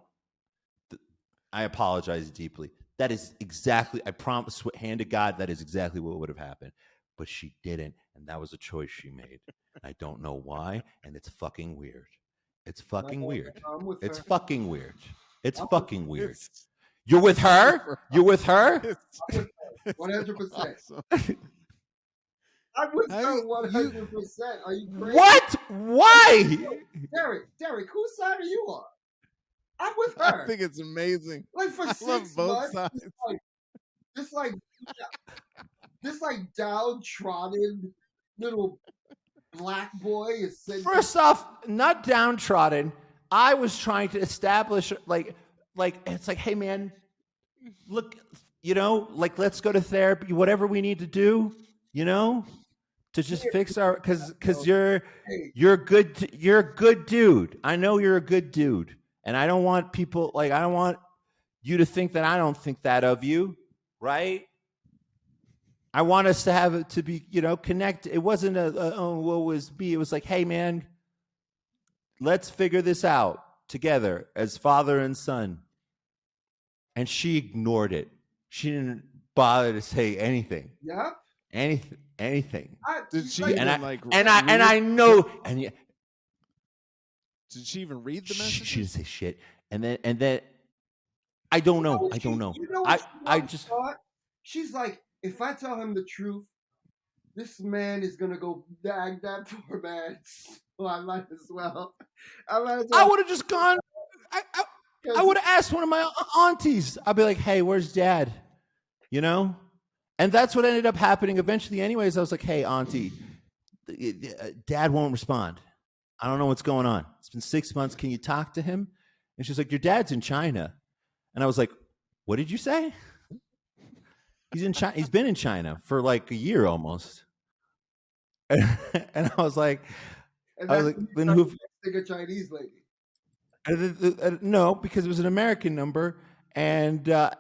apologize deeply." That is exactly, I promise, hand to God, that is exactly what would have happened. But she didn't, and that was a choice she made. I don't know why, and it's fucking weird. It's fucking weird. It's fucking weird. It's fucking weird. You're with her? You're with her?
100%. I'm with her 100%. Are you crazy?
What? Why?
Derek, whose side are you on? I'm with her.
I think it's amazing.
Like, for 6 months, this downtrodden little black boy is sitting.
First off, not downtrodden. I was trying to establish, like it's like, hey man, look, let's go to therapy, whatever we need to do, to just fix our, because you're a good dude. I know you're a good dude. And I don't want people, I don't want you to think that I don't think that of you, right? I want us to have it to be, connect. It wasn't what was me. It was like, hey, man, let's figure this out together as father and son. And she ignored it. She didn't bother to say anything.
Yeah.
Anything.
Did she
I know. And yeah.
Did she even read the message?
She didn't say shit. And then I don't know. I don't know.
You know what
I just
thought? She's like, if I tell him the truth, this man is gonna go dag that poor man. So I might as well.
I would have just gone. I would have asked one of my aunties. I'd be like, "Hey, where's Dad?" You know, and that's what ended up happening eventually. Anyways, I was like, "Hey, Auntie, Dad won't respond. I don't know what's going on. It's been 6 months. Can you talk to him?" And she's like, "Your dad's in China." And I was like, "What did you say?" He's in China. He's been in China for like a year almost. And I was like, then who?
A Chinese lady.
No, because it was an American number, but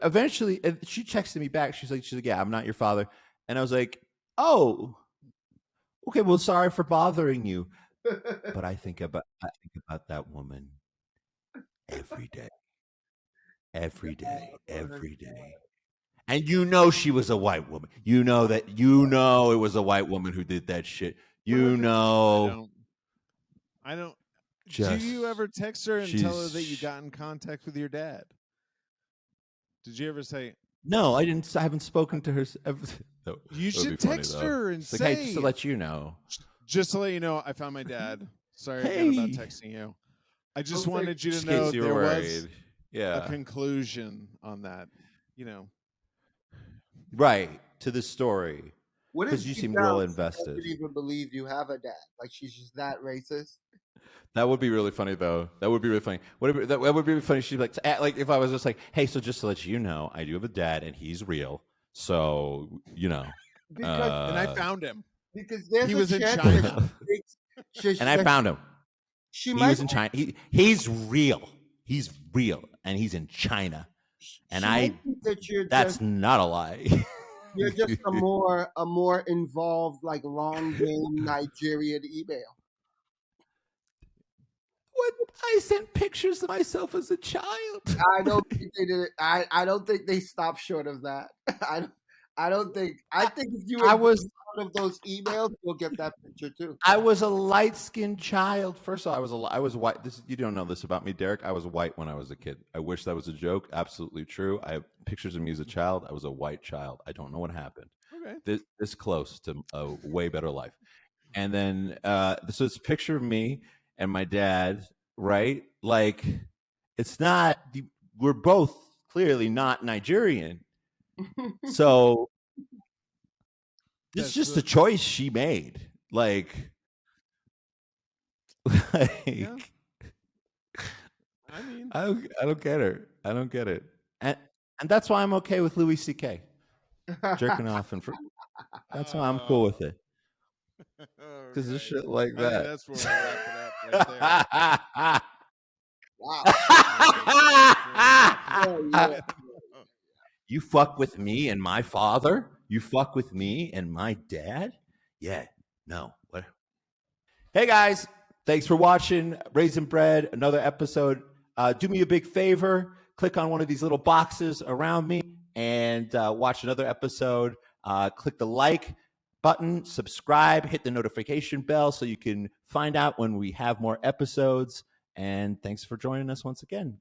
eventually she texted me back. She's like, "Yeah, I'm not your father," and I was like, "Oh, okay. Well, sorry for bothering you, but I think about that woman every day, every day, every day." And you know she was a white woman. You know that. You know it was a white woman who did that shit. You know.
I don't.
Just,
do you ever text her and tell her that you got in contact with your dad? Did you ever say?
No, I didn't. I haven't spoken to her.
You should text her and say,
"Hey, just to let you know."
Just to let you know, I found my dad. Sorry again about texting you. I just wanted you to know there was a conclusion on that. You know,
right to the story.
What if
you seem real invested?
She doesn't even believe you have a dad? Like she's just that racist.
That would be really funny, though. That would be really funny. That would be really funny. She'd be like if I was just like, "Hey, so just to let you know, I do have a dad, and he's real. So you know."
And I found him
because
he was in China,
and I found him. He was in China. He's real. He's real, and he's in China. And that's not a lie.
You're just a more involved, like long game Nigerian email.
What? I sent pictures of myself as a child.
I don't think they did it. I don't think they stopped short of that. I don't think. I think if you was one of those emails, you'll get that picture too.
I was a light-skinned child. First of all, I was white. You don't know this about me, Derek. I was white when I was a kid. I wish that was a joke. Absolutely true. I have pictures of me as a child. I was a white child. I don't know what happened.
Okay.
This close to a way better life. And then so it's a picture of me and my dad, right? Like, it's not. We're both clearly not Nigerian. So it's just a choice she made. Like
yeah. I mean,
I don't get her. I don't get it. And that's why I'm okay with Louis C.K. jerking off, and that's why I'm cool with it. Because of shit like that.
That's where we'll wrap it up right there.
Wow.
You fuck with me and my father? You fuck with me and my dad? Yeah. No. What? Hey, guys. Thanks for watching Raisin Bread, another episode. Do me a big favor. Click on one of these little boxes around me and watch another episode. Click the like button, subscribe, hit the notification bell so you can find out when we have more episodes. And thanks for joining us once again.